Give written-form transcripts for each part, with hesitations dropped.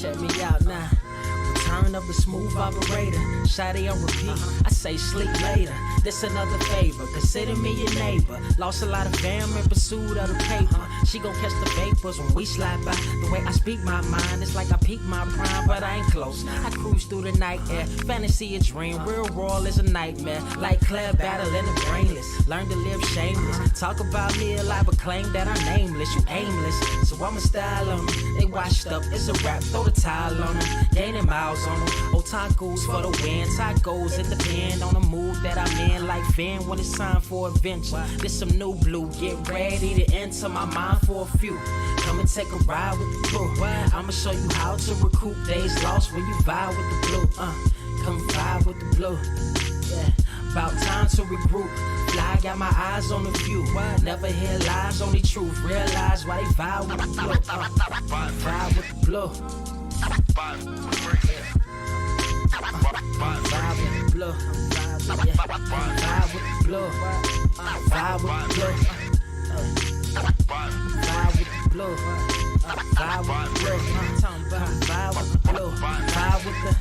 Check me out now. Return of the smooth operator. Shotty on repeat. I say sleep later. This another favor. Consider me your neighbor. Lost a lot of fam in pursuit of the paper. She gon' catch the vapors when we slide by. The way I speak my mind, it's like I peak my prime, but I ain't close. I cruise through the night air. Fantasy a dream. Real world is a nightmare. Like Claire battling the brainless. Learn to live shameless. Talk about me a lot, but claim that I'm nameless. You aimless. So I'ma style on them. They washed up. It's a rap. Throw the towel on them. Gaining miles on them. Otakus for the win. Tacos, it depend on the mood that I'm in. Like Finn when it's time for adventure. This some new blue. Get ready to enter my mind for a few. Come and take a ride with the crew. I'ma show you how to recoup days lost when you vibe with the blue. Come vibe with the blue. Yeah. About time to regroup. Fly, got my eyes on the view. Never hear lies, only truth. Realize why they vibe with the blue. Vibe with the blue. Vibe with the blue. Vibe with the blue. Vibe with the blue. Vibe with the blue. Vibe with the blue. Vibe with the blue. Vibe with the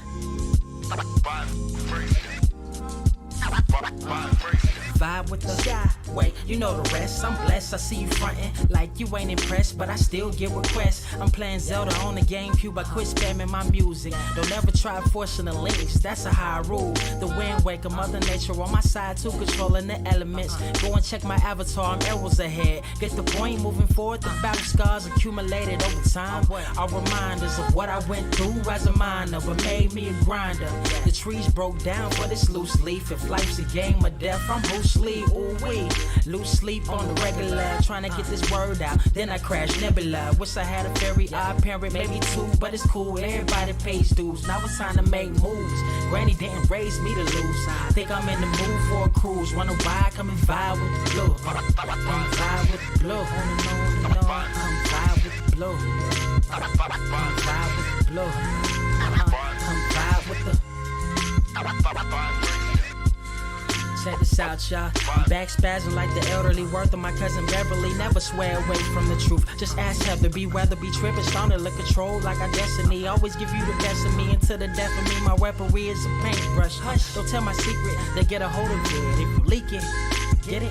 vibe with the sky. Wait, you know the rest. I'm blessed. I see you frontin' like you ain't impressed, but I still get requests. I'm playing Zelda on the GameCube. I quit spamming my music. Don't ever try forcing the links. That's a high rule. The wind waker, Mother Nature on my side too, controlling the elements. Go and check my avatar. I'm arrows ahead. Get the point. Moving forward. The battle scars accumulated over time are reminders of what I went through as a minor, but made me a grinder. The trees broke down for this loose leaf. If life's a game of death, I'm Bruce Lee. Ooh wee. Lose sleep on the regular, trying to get this word out. Then I crash nebula. Wish I had a very odd parent, maybe two, but it's cool. Everybody pays dues. Now it's time to make moves. Granny didn't raise me to lose. Think I'm in the mood for a cruise. Wanna ride? Come and vibe with the blue. Come vibe with the blue. Come vibe with the blue. Come vibe with the blue. Come vibe with the. Check this out, y'all. I'm back spazzing like the elderly. Worth of my cousin Beverly. Never swear away from the truth. Just ask Heather. Be weather, be tripping. Starting to control like our destiny. Always give you the best of me until the death of me. My weaponry is a paintbrush. Hush, don't tell my secret. They get a hold of it. If you leak it, get it.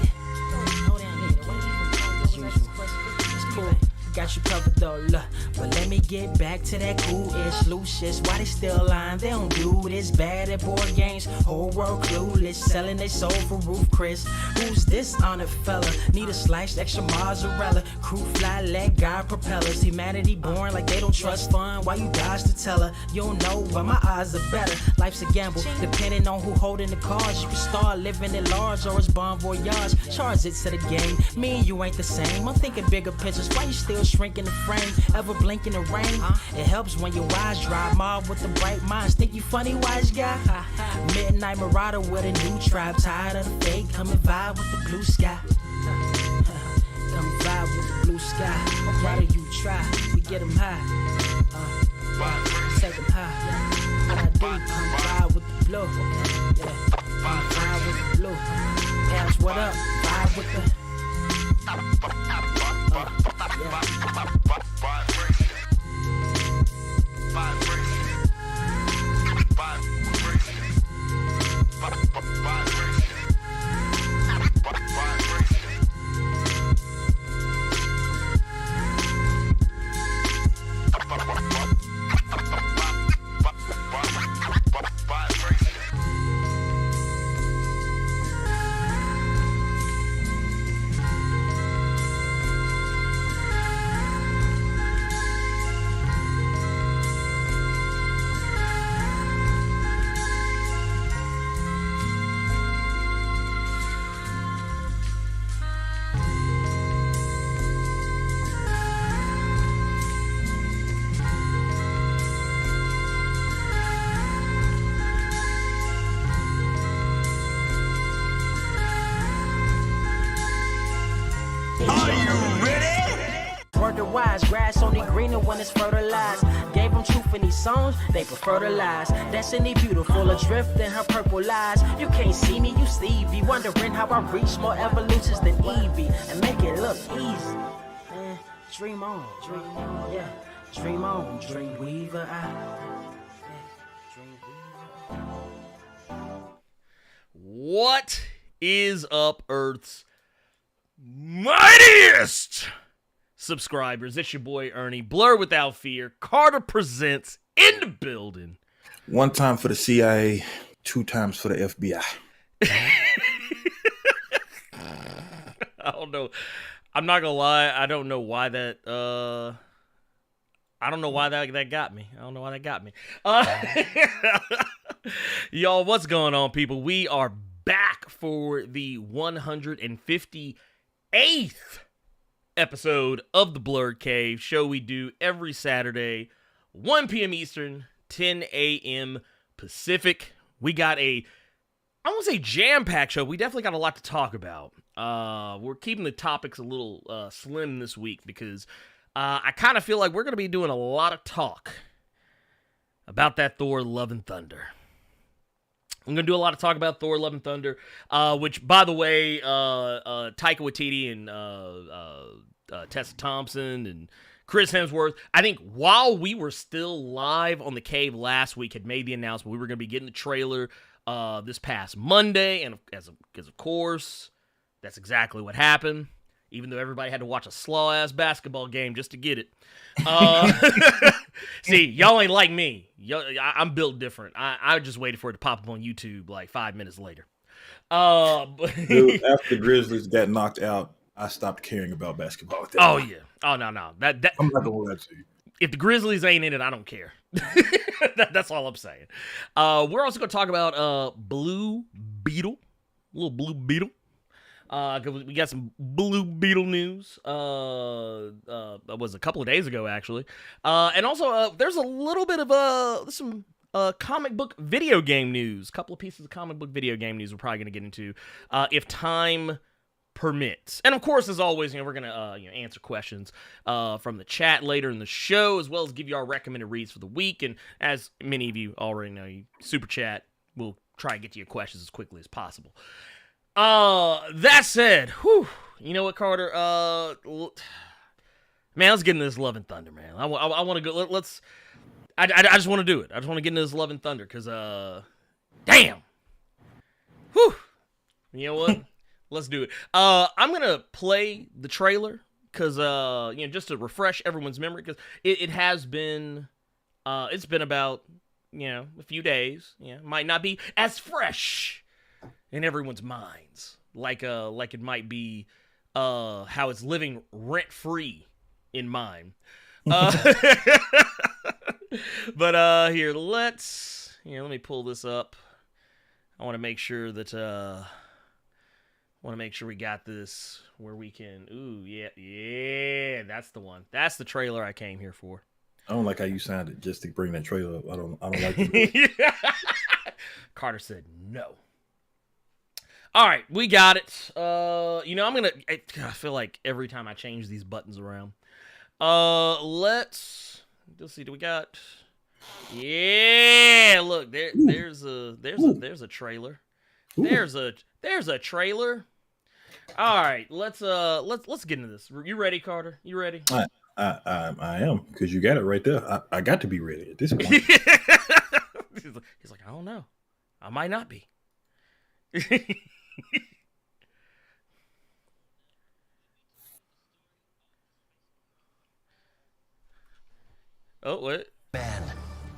It's cool. Got you covered though, look. But let me get back to that cool-ish, loose-ish. Why they still lying? They don't do this. Bad at board games, whole world clueless. Selling they soul for roof Chris. Who's this honored fella? Need a slice, extra mozzarella. Crew fly, let God propellers. Humanity born like they don't trust fun. Why you dodge to tell her? You don't know, but my odds are better. Life's a gamble, depending on who holding the cards. You can start living at large or it's bon voyage. Charge it to the game. Me and you ain't the same. I'm thinking bigger pictures. Why you still shrinking the frame, ever blink in the rain? It helps when your eyes dry. Mob with the bright minds. Think you funny, wise guy? Midnight marauder with a new tribe. Tired of the fake. Come and vibe with the blue sky. Come vibe with the blue sky. Why do you try? We get them high. Take them high. What I do, come vibe with the blue. Come vibe with the blue. Pass what up? Vibe with the. Wise grass only greener when it's fertilized. Gave them truth in these songs, they prefer to lies. Destiny beautiful, adrift in her purple eyes. You can't see me, you Stevie. Wondering how I reach more evolutions than Evie and make it look easy. Man, dream on, yeah. Dream on, dream weaver. What is up, Earth's mightiest subscribers? It's your boy Ernie, Blerd Without Fear. Carter presents in the building. 1 time for the CIA, 2 times for the FBI. I don't know. I'm not gonna lie. I don't know why that. I don't know why that got me. I don't know why that got me. Y'all, what's going on, people? We are back for the 158th episode of the Blerd Cave show we do every Saturday, 1 p.m. Eastern, 10 a.m. Pacific. We got I won't say jam-packed show. We definitely got a lot to talk about. We're keeping the topics a little slim this week because I kind of feel like we're going to be doing a lot of talk about that Thor Love and Thunder. I'm going to do a lot of talk about Thor Love and Thunder, which, by the way, Taika Waititi and Tessa Thompson and Chris Hemsworth, I think while we were still live on the cave last week, had made the announcement we were going to be getting the trailer this past Monday, and because of course, that's exactly what happened. Even though everybody had to watch a slow-ass basketball game just to get it. See, y'all ain't like me. I'm built different. I just waited for it to pop up on YouTube like 5 minutes later. Dude, after the Grizzlies got knocked out, I stopped caring about basketball at that point. Yeah. Oh, no. I'm not going to lie to you. If the Grizzlies ain't in it, I don't care. That's all I'm saying. We're also going to talk about Blue Beetle. Little Blue Beetle. Cause we got some Blue Beetle news. That was a couple of days ago, actually. And also, there's a little bit of some comic book video game news. A couple of pieces of comic book video game news we're probably gonna get into, if time permits. And of course, as always, we're gonna answer questions from the chat later in the show, as well as give you our recommended reads for the week. And as many of you already know, you super chat. We'll try and get to your questions as quickly as possible. That said, you know what, Carter? Man, let's get into this Love and Thunder, man. I want to go. I just want to do it. I just want to get into this Love and Thunder because, damn. You know what? Let's do it. I'm gonna play the trailer because, just to refresh everyone's memory because it has been, it's been about, a few days. Might not be as fresh in everyone's minds, like it might be how it's living rent-free in mine. But here, let me pull this up. I want to make sure that we got this where we can. Ooh, yeah, that's the one. That's the trailer I came here for. I don't like how you sounded just to bring that trailer up. I don't like it. Carter said no. All right, we got it. I feel like every time I change these buttons around. Let's see. Do we got? Yeah, look there's a trailer. There's a trailer. All right, let's get into this. You ready, Carter? You ready? I am, because you got it right there. I got to be ready at this point. He's like, I don't know. I might not be. Oh, what? Man,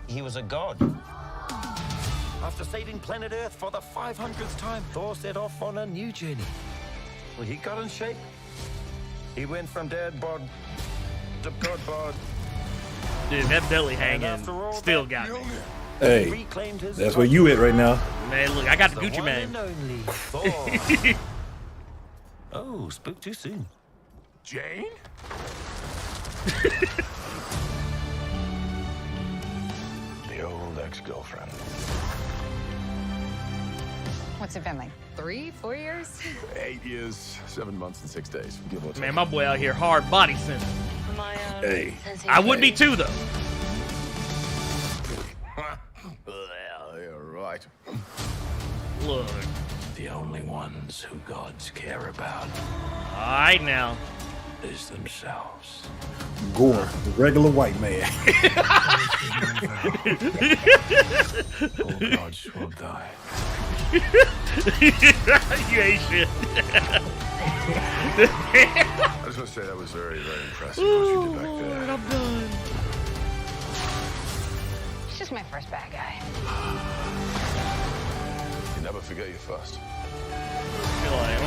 he was a god. After saving planet Earth for the 500th time, Thor set off on a new journey. Well, he got in shape. He went from dad bod to god bod. Dude, that belly hanging still got me. Hey, that's where you at right now. Man, look, I got the Gucci man. Oh, spoke too soon. Jane? The old ex-girlfriend. What's it been, like 3-4 years? 8 years, 7 months and 6 days. Give or take. Man, my boy out here hard body center. Hey, I would be too, though. Well, you're right. Look. The only ones who gods care about. All right, now. is themselves. Gorr, the regular white man. All gods will die. You ain't shit. I just want to say that was very, very impressive what you did back there. I'm done. He's just my first bad guy. You never forget your first. You're like,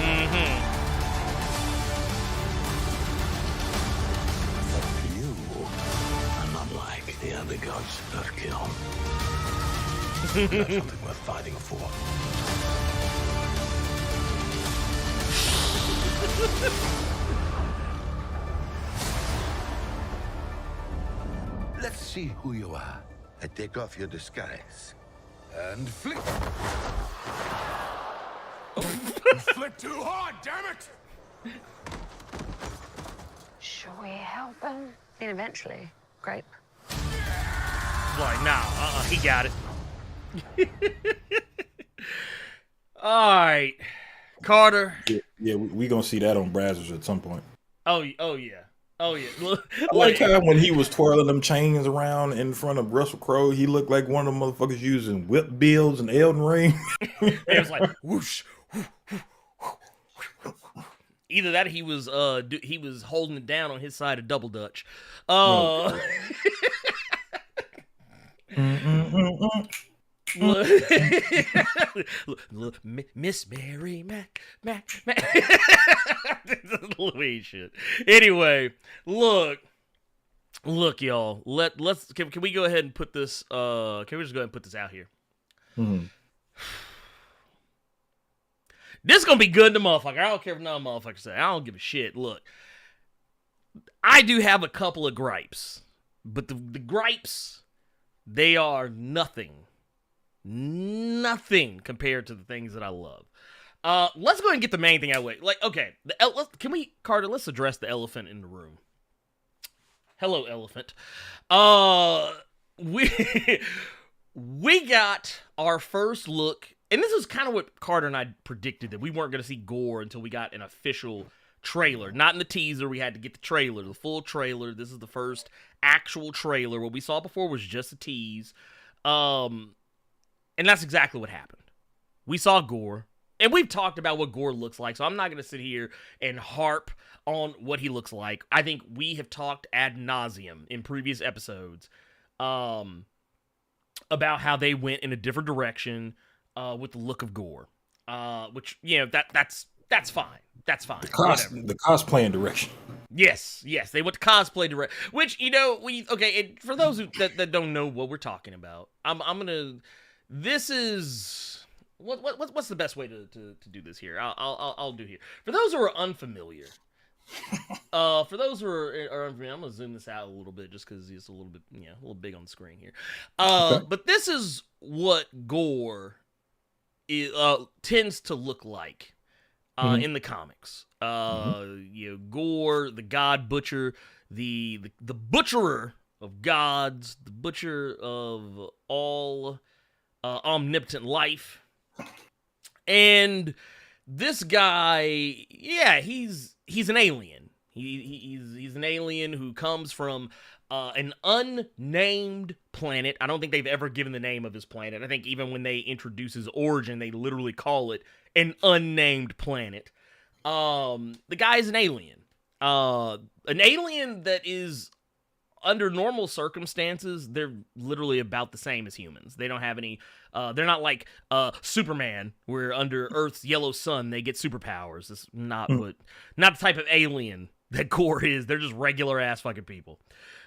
You are not like the other gods that kill. That's something worth fighting for. Let's see who you are. I take off your disguise. And flick. Flick too hard, damn it! Should we help him? And eventually, grape. like, nah, he got it. All right, Carter. Yeah, we gonna see that on Brazzers at some point. Oh yeah. I like how when he was twirling them chains around in front of Russell Crowe, he looked like one of them motherfuckers using whip builds in Elden Ring. It was like whoosh. Either that, or he was holding it down on his side of Double Dutch. Miss Mary Mac. Louis shit. Anyway, look, y'all. Can we go ahead and put this? Can we just go ahead and put this out here? Mm-hmm. This is gonna be good to motherfucker. I don't care if no motherfucker say. I don't give a shit. Look, I do have a couple of gripes, but the gripes, they are nothing compared to the things that I love. Let's go ahead and get the main thing out of the way. Like, okay, Carter? Let's address the elephant in the room. Hello, elephant. We got our first look. And this is kind of what Carter and I predicted, that we weren't going to see Gorr until we got an official trailer. Not in the teaser. We had to get the trailer, the full trailer. This is the first actual trailer. What we saw before was just a tease. And that's exactly what happened. We saw Gorr. And we've talked about what Gorr looks like, so I'm not going to sit here and harp on what he looks like. I think we have talked ad nauseum in previous episodes about how they went in a different direction with the look of Gorr, which, you know, that's fine. That's fine. The cosplaying direction. Yes, they went to cosplay direction. Which, you know, and for those that don't know what we're talking about, I'm gonna. This is what's the best way to do this here? I'll do here. For those who are unfamiliar, I'm gonna zoom this out a little bit just because it's a little bit, a little big on the screen here. Okay. But this is what Gorr tends to look like in the comics. Gorr, the God Butcher, the butcherer of gods, the butcher of all omnipotent life. And this guy, he's an alien. He's an alien who comes from an unnamed planet. I don't think they've ever given the name of his planet. I think even when they introduce his origin, they literally call it an unnamed planet. The guy is an alien. An alien that is, under normal circumstances, they're literally about the same as humans. They don't have any, they're not like Superman, where under Earth's yellow sun, they get superpowers. It's not the type of alien that Gorr is. They're just regular ass fucking people.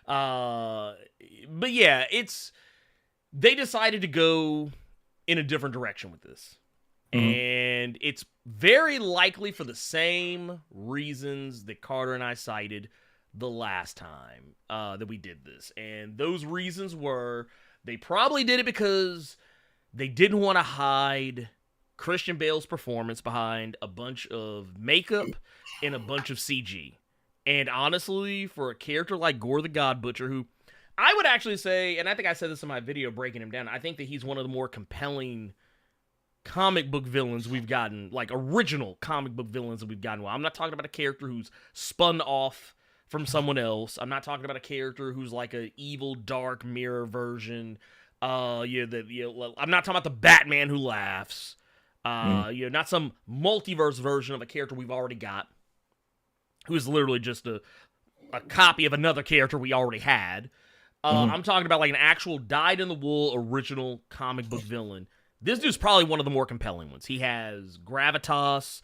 But yeah, they decided to go in a different direction with this. And it's very likely for the same reasons that Carter and I cited the last time that we did this. And those reasons were, they probably did it because they didn't want to hide Christian Bale's performance behind a bunch of makeup and a bunch of CG. And honestly, for a character like Gorr the God Butcher, who I would actually say, and I think I said this in my video breaking him down, I think that he's one of the more compelling comic book villains we've gotten, like original comic book villains that we've gotten. Well, I'm not talking about a character who's spun off from someone else. I'm not talking about a character who's like a evil dark mirror version. I'm not talking about the Batman who laughs. Not some multiverse version of a character we've already got, who is literally just a copy of another character we already had. I'm talking about like an actual dyed-in-the-wool original comic book villain. This dude's probably one of the more compelling ones. He has gravitas.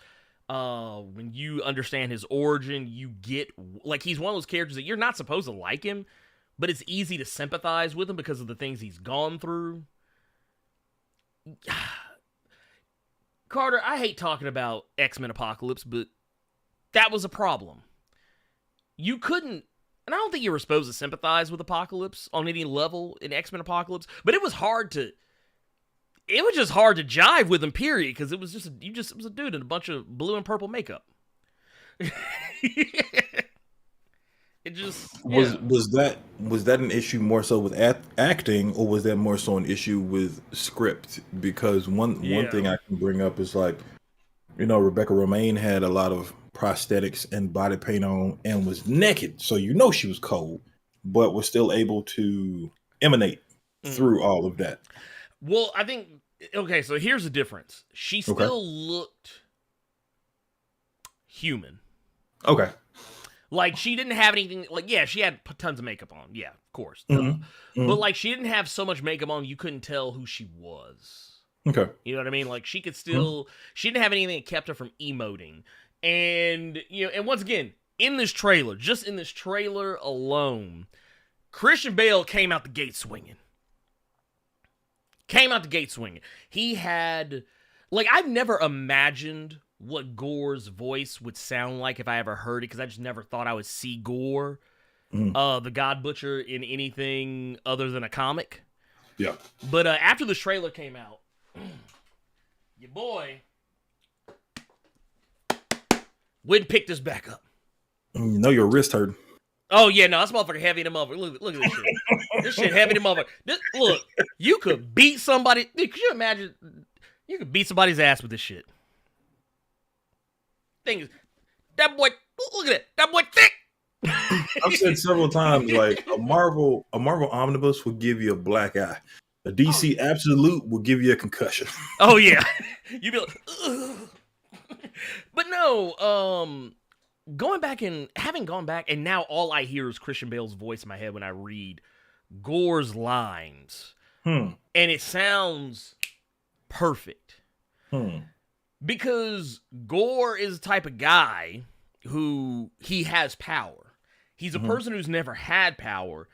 When you understand his origin, you get... Like, he's one of those characters that you're not supposed to like him, but it's easy to sympathize with him because of the things he's gone through. Carter, I hate talking about X-Men Apocalypse, but that was a problem. You couldn't... And I don't think you were supposed to sympathize with Apocalypse on any level in X-Men Apocalypse, but it was hard to... It was just hard to jive with him, period, because it was just it was a dude in a bunch of blue and purple makeup. It just was that an issue more so with acting, or was that more so an issue with script? Because one thing I can bring up is like, Rebecca Romaine had a lot of prosthetics and body paint on and was naked, so she was cold, but was still able to emanate through all of that. Well, I think, okay, so here's the difference. She still looked human. Okay. Like, she didn't have anything, like, yeah, she had tons of makeup on. Yeah, of course. But, like, she didn't have so much makeup on, you couldn't tell who she was. Okay. You know what I mean? Like, she could still, she didn't have anything that kept her from emoting. And, and once again, just in this trailer alone, Christian Bale came out the gate swinging. He had, like, I've never imagined what Gorr's voice would sound like if I ever heard it, because I just never thought I would see Gorr, the God Butcher, in anything other than a comic. Yeah. But after the trailer came out, your boy went and picked this back up. Your wrist hurt. Oh, yeah, no, this motherfucker heavy than motherfucker. Look at this shit. This shit heavy than motherfucker. Look, you could beat somebody. Could you imagine? You could beat somebody's ass with this shit. Thing is, that boy, look at it. That boy thick. I've said several times, like, a Marvel omnibus will give you a black eye. A DC Absolute will give you a concussion. Oh, yeah. You'd be like, ugh. But no, having gone back, and now all I hear is Christian Bale's voice in my head when I read Gorr's lines. And it sounds perfect. Because Gorr is the type of guy who, he has power. He's a person who's never had power.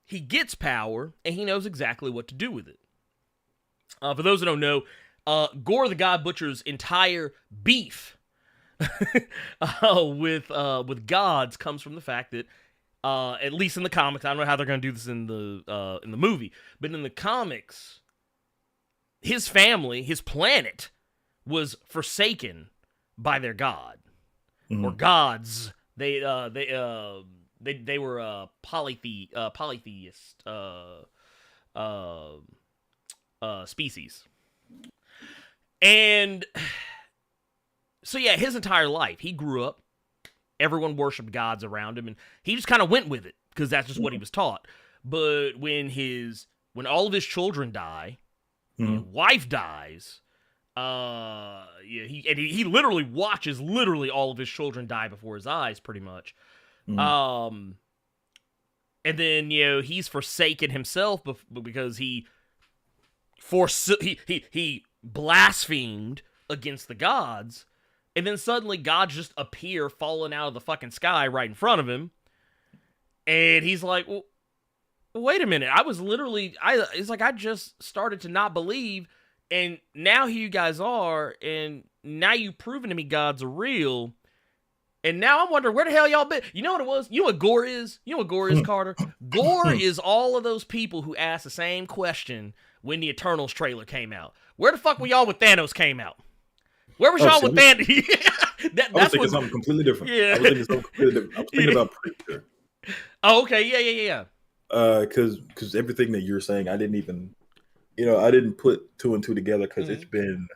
He gets power, and he knows exactly what to do with it. For those who don't know, Gorr the God Butcher's entire beef with gods comes from the fact that, at least in the comics, I don't know how they're going to do this in the movie, but in the comics, his family, his planet, was forsaken by their god, or gods. They were polytheist species, and so yeah, his entire life he grew up. Everyone worshipped gods around him, and he just kind of went with it because that's just what he was taught. But when all of his children die, his wife dies. He literally watches all of his children die before his eyes, pretty much. And then he's forsaken himself because he blasphemed against the gods, and then suddenly gods just appear falling out of the fucking sky right in front of him, and he's like, well, wait a minute, it's like I just started to not believe. And now here you guys are, and now you've proven to me gods are real. And now I'm wondering, where the hell y'all been? You know what it was? You know what Gorr is? You know what Gorr is, Carter? Gorr is all of those people who asked the same question when the Eternals trailer came out. Where the fuck were y'all when Thanos came out? Where was y'all with Thanos? I was thinking something completely different. Yeah. I was thinking something completely different. I was thinking about Preacher. Oh, okay. Yeah. Because everything that you're saying, I didn't even I didn't put two and two together because Mhm. it's been,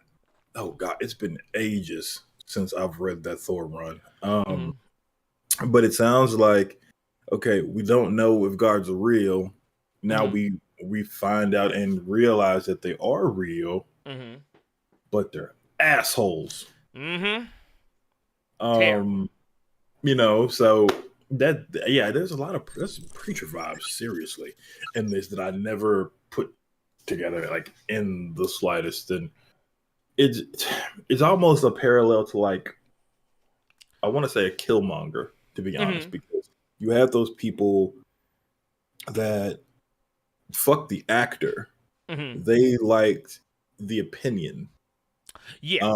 oh God, it's been ages since I've read that Thor run. Mhm. But it sounds like, okay, we don't know if gods are real. Now Mhm. we find out and realize that they are real, Mhm. but they're assholes. Mhm. Terrible. Um, so that yeah, there's preacher vibes seriously in this that I never put together like in the slightest. And it's it's almost a parallel to like I want to say a Killmonger, to be honest, Mhm. because you have those people that fuck the actor. Mhm. They liked the opinion. Yeah.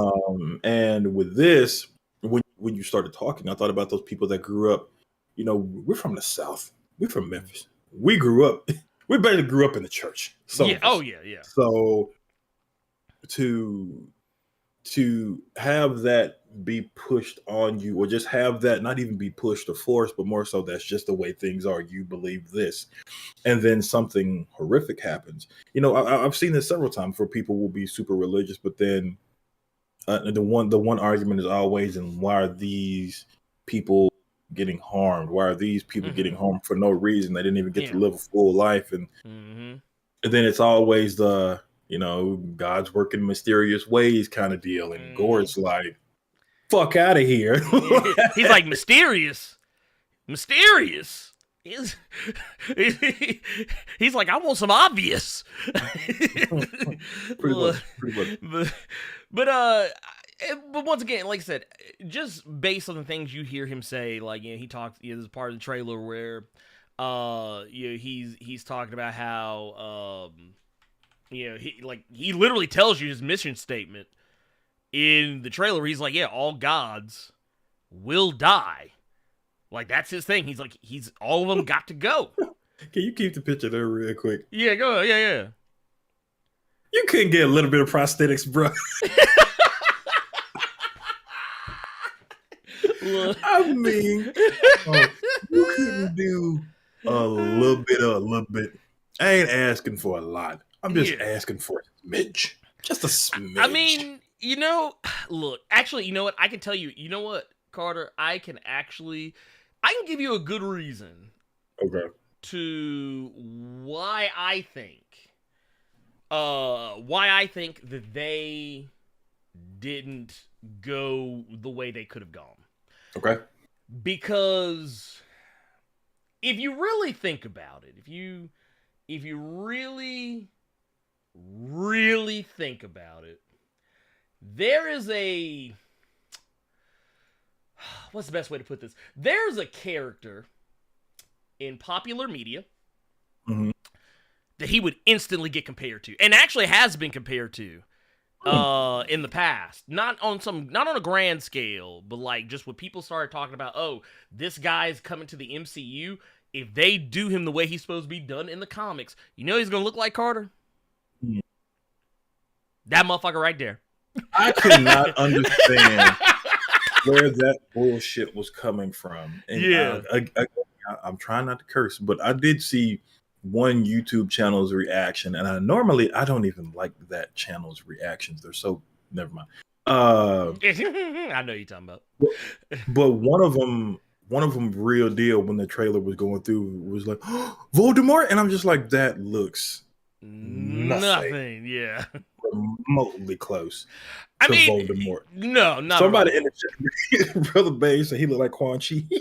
And with this, when you started talking, I thought about those people that grew up. We're from the South. We're from Memphis. We grew up. We barely grew up in the church. Some Yeah. of Oh us. yeah. Yeah. So to have that be pushed on you, or just have that not even be pushed or forced, but more so that's just the way things are. You believe this, and then something horrific happens. I've seen this several times where people will be super religious, but then the one argument is always, and why are these people getting harmed? Why are these people getting Mhm. harmed for no reason? They didn't even get to Yeah. live a full life, and Mhm. then it's always the God's working mysterious ways kind of deal, and Mhm. Gorr's like, fuck out of here. He's like mysterious. Mysterious. He's, he's like, I want some obvious. Pretty Look, much, pretty much. but but once again, like I said, just based on the things you hear him say, like he talks. There's part of the trailer where, he's talking about how he literally tells you his mission statement in the trailer. He's like, yeah, all gods will die. Like that's his thing. He's like, all of them got to go. Can you keep the picture there real quick? Yeah, go ahead. Yeah. You couldn't get a little bit of prosthetics, bro. Look. I mean, you couldn't do a little bit. I ain't asking for a lot. I'm just Yeah. asking for a smidge. Just a smidge. I mean, look, actually, you know what? I can tell you, you know what, Carter? I can give you a good reason Okay. to why I think that they didn't go the way they could have gone. Okay. Because if you really think about it, if you really think about it, there is what's the best way to put this? There's a character in popular media Mhm. that he would instantly get compared to, and actually has been compared to in the past. Not on a grand scale, but like just when people started talking about, oh, this guy's coming to the MCU. If they do him the way he's supposed to be done in the comics, you know he's gonna look like, Carter? Hmm. That motherfucker right there. I could not understand where that bullshit was coming from. And Yeah. I'm trying not to curse, but I did see one YouTube channel's reaction, and I don't even like that channel's reactions. They're so never mind. I know you're talking about. But one of them real deal when the trailer was going through was like, oh, Voldemort, and I'm just like, that looks Nothing. Yeah. remotely close I to mean, Voldemort. no, not Somebody at in the chat, Brother Bay said he looked like Quan Chi. all.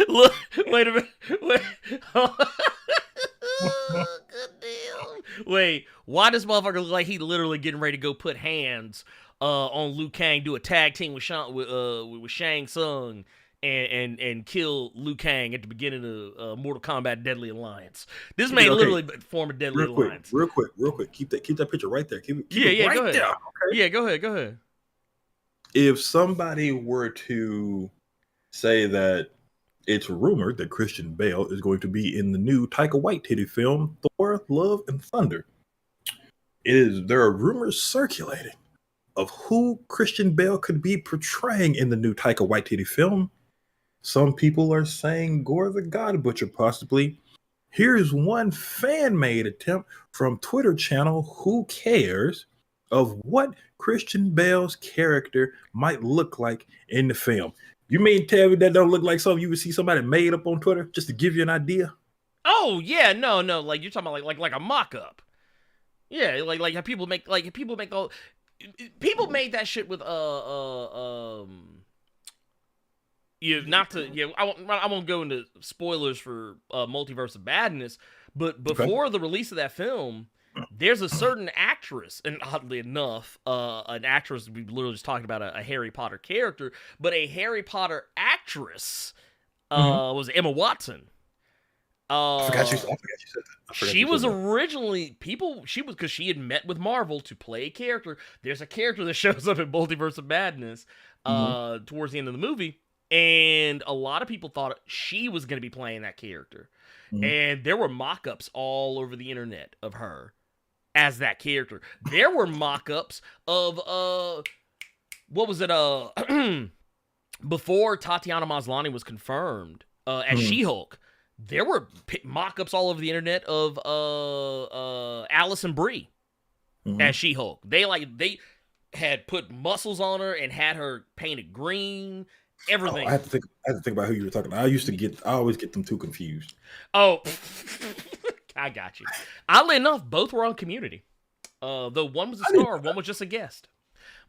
Look, wait a minute. Wait. Good deal. Wait, why does motherfucker look like he literally getting ready to go put hands on Liu Kang, do a tag team with Shang Tsung, and kill Liu Kang at the beginning of Mortal Kombat Deadly Alliance? This man literally formed a Deadly Alliance. Real quick. Keep that picture right there. Keep Yeah, it right go ahead. there. Okay? Yeah, go ahead. If somebody were to say that it's rumored that Christian Bale is going to be in the new Taika Waititi film Thor: Love and Thunder, there are rumors circulating of who Christian Bale could be portraying in the new Taika Waititi film. Some people are saying Gorr the God Butcher, possibly. Here's one fan-made attempt from Twitter channel Who Cares of what Christian Bale's character might look like in the film. You mean tell me that don't look like something you would see somebody made up on Twitter just to give you an idea? Oh yeah, no, like you're talking about like a mock-up. Yeah, like how people make all people made that shit with I won't go into spoilers for Multiverse of Madness, but before the release of that film, there's a certain actress, and oddly enough, an actress, we literally just talking about a Harry Potter character, but a Harry Potter actress was Emma Watson. I forgot you said that. She was originally because she had met with Marvel to play a character. There's a character that shows up in Multiverse of Madness towards the end of the movie, and a lot of people thought she was going to be playing that character. And there were mock-ups all over the internet of her as that character. There were mock-ups of what was it before Tatiana Maslany was confirmed as She-Hulk. There were mock-ups all over the internet of Allison Brie as She-Hulk. They had put muscles on her and had her painted green. Everything. I had to think about who you were talking about. I always get them too confused. Oh, I got you. Oddly enough, both were on Community. Though one was a star, one was just a guest.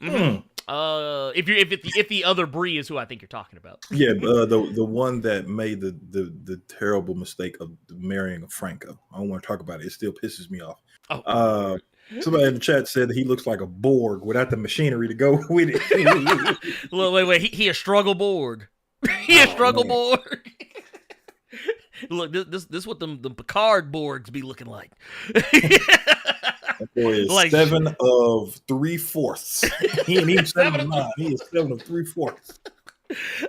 If the other Brie is who I think you're talking about. Yeah, the one that made the terrible mistake of marrying a Franco. I don't want to talk about it. It still pisses me off. Somebody in the chat said that he looks like a Borg without the machinery to go with it. Look, wait. He a struggle Borg. He a struggle Borg. Look, this what them Picard Borgs be looking like. That boy is like 7 of 3/4. He ain't even 7 of 9. He is 7 of 3/4.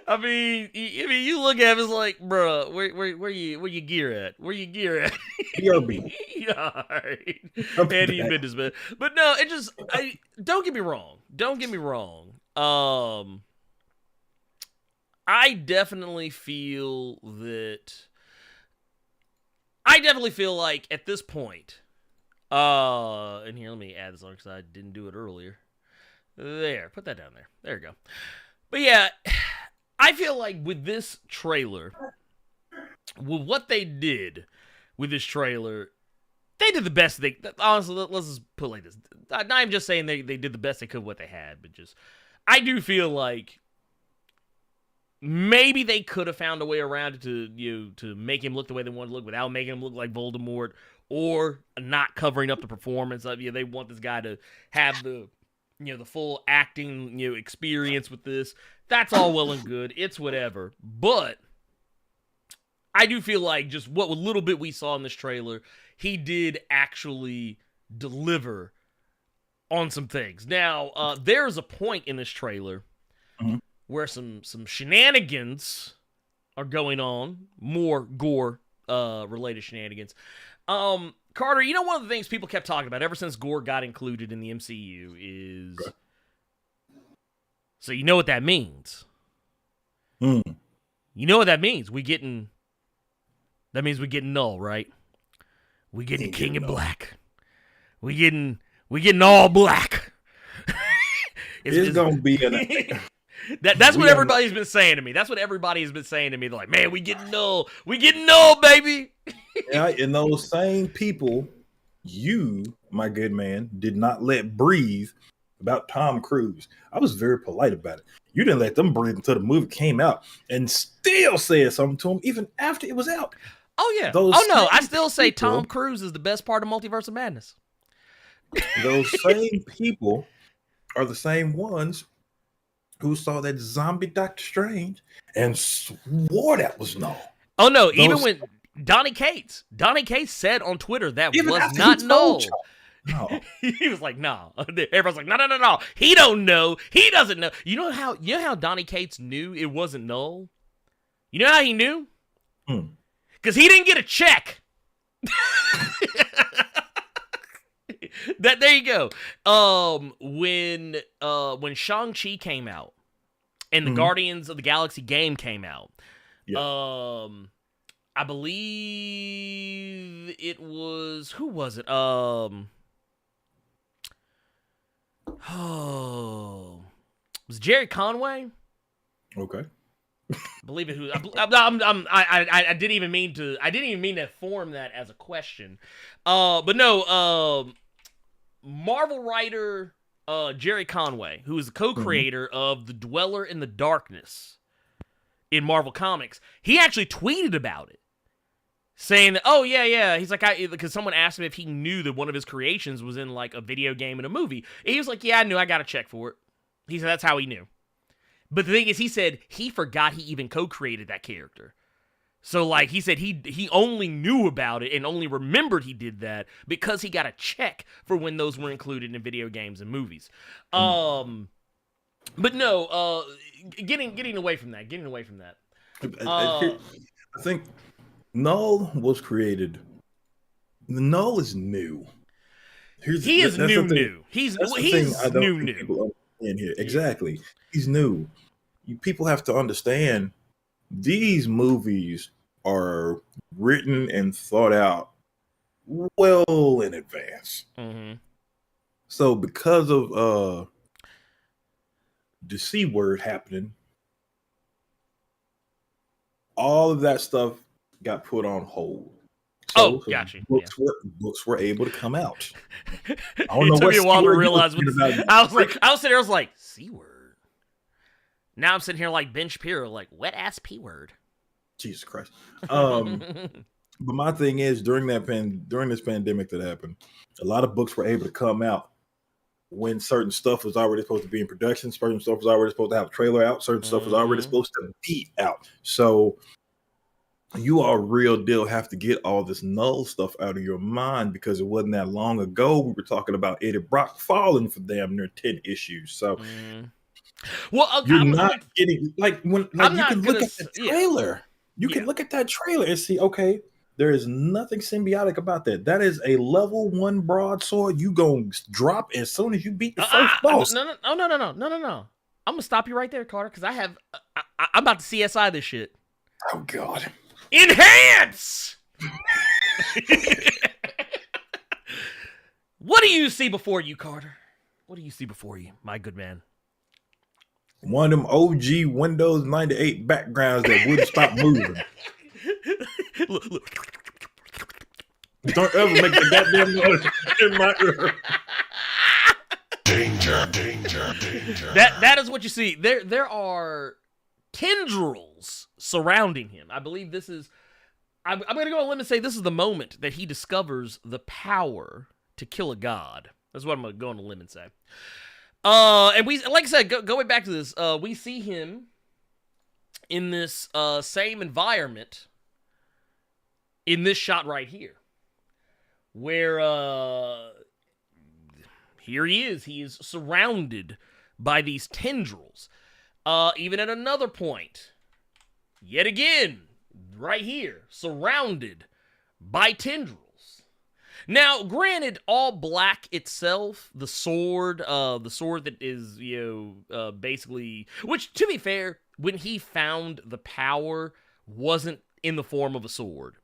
I mean, you look at him, it's like, bro, where you gear at? Where you gear at? BRB. Yeah, right. Any business, man. But no, don't get me wrong. Don't get me wrong. I definitely feel like at this point, and here, let me add this on because I didn't do it earlier. There, put that down there. There you go. But yeah, I feel like with this trailer, with what they did with this trailer, they did the best they. Honestly, let's just put it like this. Not even just saying they did the best they could with what they had, but just I do feel like maybe they could have found a way around it to make him look the way they wanted to look without making him look like Voldemort, or not covering up the performance of they want this guy to have the full acting experience with this. That's all well and good. It's whatever. But I do feel like just what little bit we saw in this trailer, he did actually deliver on some things. Now, there's a point in this trailer where some shenanigans are going on, more Gorr related shenanigans. Carter, one of the things people kept talking about ever since Gorr got included in the MCU is... So you know what that means. You know what that means. That means we're getting Null, right? We getting King in Black. We getting all black. it's gonna be an... That's what everybody's been saying to me. That's what everybody has been saying to me. They're like, man, we getting Null. We getting Null, baby. Yeah, and those same people, you, my good man, did not let breathe about Tom Cruise. I was very polite about it. You didn't let them breathe until the movie came out and still said something to him even after it was out. Oh, yeah. I still say Tom Cruise is the best part of Multiverse of Madness. Those same people are the same ones who saw that zombie Doctor Strange and swore that was Null. Oh, no. Even when Donnie Cates said on Twitter that was not Null. No. He was like, no. Everyone's like, no. He don't know. He doesn't know. You know how Donnie Cates knew it wasn't Null? You know how he knew? Because he didn't get a check. There you go. When Shang-Chi came out and the Guardians of the Galaxy game came out, I believe it was, who was it? Oh, it was Jerry Conway. Okay. Believe it. I didn't even mean to form that as a question. But no. Marvel writer Jerry Conway, who is the co-creator of The Dweller in the Darkness in Marvel Comics, he actually tweeted about it, saying that, oh yeah, he's like, because someone asked him if he knew that one of his creations was in like a video game and a movie. And he was like, yeah, I knew. I got to check for it. He said that's how he knew. But the thing is, he said he forgot he even co-created that character. So, like, he said he only knew about it and only remembered he did that because he got a check for when those were included in video games and movies. But no, getting away from that. I think Null was created. Null is new. He is new. He's new. People understand here. Exactly. He's new. People have to understand these movies are written and thought out well in advance. Mm-hmm. So because of the C word happening, all of that stuff got put on hold. So, gotcha. Books were able to come out. I don't know. It took me a while to realize what I was like. I was sitting there, I was like, C word. Now I'm sitting here like Ben Shapiro, like wet ass P word. Jesus Christ. But my thing is, during this pandemic that happened, a lot of books were able to come out when certain stuff was already supposed to be in production, certain stuff was already supposed to have a trailer out, certain stuff was already supposed to be out. So you all real deal have to get all this Null stuff out of your mind, because it wasn't that long ago we were talking about Eddie Brock falling for damn near 10 issues. So well, you're not getting you can look at the trailer. Yeah. You can look at that trailer and see, okay, there is nothing symbiotic about that. That is a level 1 broadsword you gonna drop as soon as you beat the first boss. No. I'm gonna stop you right there, Carter, because I'm about to CSI this shit. Oh God. Enhance! What do you see before you, Carter? What do you see before you, my good man? One of them OG Windows 98 backgrounds that wouldn't stop moving. Look. Don't ever make the goddamn noise in my ear. Danger. That is what you see. There are tendrils surrounding him. I believe this is... I'm going to go on a limb and say this is the moment that he discovers the power to kill a god. That's what I'm going to go on a limb and say. And we, like I said, going back to this, we see him in this same environment in this shot right here, where here he is. He is surrounded by these tendrils. Even at another point, yet again, right here, surrounded by tendrils. Now, granted, all black itself, the sword that is, basically, which, to be fair, when he found the power, wasn't in the form of a sword.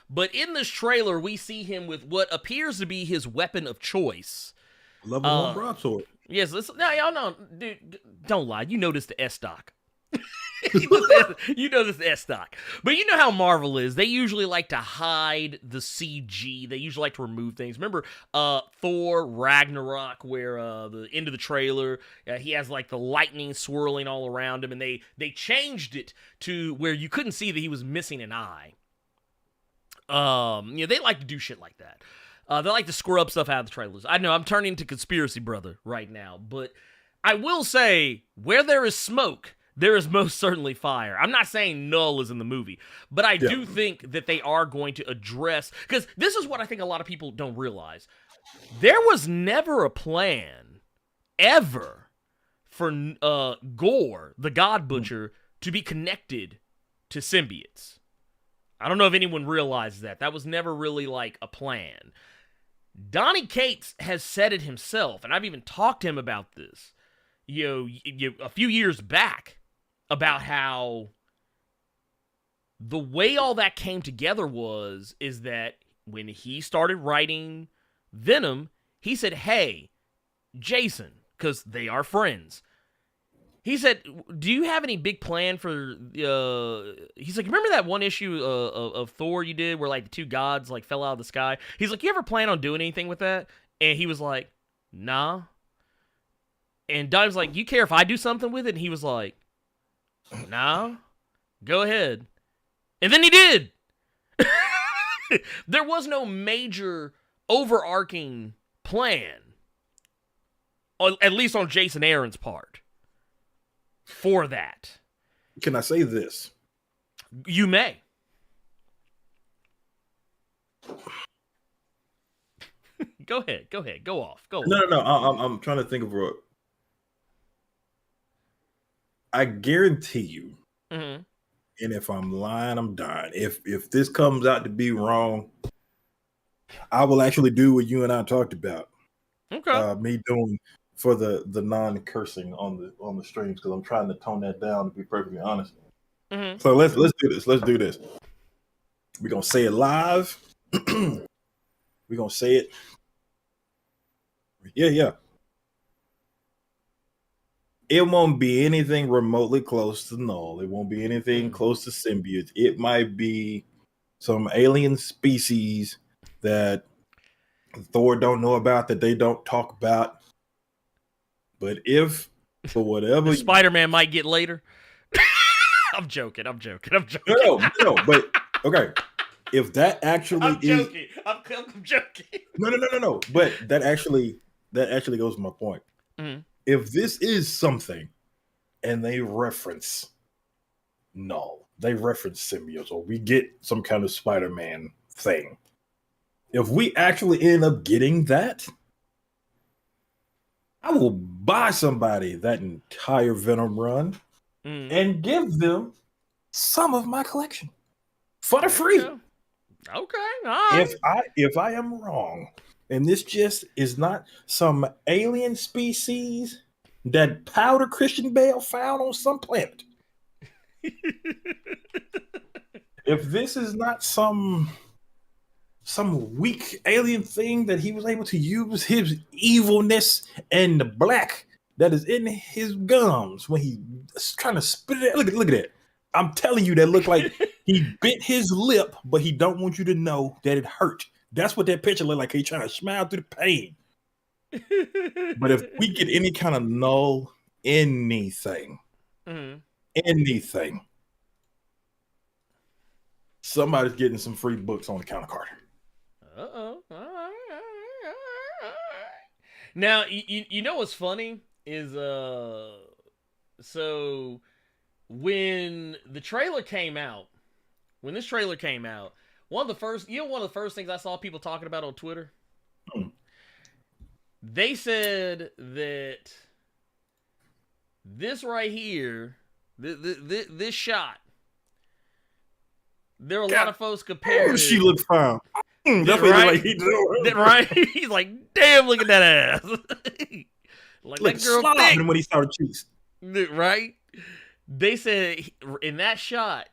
But in this trailer, we see him with what appears to be his weapon of choice. Level 1 broadsword. Yes, y'all know, dude, don't lie. You know this the S-Stock. You know this S-Stock. But you know how Marvel is. They usually like to hide the CG. They usually like to remove things. Remember Thor Ragnarok, where the end of the trailer, he has like the lightning swirling all around him, and they changed it to where you couldn't see that he was missing an eye. They like to do shit like that. They like to scrub stuff out of the trailers. I know I'm turning into conspiracy brother right now, but I will say, where there is smoke, there is most certainly fire. I'm not saying Null is in the movie, but I do think that they are going to address, because this is what I think a lot of people don't realize. There was never a plan, ever, for Gorr, the God Butcher, to be connected to symbiotes. I don't know if anyone realizes that. That was never really like a plan. Donny Cates has said it himself, and I've even talked to him about this, a few years back, about how the way all that came together is that when he started writing Venom, he said, "Hey, Jason," because they are friends. He said, "Do you have any big plan for?" He's like, "Remember that one issue of Thor you did where like the two gods like fell out of the sky?" He's like, "You ever plan on doing anything with that?" And he was like, "Nah." And Dime's like, "You care if I do something with it?" And he was like, "Nah, go ahead." And then he did. There was no major overarching plan, at least on Jason Aaron's part, for that. Can I say this? You may. Go ahead. Go off. No. I'm trying to think of what. I guarantee you, and if I'm lying, I'm dying. If this comes out to be wrong, I will actually do what you and I talked about. Okay. Me doing for the non-cursing on the streams, because I'm trying to tone that down, to be perfectly honest. So let's do this. Let's do this. We're gonna say it live. We're gonna say it. Yeah. It won't be anything remotely close to null. It won't be anything close to symbiotes. It might be some alien species that Thor don't know about, that they don't talk about. But if, for whatever... Spider-Man might get later. I'm joking. No, but, okay. If that actually I'm joking. I'm joking. No. But that actually goes to my point. If this is something, and they reference null, they reference symbiotes, or we get some kind of Spider-Man thing. If we actually end up getting that, I will buy somebody that entire Venom run and give them some of my collection for the free. Okay. All right. If I am wrong, and this just is not some alien species that Powder Christian Bale found on some planet. If this is not some weak alien thing that he was able to use his evilness and the black that is in his gums when he's trying to spit it out. Look at that. I'm telling you, that looked like he bit his lip, but he don't want you to know that it hurt. That's what that picture looked like. He's trying to smile through the pain. But if we get any kind of null anything, somebody's getting some free books on the counter card. Uh-oh. All right. Now, you know what's funny is, so when this trailer came out, one of the first things I saw people talking about on Twitter, they said that this right here, this shot, there are a lot of folks comparing. She looked fine. That's right? Like he did. Right? He's like, damn, look at that ass. Like that girl thick. When he started cheeks. Right? They said in that shot,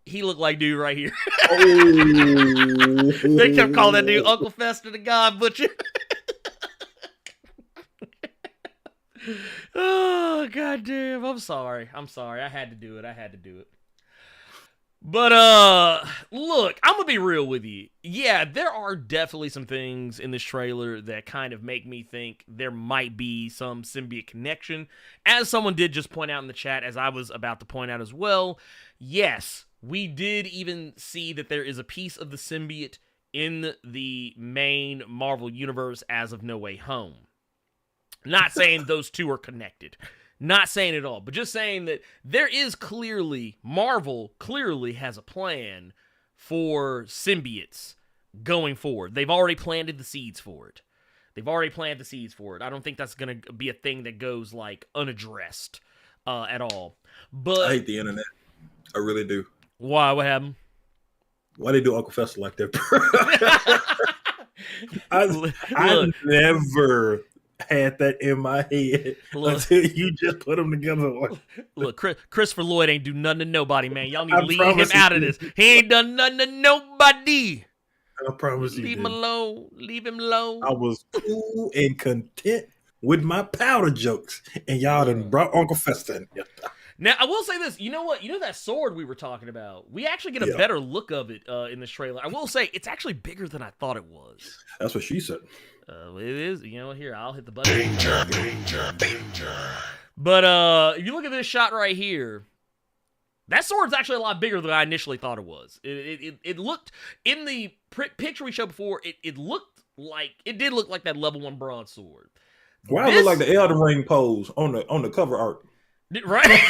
he looked like dude right here. Oh. They kept calling that dude Uncle Fester the God Butcher. Oh, goddamn. I'm sorry. I had to do it. But, look, I'm gonna be real with you. Yeah, there are definitely some things in this trailer that kind of make me think there might be some symbiote connection. As someone did just point out in the chat, as I was about to point out as well, yes, we did even see that there is a piece of the symbiote in the main Marvel universe as of No Way Home. Not saying those two are connected. Not saying it all, but just saying that there is Marvel clearly has a plan for symbiotes going forward. They've already planted the seeds for it. I don't think that's going to be a thing that goes, like, unaddressed at all. But I hate the internet. I really do. Why? What happened? Why they do Uncle Fester like that? I never had that in my head Look. until you just put them together. Look, Christopher Lloyd ain't do nothing to nobody, man. Y'all need to leave him promise out of you. this. He ain't done nothing to nobody. I promise you. Leave him didn't. alone. Leave him alone. I was cool and content with my powder jokes, and y'all done brought Uncle Fester in here. Now, I will say this. You know what? You know that sword we were talking about? We actually get a better look of it in this trailer. I will say, it's actually bigger than I thought it was. That's what she said. It is. You know, here, I'll hit the button. Danger. But if you look at this shot right here, that sword's actually a lot bigger than I initially thought it was. It looked, in the picture we showed before, it did look like that level 1 broadsword. Why it look like the Elden Ring pose on the cover art? Right?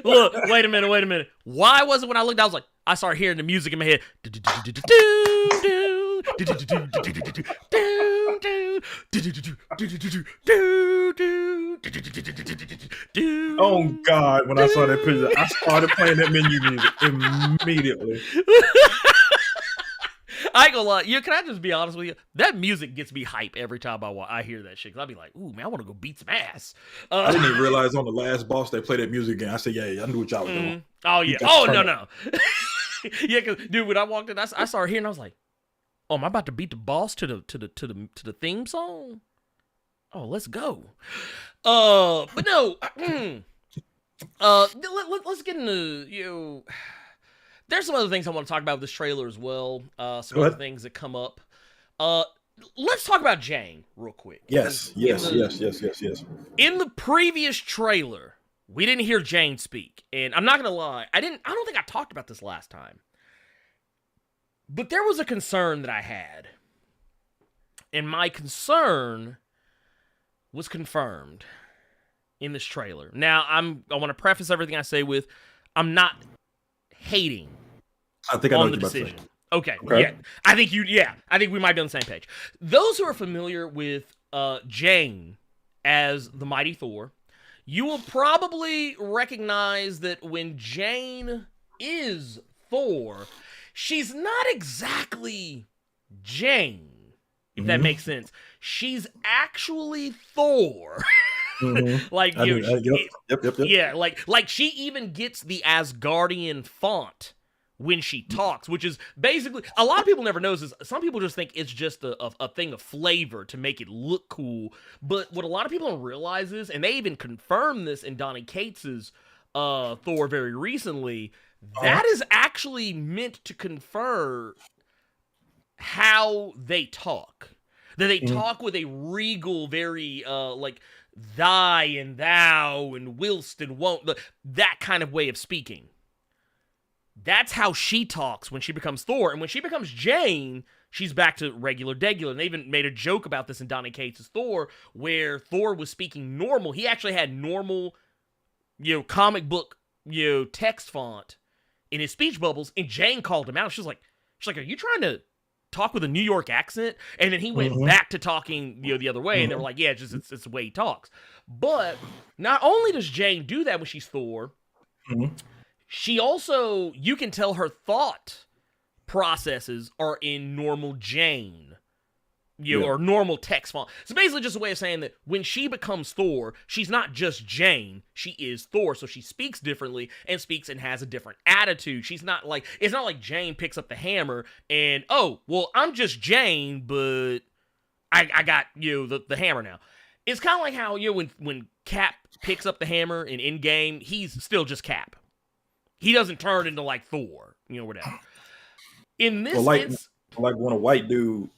Look, wait a minute. Why was it when I looked, I was like, I started hearing the music in my head. Oh God! When I saw that picture, I started playing that menu music immediately. I ain't gonna lie. Can I just be honest with you? That music gets me hype every time I hear that shit. Cause I'll be like, ooh, man, I want to go beat some ass. I didn't even realize on the last boss they played that music again. I said, yeah, I knew what y'all was doing. Oh yeah. Oh no. Yeah, cause dude, when I walked in, I started hearing. I was like, oh, am I about to beat the boss to the theme song? Oh, let's go. But no. Let's get into There's some other things I want to talk about with this trailer as well. Some other things that come up. Let's talk about Jane real quick. Yes. In the previous trailer, we didn't hear Jane speak, and I'm not gonna lie, I don't think I talked about this last time. But there was a concern that I had, and my concern was confirmed in this trailer. Now, I want to preface everything I say with, I'm not hating I think I know on what the you're about to decision. say. Okay. Okay. Yeah. I think we might be on the same page. Those who are familiar with Jane as the Mighty Thor, you will probably recognize that when Jane is Thor, she's not exactly Jane, if that makes sense. She's actually Thor. Like, Yep. yeah, like she even gets the Asgardian font when she talks, which is basically, a lot of people never know this. Some people just think it's just a thing of flavor to make it look cool. But what a lot of people don't realize is, and they even confirmed this in Donny Cates's Thor very recently, that is actually meant to confer how they talk. That they talk with a regal, very like thy and thou and whilst and won't, that kind of way of speaking. That's how she talks when she becomes Thor. And when she becomes Jane, she's back to regular. And they even made a joke about this in Donny Cates's Thor, where Thor was speaking normal. He actually had normal, comic book, text font in his speech bubbles, and Jane called him out. She's like, are you trying to talk with a New York accent? And then he went back to talking, the other way, and they were like, yeah, it's the way he talks. But not only does Jane do that when she's Thor, she also, you can tell her thought processes are in normal Jane, or normal text font. It's basically just a way of saying that when she becomes Thor, she's not just Jane, she is Thor. So she speaks differently and has a different attitude. She's not like, it's not like Jane picks up the hammer and, oh, well, I'm just Jane, but I got, the hammer now. It's kind of like how, when Cap picks up the hammer in Endgame, he's still just Cap. He doesn't turn into like Thor, whatever. In this, like when a white dude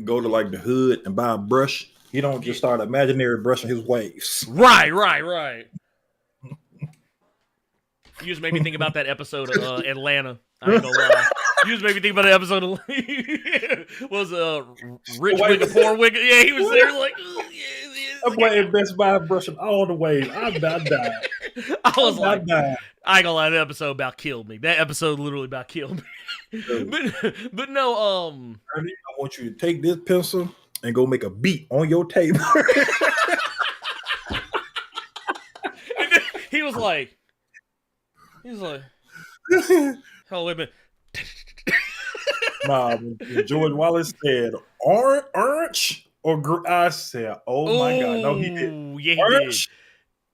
go to like the hood and buy a brush, he don't just start imaginary brushing his waves. Right. You just made me think about that episode of Atlanta. I ain't gonna lie. You just made me think about the episode of was Rich Wigga, Poor Wigga. Yeah, he was there like, I'm playing Best Buy brushing all the way. I died. I was like, I ain't gonna lie, that episode about killed me. That episode literally about killed me. but no, Ernie, I want you to take this pencil and go make a beat on your table. He was like, oh, wait a minute. Nah, when George Wallace said orange I said, "Oh my god, no, he did." Ooh, yeah, he did.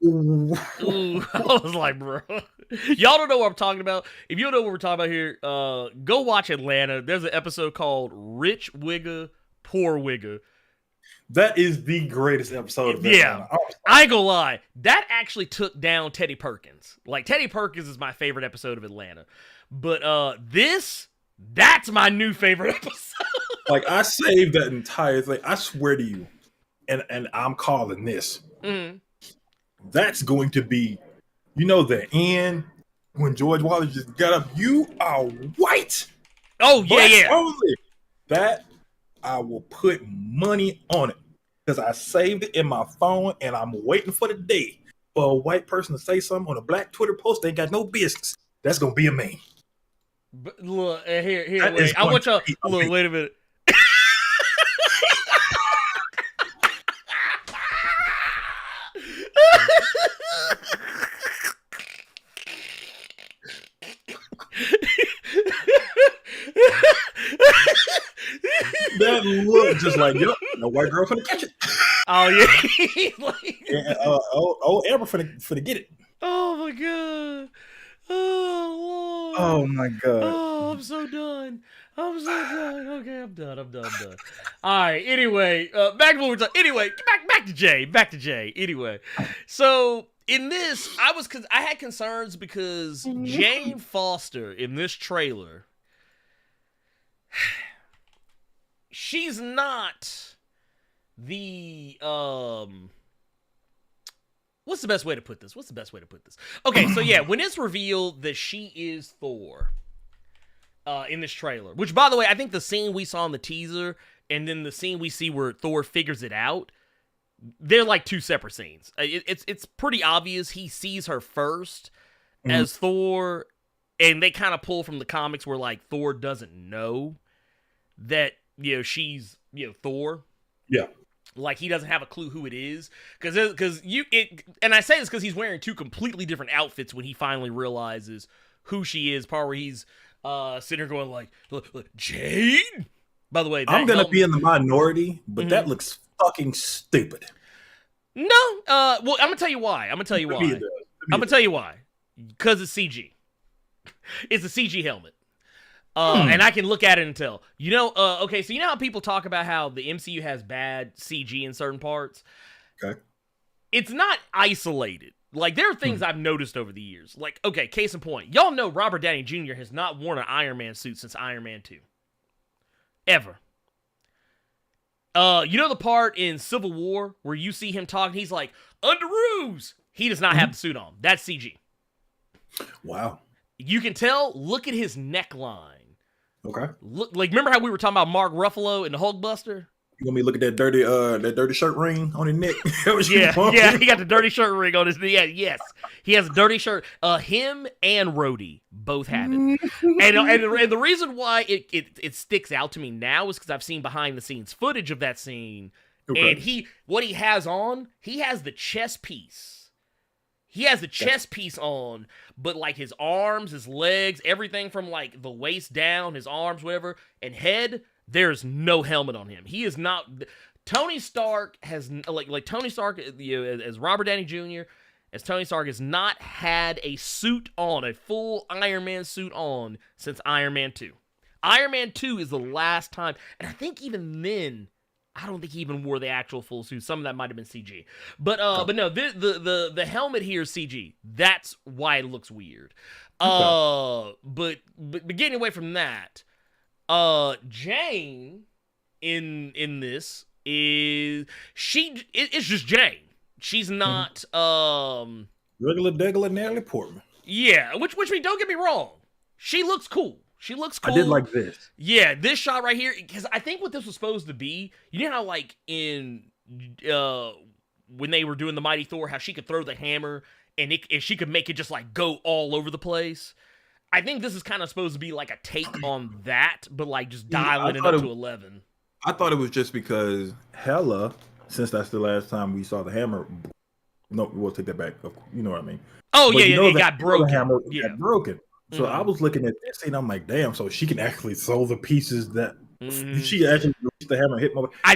Ooh, I was like, bro, y'all don't know what I'm talking about. If you don't know what we're talking about here, go watch Atlanta. There's an episode called "Rich Wigga, Poor Wigga." That is the greatest episode of Yeah, Atlanta. I ain't gonna lie. That actually took down Teddy Perkins. Like, Teddy Perkins is my favorite episode of Atlanta. But that's my new favorite episode. Like, I saved that entire thing. I swear to you, and I'm calling this. Mm-hmm. That's going to be, the end when George Wallace just got up. You are white. Oh yeah, yeah. Only. That I will put money on it because I saved it in my phone and I'm waiting for the day for a white person to say something on a black Twitter post they got no business. That's gonna be a meme. But look, here, That wait. I want y'all. be Look, wait a minute. That look just like, yep, no white girl finna catch it. Oh yeah. Like, And, Amber finna get it. oh my god. Oh Lord. Oh my god. Oh, I'm so done. I'm so done. Okay, I'm done. All right. Anyway, back to what we're talking. Anyway, back to Jay. Back to Jay. Anyway, so in this, I had concerns because Jane Foster in this trailer, she's not the What's the best way to put this? Okay, so yeah, when it's revealed that she is Thor in this trailer, which, by the way, I think the scene we saw in the teaser and then the scene we see where Thor figures it out, they're like two separate scenes. It's pretty obvious he sees her first as Thor, and they kind of pull from the comics where, like, Thor doesn't know that, she's, Thor. Yeah. Like, he doesn't have a clue who it is. And I say this because he's wearing two completely different outfits when he finally realizes who she is. Part where he's sitting there going like, look, Jade? By the way, I'm going to be in the minority, but that looks fucking stupid. No. Well, I'm going to tell you why. Because it's CG. It's a CG helmet. And I can look at it and tell. Okay, so you know how people talk about how the MCU has bad CG in certain parts? Okay. It's not isolated. Like, there are things I've noticed over the years. Like, okay, case in point. Y'all know Robert Downey Jr. has not worn an Iron Man suit since Iron Man 2. Ever. You know the part in Civil War where you see him talking, he's like, Underoos! He does not have the suit on. That's CG. Wow. You can tell, look at his neckline. Okay. Look, like, remember how we were talking about Mark Ruffalo and the Hulkbuster? You want me to look at that dirty shirt ring on his neck? Yeah, he got the dirty shirt ring on his neck. Yeah, yes, he has a dirty shirt. Him and Rhodey both have it. and the reason why it sticks out to me now is because I've seen behind the scenes footage of that scene, and what he has on, he has the chest piece. He has the chest piece on, but like his arms, his legs, everything from like the waist down, his arms, whatever, and head, there's no helmet on him. He is not. Tony Stark has like Tony Stark, as Robert Downey Jr., as Tony Stark has not had a suit on, a full Iron Man suit on since Iron Man 2. Iron Man 2 is the last time, and I think even then, I don't think he even wore the actual full suit. Some of that might have been CG. But no, the helmet here is CG. That's why it looks weird. But getting away from that, Jane in this it's just Jane. She's not regular degular Natalie Portman. Yeah, which means, don't get me wrong, she looks cool. I did like this. Yeah, this shot right here, because I think what this was supposed to be, you know how like in when they were doing the Mighty Thor, how she could throw the hammer and she could make it just like go all over the place. I think this is kind of supposed to be like a take on that, but like just dialing it up to 11. I thought it was just because Hela, since that's the last time we saw the hammer. No, we'll take that back. You know what I mean? Oh, but it got broken. The hammer got broken. So I was looking at this and I'm like, damn, so she can actually throw the pieces that She actually released the hammer and hit my. I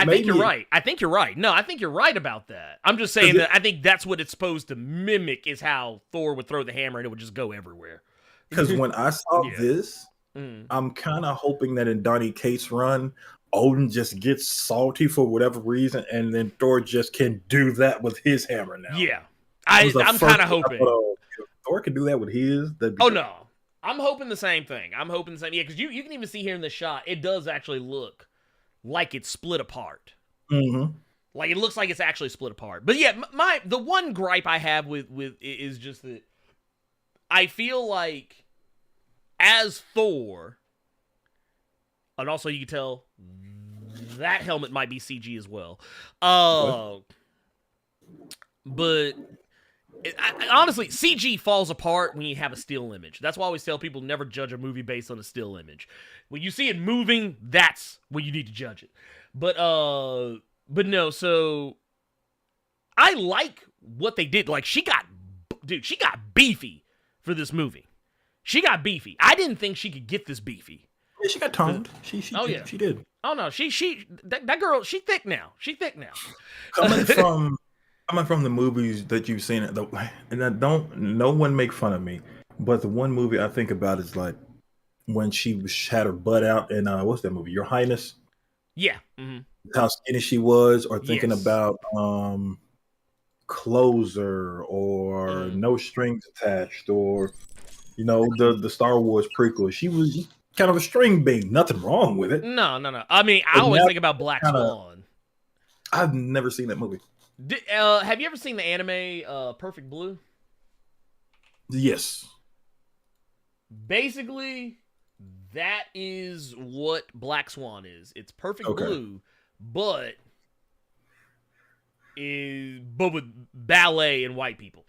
think you're right. I think you're right. No, I think you're right about that. I'm just saying that I think that's what it's supposed to mimic is how Thor would throw the hammer and it would just go everywhere. Because when I saw this, I'm kind of hoping that in Donny Cates' run, Odin just gets salty for whatever reason, and then Thor just can do that with his hammer now. Yeah, I'm kind of hoping if Thor can do that with his. No. I'm hoping the same thing. Yeah, because you can even see here in the shot, it does actually look like it's split apart. Mm-hmm. Like it looks like it's actually split apart. But yeah, the one gripe I have with is just that I feel like as Thor, and also you can tell that helmet might be CG as well. But honestly, CG falls apart when you have a still image. That's why I always tell people never judge a movie based on a still image. When you see it moving, that's when you need to judge it. But no, so I like what they did. Like she got beefy for this movie. She got beefy. I didn't think she could get this beefy. Yeah, she got toned. She did. Oh no, that girl, she thick now. Coming from the movies that you've seen, and no one make fun of me, but the one movie I think about is like when she had her butt out in what's that movie? Your Highness. Yeah. Mm-hmm. How skinny she was, or thinking about Closer, or No Strings Attached, or the Star Wars prequel. She was kind of a string bean. Nothing wrong with it. No. I mean, I always think about Black Swan. I've never seen that movie. Have you ever seen the anime Perfect Blue? Yes. Basically, that is what Black Swan is. It's Perfect Blue, but with ballet and white people.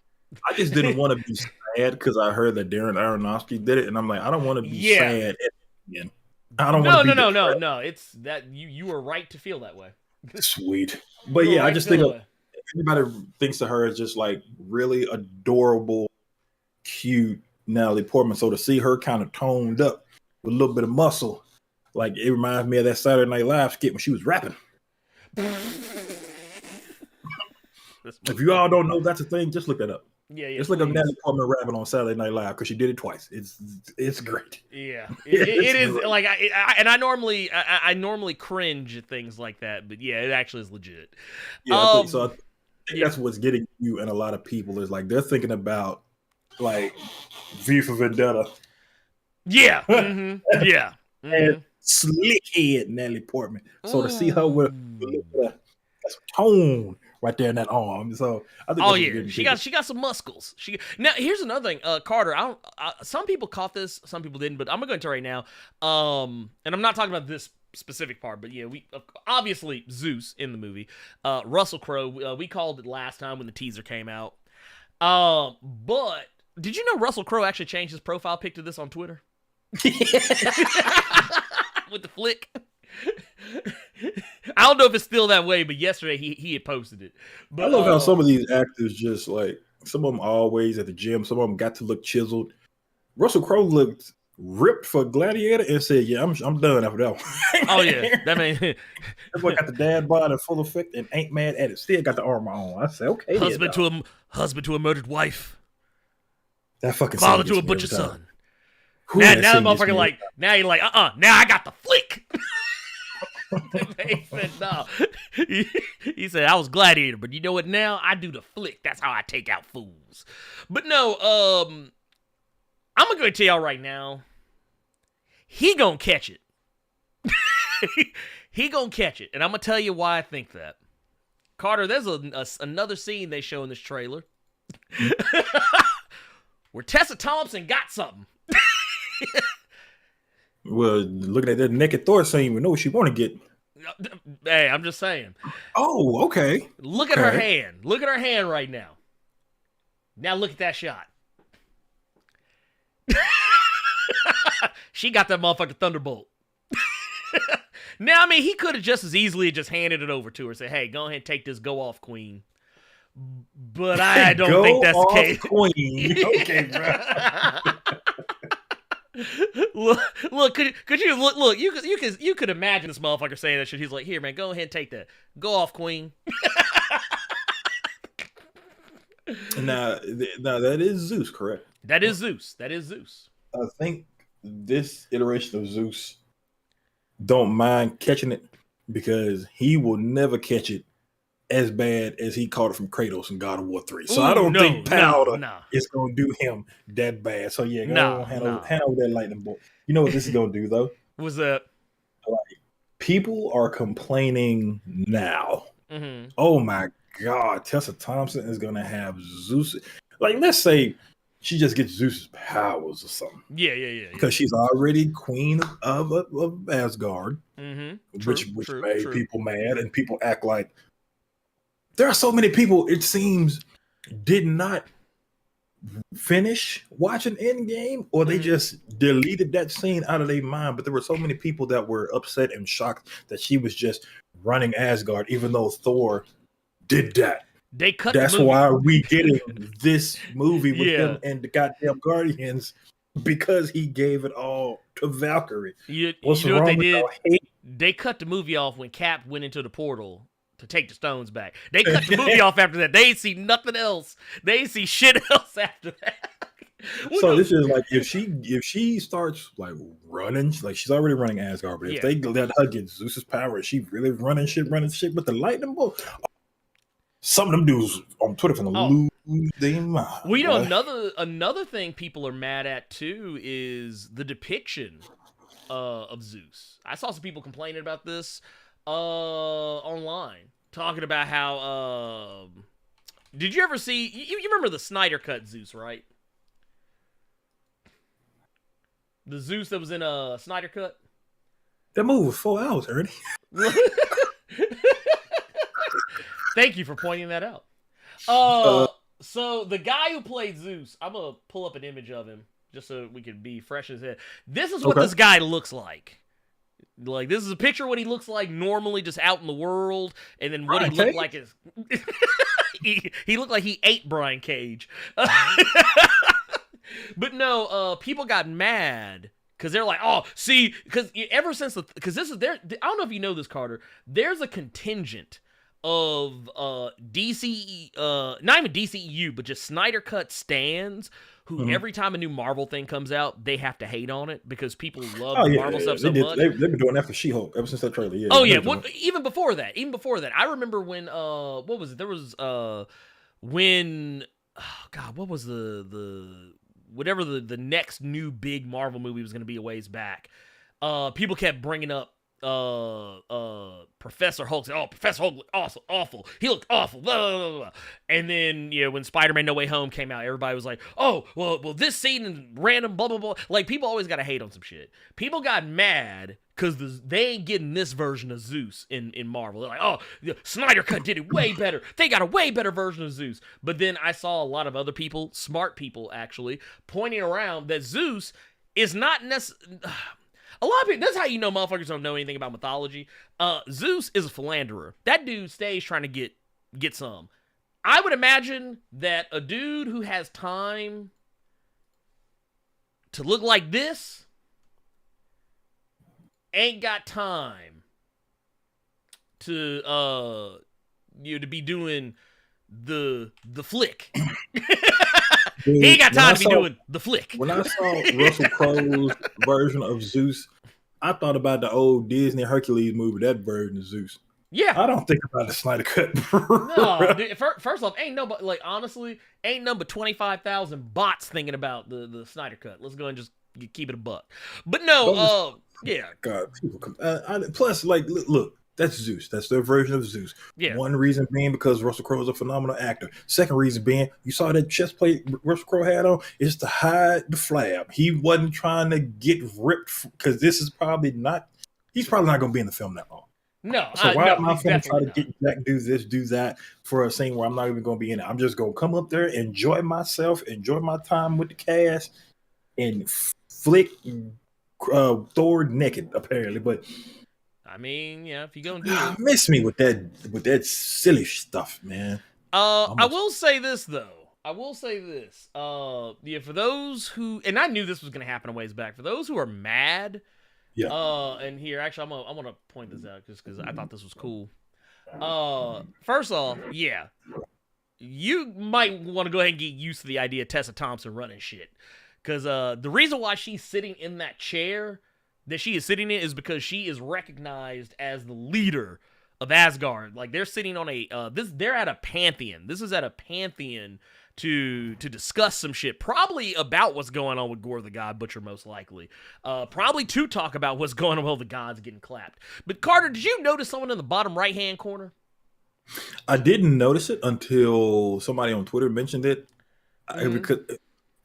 I just didn't want to be sad because I heard that Darren Aronofsky did it, and I'm like, I don't want to be sad again. I don't want to be No. It's that you were right to feel that way. Sweet. But yeah, I just think everybody thinks of her as just like really adorable, cute Natalie Portman. So to see her kind of toned up with a little bit of muscle, like it reminds me of that Saturday Night Live skit when she was rapping. If you all don't know that's a thing, just look that up. Yeah. Just look up Natalie Portman rapping on Saturday Night Live because she did it twice. It's great. Yeah, it is great. Like I normally cringe at things like that, but yeah, it actually is legit. Yeah, I think that's what's getting you and a lot of people is like they're thinking about like V for Vendetta. Yeah, yeah, and slick head Natalie Portman. So to see her with that's tone right there in that arm. So I think she got some muscles. Now here's another thing, Carter. Some people caught this, some people didn't, but I'm gonna go into it right now. And I'm not talking about this specific part, but yeah, we obviously Zeus in the movie. Russell Crowe. We called it last time when the teaser came out. But did you know Russell Crowe actually changed his profile pic to this on Twitter? With the flick. I don't know if it's still that way, but yesterday he had posted it. But, I love how some of these actors just like some of them always at the gym. Some of them got to look chiseled. Russell Crowe looked ripped for Gladiator and said, "Yeah, I'm done after that one." Oh yeah, that mean that boy got the dad bod in full effect and ain't mad at it. Still got the armor on. I said, "Okay." Husband to a murdered wife. That fucking father to a butcher son. Now the motherfucker like now you're like now I got the flick. He said no. He said I was Gladiator, but you know what? Now I do the flick. That's how I take out fools. But no, I'm gonna go tell y'all right now. He gonna catch it. He gonna catch it, and I'm gonna tell you why I think that. Carter, there's another scene they show in this trailer where Tessa Thompson got something. Well, looking at that naked Thor scene, we know what she want to get. Hey, I'm just saying. Oh, okay. Look at her hand. Look at her hand right now. Now look at that shot. She got that motherfucker Thunderbolt. Now, I mean, he could have just as easily just handed it over to her. Say, hey, go ahead and take this go off, queen. But I don't think that's the case. Queen. Okay, bro. look, could you look? You could imagine this motherfucker saying that shit. He's like, here, man, go ahead and take that. Go off, queen. Now that is Zeus, correct? That is Zeus. That is Zeus. I think this iteration of Zeus don't mind catching it because he will never catch it as bad as he caught it from Kratos in God of War 3. So I don't think Powder is going to do him that bad. So yeah, go handle that lightning bolt. You know what this is going to do though? What's that? Like, people are complaining now. Mm-hmm. Oh my God, Tessa Thompson is going to have Zeus. Like, let's say she just gets Zeus's powers or something. Yeah. Because she's already queen of Asgard, mm-hmm. which made people mad, and people act like there are so many people, it seems, did not finish watching Endgame, or they just deleted that scene out of their mind. But there were so many people that were upset and shocked that she was just running Asgard, even though Thor did that. They cut. That's why we getting this movie with him and the goddamn Guardians, because he gave it all to Valkyrie. You know what they did? They cut the movie off when Cap went into the portal to take the stones back. They cut the movie off after that. They ain't see nothing else. They ain't see shit else after that. So this is like, if she starts like running, like she's already running Asgard, but if they let her get Zeus's power, she really running shit with the lightning bolt. Some of them dudes on Twitter finna lose their mind. Well, you know, another thing people are mad at too is the depiction of Zeus. I saw some people complaining about this online, talking about how did you ever see you remember the Snyder Cut Zeus, right? The Zeus that was in a Snyder Cut? That movie was 4 hours already. Thank you for pointing that out. So the guy who played Zeus, I'm gonna pull up an image of him just so we can be fresh as hell. This is what this guy looks like. Like, this is a picture of what he looks like normally, just out in the world, and then what he looked like is he looked like he ate Brian Cage. But no, people got mad because they're like, oh, see, because ever since because this is there. I don't know if you know this, Carter. There's a contingent of DC, not even DCEU, but just Snyder Cut stans who every time a new Marvel thing comes out, they have to hate on it because people love Marvel stuff so much. They've been doing that for She-Hulk ever since that trailer. Yeah. Oh yeah, even before that. I remember when what was it? There was when God, what was the whatever the next new big Marvel movie was going to be a ways back. People kept bringing up Professor Hulk. Oh, Professor Hulk looked awful. He looked awful. Blah, blah, blah, blah. And then, when Spider-Man No Way Home came out, everybody was like, oh, well, this scene is random, blah, blah, blah. Like, people always got to hate on some shit. People got mad because they ain't getting this version of Zeus in Marvel. They're like, oh, Snyder Cut did it way better. They got a way better version of Zeus. But then I saw a lot of other people, smart people actually, pointing around that Zeus is not necessarily... A lot of people, that's how you know motherfuckers don't know anything about mythology. Zeus is a philanderer. That dude stays trying to get some. I would imagine that a dude who has time to look like this ain't got time to to be doing the flick. Dude, he ain't got time to be doing the flick. When I saw Russell Crowe's version of Zeus, I thought about the old Disney Hercules movie, that version of Zeus. Yeah. I don't think about the Snyder Cut. No, dude, first off, ain't nobody, like, honestly, ain't number 25,000 bots thinking about the Snyder Cut. Let's go and just keep it a buck. But no, yeah. God, people come. Plus, like, look. That's Zeus. That's their version of Zeus. Yeah. One reason being because Russell Crowe is a phenomenal actor. Second reason being, you saw that chest plate Russell Crowe had on, is to hide the flab. He wasn't trying to get ripped because he's probably not going to be in the film that long. No. So why am I going to try to get Jack, do this, do that for a scene where I'm not even going to be in it? I'm just going to come up there, enjoy myself, enjoy my time with the cast, and flick Thor naked, apparently. But I mean, yeah, if you're gonna do it. Miss me with that silly stuff, man. I will say this though. I will say this. Yeah, for those who, and I knew this was gonna happen a ways back. For those who are mad, Yeah. and here actually I'm gonna point this out just because I thought this was cool. First off, yeah, you might want to go ahead and get used to the idea of Tessa Thompson running shit, because the reason why she's sitting in that chair that she is sitting in is because she is recognized as the leader of Asgard. Like, they're sitting on a they're at a pantheon. This is at a pantheon to discuss some shit, probably about what's going on with Gorr the God Butcher, most likely. Probably to talk about what's going on with the gods getting clapped. But Carter, did you notice someone in the bottom right hand corner? I didn't notice it until somebody on Twitter mentioned it. Because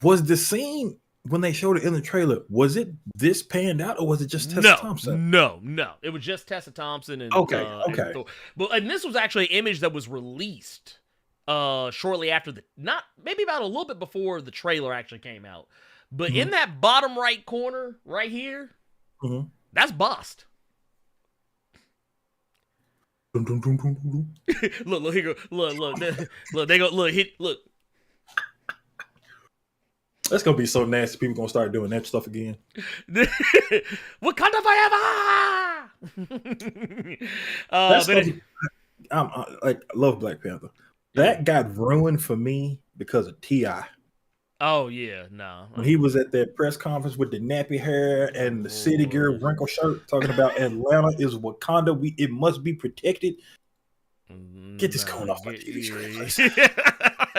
was the scene when they showed it in the trailer, was it this panned out, or was it just Tessa Thompson? No. It was just Tessa Thompson and okay. And Thor. And this was actually an image that was released shortly after maybe about a little bit before the trailer actually came out. But in that bottom right corner, right here, that's Bast. Look, here go. Look, they go. Look. That's gonna be so nasty. People gonna start doing that stuff again. Wakanda forever. I love Black Panther. That got ruined for me because of T.I. Oh yeah, no. When he was at that press conference with the nappy hair and the city gear wrinkle shirt, talking about Atlanta is Wakanda. It must be protected. Get this cone off my TV screen, please.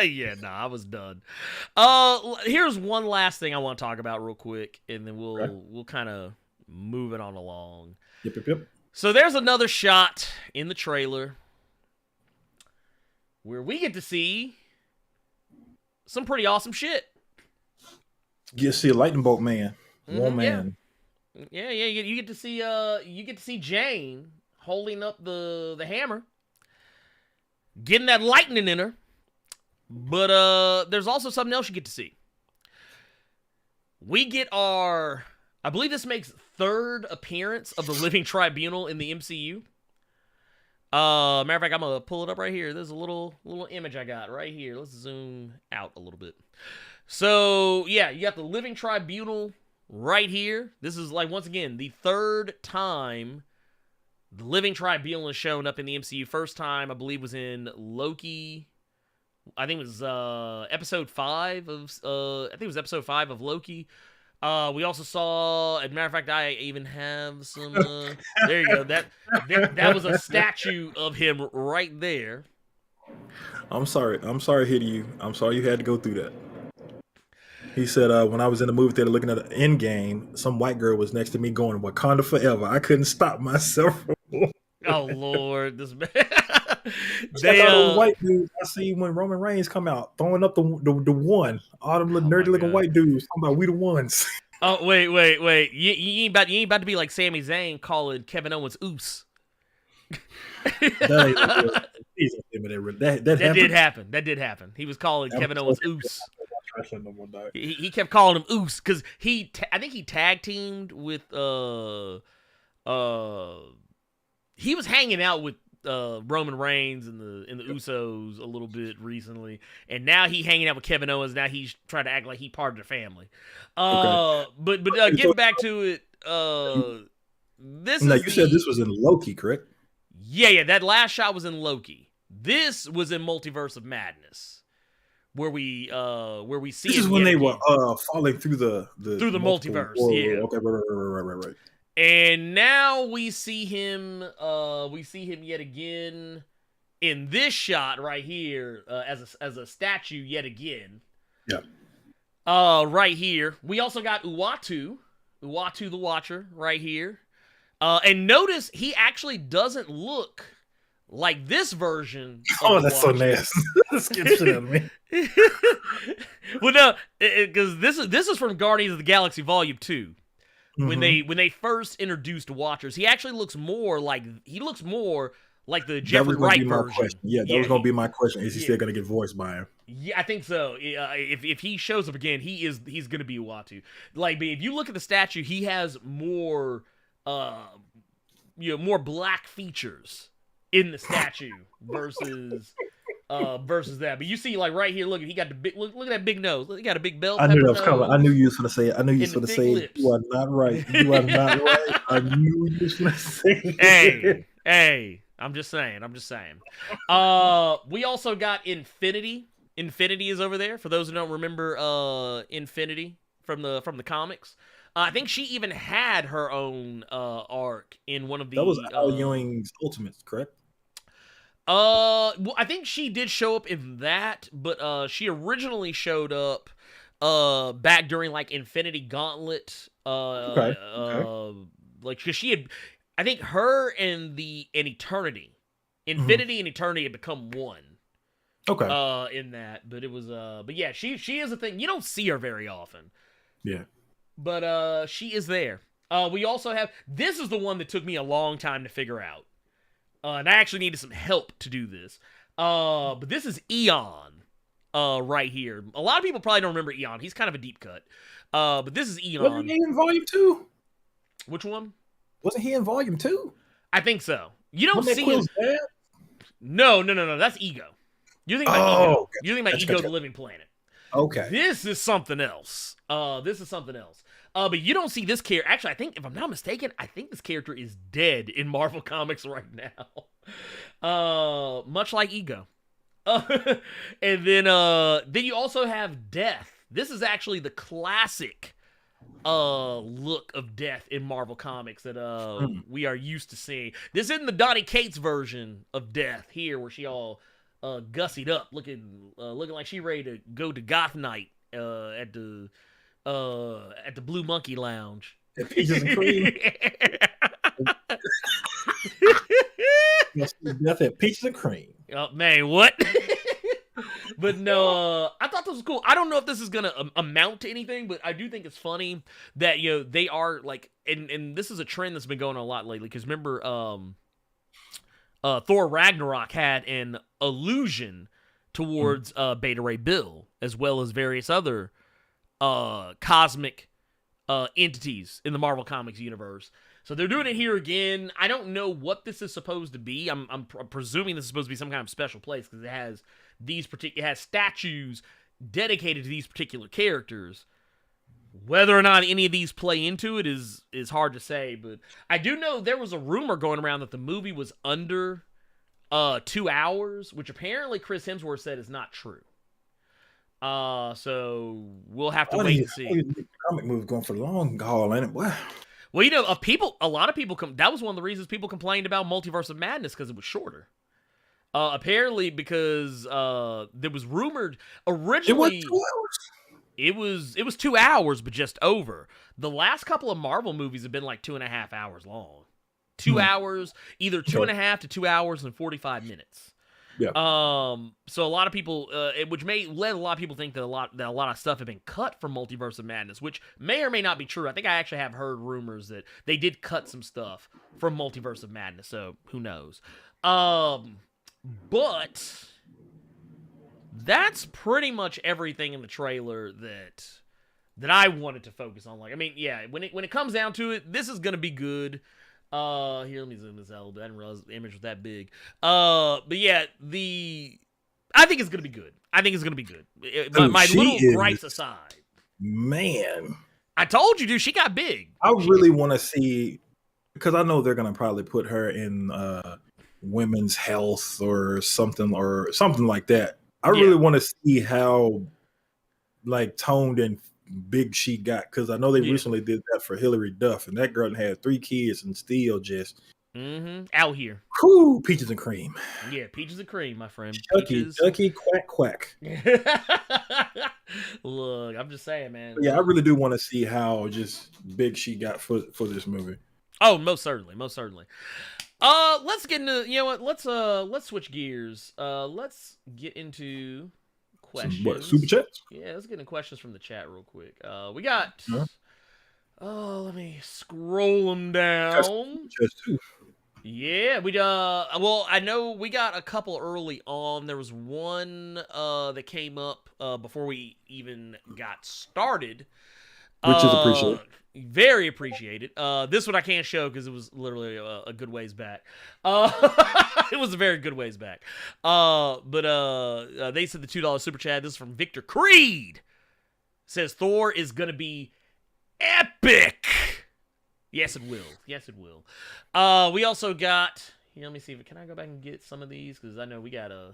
Yeah, I was done. Here's one last thing I want to talk about real quick, and then we'll kind of move it on along. Yep. So there's another shot in the trailer where we get to see some pretty awesome shit. You see a lightning bolt man, one man. Yeah. You get to see Jane holding up the hammer, getting that lightning in her. But there's also something else you get to see. We get I believe this makes third appearance of the Living Tribunal in the MCU. Matter of fact, I'm gonna pull it up right here. There's a little image I got right here. Let's zoom out a little bit. So yeah, you got the Living Tribunal right here. This is, like, once again, the third time the Living Tribunal has shown up in the MCU. First time, I believe, was in Loki. I think it was episode 5 of Loki. We also saw, as a matter of fact, I even have some. There you go. That was a statue of him right there. I'm sorry, hitting you. I'm sorry you had to go through that. He said, when I was in the movie theater looking at the Endgame, some white girl was next to me going, Wakanda forever. I couldn't stop myself. Oh, Lord. This man. Those white dudes I see when Roman Reigns come out, throwing up the one. All them little nerdy looking white dudes talking about we the ones. Oh, wait. You ain't about to be like Sami Zayn calling Kevin Owens Oos. That did happen. He was calling Kevin Owens Oos. He kept calling him Oos because I think he tag teamed with he was hanging out with Roman Reigns and the Usos a little bit recently, and now he hanging out with Kevin Owens. Now he's trying to act like he part of the family. But getting back to it, you said this was in Loki, correct? Yeah. That last shot was in Loki. This was in Multiverse of Madness, where we see. This is when they were falling through the multiverse. Yeah. Okay. Right. And now we see him. We see him yet again in this shot right here as a statue yet again. Yeah. Right here. We also got Uatu the Watcher right here. And notice he actually doesn't look like this version. Oh, that's so nasty. That scared shit out of me. Well, no, because this is from Guardians of the Galaxy Volume 2. When they first introduced Watchers, he actually looks more like the Jeffrey Wright version. Yeah, that was gonna be my question. Is he still gonna get voiced by him? Yeah, I think so. If he shows up again, he's gonna be Uatu. Like, if you look at the statue, he has more more black features in the statue versus versus that. But you see, like right here, look, he got the big look at that big nose. Look, he got a big bell I pepper knew that was coming. I nose knew you was gonna say it. I knew you was and the gonna thick say lips. you are not right. You are not right. I knew you was gonna say it. Hey, I'm just saying. We also got Infinity. Infinity is over there. For those who don't remember Infinity from the comics. I think she even had her own arc in one of the That was Al Ewing's Ultimates, correct? Well, I think she did show up in that, but she originally showed up back during like Infinity Gauntlet. Okay. Like cause she had, I think her and Eternity, Infinity and Eternity had become one. Okay. In that, but it was but yeah, she is a thing. You don't see her very often. Yeah. But she is there. We also have, this is the one that took me a long time to figure out. And I actually needed some help to do this. But this is Eon right here. A lot of people probably don't remember Eon. He's kind of a deep cut. But this is Eon. Wasn't he in Volume 2? Which one? Wasn't he in Volume 2? I think so. You don't Wasn't that see Quill's him. dad? No. That's Ego. You're thinking about Ego. Okay. You're thinking about Gotcha, Ego gotcha. the Living Planet. Okay. This is something else. But you don't see this character. Actually, I think, if I'm not mistaken, I think this character is dead in Marvel Comics right now. Much like Ego. And then you also have Death. This is actually the classic look of Death in Marvel Comics that we are used to seeing. This isn't the Donny Cates version of Death here, where she all gussied up, looking like she ready to go to Goth Night at the Blue Monkey Lounge. Peaches and cream. Death at Peaches and cream. Oh man, what? But no, I thought this was cool. I don't know if this is gonna amount to anything, but I do think it's funny that they are like, and this is a trend that's been going on a lot lately. Because remember, Thor Ragnarok had an allusion towards Beta Ray Bill, as well as various other cosmic entities in the Marvel Comics universe. So they're doing it here again. I don't know what this is supposed to be. I'm presuming this is supposed to be some kind of special place, because it has statues dedicated to these particular characters. Whether or not any of these play into it is hard to say, but I do know there was a rumor going around that the movie was under 2 hours, which apparently Chris Hemsworth said is not true. So we'll have to wait and see. Comic movie going for the long haul, ain't it? Wow. Well, a lot of people that was one of the reasons people complained about Multiverse of Madness, because it was shorter. Apparently because there was rumored originally It was 2 hours. It was 2 hours, but just over. The last couple of Marvel movies have been like 2.5 hours long. 2 hours, either 2.5 to 2 hours and 45 minutes. Yeah. So a lot of people, which led a lot of people think that a lot of stuff had been cut from Multiverse of Madness, which may or may not be true. I think I actually have heard rumors that they did cut some stuff from Multiverse of Madness. So who knows? But that's pretty much everything in the trailer that I wanted to focus on. Like, I mean, yeah, when it comes down to it, this is gonna be good. Here, let me zoom this out a little bit. I didn't realize the image was that big. But yeah, I think it's gonna be good. My little gripes aside, man, I told you, dude, she got big. I really want to see, because I know they're gonna probably put her in women's health or something like that. I really want to see how like toned and big she got, because I know they recently did that for Hilary Duff, and that girl had 3 kids and still just out here. Whoo, peaches and cream. Yeah, peaches and cream, my friend. Ducky, quack, quack. Look, I'm just saying, man. Yeah, I really do want to see how just big she got for this movie. Oh, most certainly. Let's get into, let's switch gears. Let's get into questions. What, super chats? Yeah, let's get into questions from the chat real quick. We got let me scroll them down. Chats too. Yeah, well, I know we got a couple early on. There was one that came up before we even got started. Which is appreciated. Very appreciated. This one I can't show because it was literally a good ways back. It was a very good ways back. But they said the $2 super chat. This is from Victor Creed. Says Thor is gonna be epic. Yes, it will. Yes, it will. We also got. Here, let me see. Can I go back and get some of these? Because I know we got there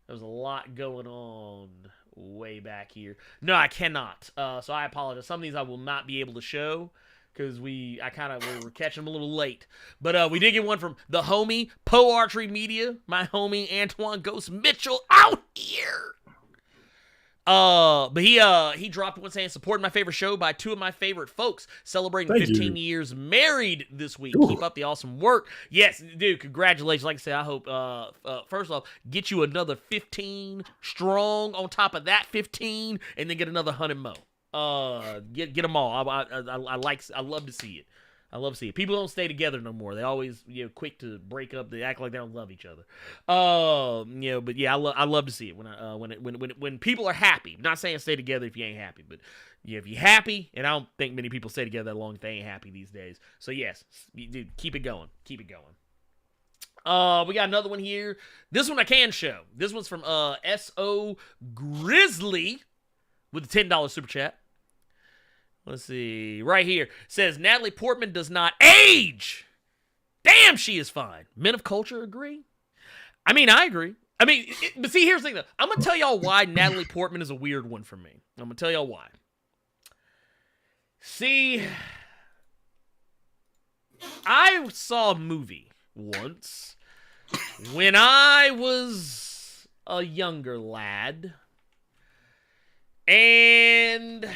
was a lot going on way back here. No, I cannot. So I apologize. Some of these I will not be able to show because we were catching them a little late. But we did get one from the homie Poe Archery Media, my homie Antoine Ghost Mitchell out here. But he dropped one saying, supporting my favorite show by two of my favorite folks, celebrating 15 years married this week. Ooh. Keep up the awesome work. Yes, dude, congratulations. Like I said, I hope, first off, get you another 15 strong on top of that 15, and then get another 100 more. Get them all. I love to see it. I love to see it. People don't stay together no more. They always, quick to break up. They act like they don't love each other. But yeah, I love to see it when people are happy. I'm not saying stay together if you ain't happy, but if you're happy, and I don't think many people stay together that long if they ain't happy these days. So yes, dude, keep it going. Keep it going. We got another one here. This one I can show. This one's from S.O. Grizzly with the $10 super chat. Let's see. Right here. Says, Natalie Portman does not age. Damn, she is fine. Men of culture agree? I mean, I agree. But see, here's the thing, though. I'm going to tell y'all why Natalie Portman is a weird one for me. I'm going to tell y'all why. See, I saw a movie once when I was a younger lad. And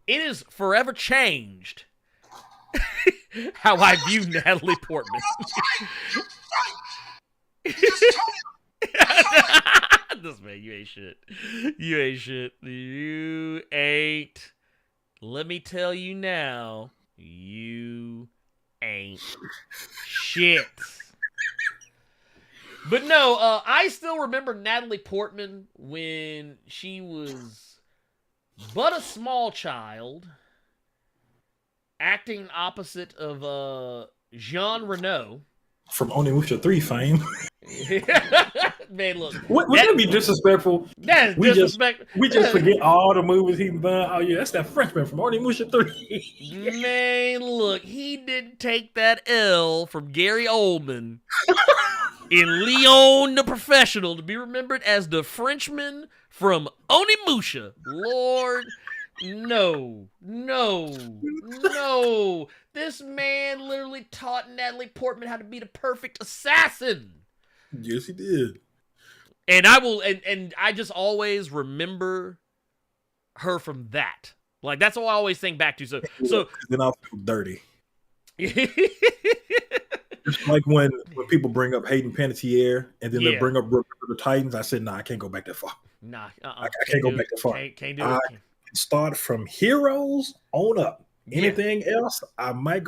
it has forever changed how I view Natalie Portman. This man, you ain't shit. You ain't shit. You ain't. Let me tell you now, you ain't shit. But no, I still remember Natalie Portman when she was but a small child, acting opposite of Jean Reno. From Onimusha 3 fame. Man, look. Wouldn't that be disrespectful? That is disrespectful. We just forget all the movies he's done. Oh, yeah, that's that Frenchman from Onimusha 3. Man, look. He didn't take that L from Gary Oldman in Leon the Professional to be remembered as the Frenchman from Onimusha. Lord, no. This man literally taught Natalie Portman how to be the perfect assassin. Yes, he did. And I just always remember her from that. Like, that's all I always think back to. So then I'll feel dirty. It's like when people bring up Hayden Panettiere and then they bring up the Titans. I said, nah, I can't go back that far. Nah, I can't go back that far. Can't do it. Start from Heroes on up. Anything else, I might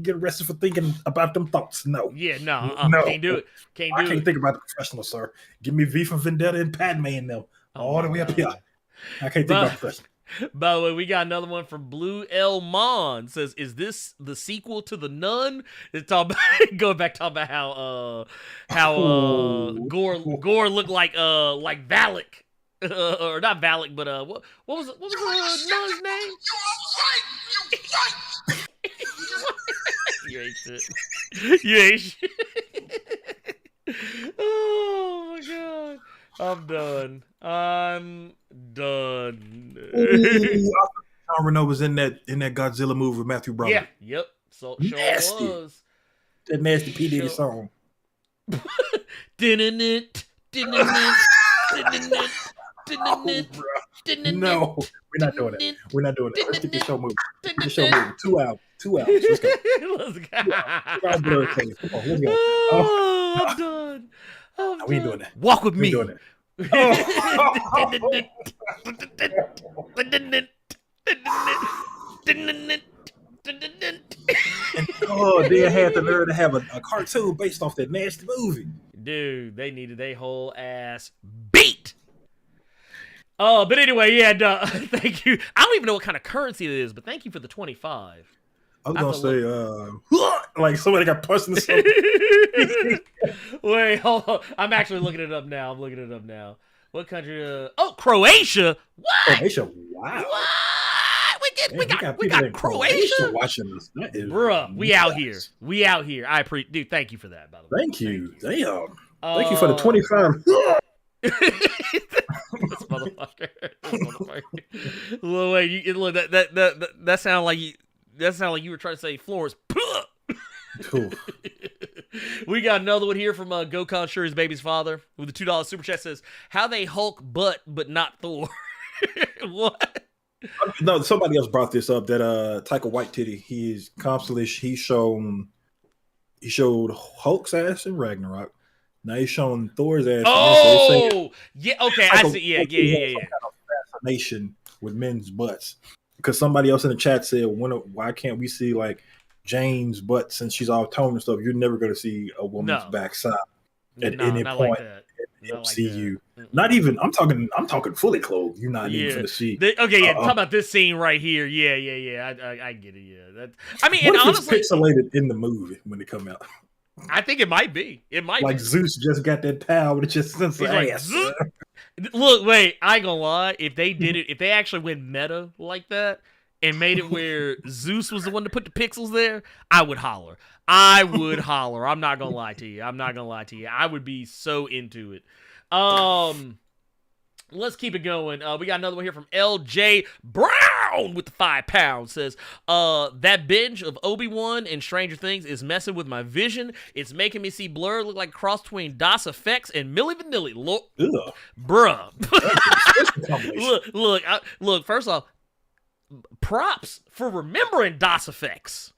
get arrested for thinking about them thoughts. No. Yeah, no. Can't do it. I can't think about the professional, sir. Give me V for Vendetta and Padme and them. All the way up here. I can't think about the professional. By the way, we got another one from Blue L Mon. Says, is this the sequel to The Nun? It's talking about, going back talking about how Gorr looked like Valak. Or not Valak, but what was the nun's name? You ain't shit. You ain't shit. Oh my god. I'm done. Jean Reno was in that Godzilla movie with Matthew Broderick. Yeah. Yep. So sure was. That nasty P. Diddy song. No, we're not doing that. We're not doing that. Let's get the show moving. Get the show moving. 2 hours. 2 hours. Let's go. Let's go. Blerd case. Come on, let's go. I'm done. We ain't doing that. Walk with me. Doing it. They had the nerve to have a cartoon based off that nasty movie. Dude, they needed their whole ass beat. But anyway, yeah, thank you. I don't even know what kind of currency it is, but thank you for the 25. I was gonna say, like somebody got punched in the stomach. Wait, hold on. I'm actually looking it up now. What country? Croatia. What? Croatia. Wow. What? We got people in Croatia watching this. That is bruh, we out here. nuts. We out here. Dude, thank you for that, by the way. Thank you. Damn. Thank you for the 25. This motherfucker. Look, wait, look, that sounded like you were trying to say Florence. We got another one here from Gokon Sure His Baby's Father with the $2 super chat. Says, how they Hulk but not Thor. What? No, somebody else brought this up that Taika Waititi, he's constantly he showed Hulk's ass in Ragnarok. Now he's showing Thor's ass. Oh, yeah. Okay, I see. Yeah. Kind of fascination with men's butts, because somebody else in the chat said, why can't we see like Jane's butt since she's all toned and stuff? You're never going to see a woman's backside at any point in MCU. Not even. I'm talking fully clothed. You're not even going to see. Talk about this scene right here. Yeah. I get it. Yeah. What if honestly, it's pixelated in the movie when it come out? I think it might be. Like Zeus just got that power, but it just sense ass. Look, wait, I ain't gonna lie. If they did it, if they actually went meta like that and made it where Zeus was the one to put the pixels there, I would holler. I'm not gonna lie to you. I would be so into it. Let's keep it going. We got another one here from LJ Brown with the £5. Says, that binge of Obi-Wan and Stranger Things is messing with my vision. It's making me see Blerd look like a cross between Das Effects and Milli Vanilli. Bruh. Look, first off, props for remembering Das Effects.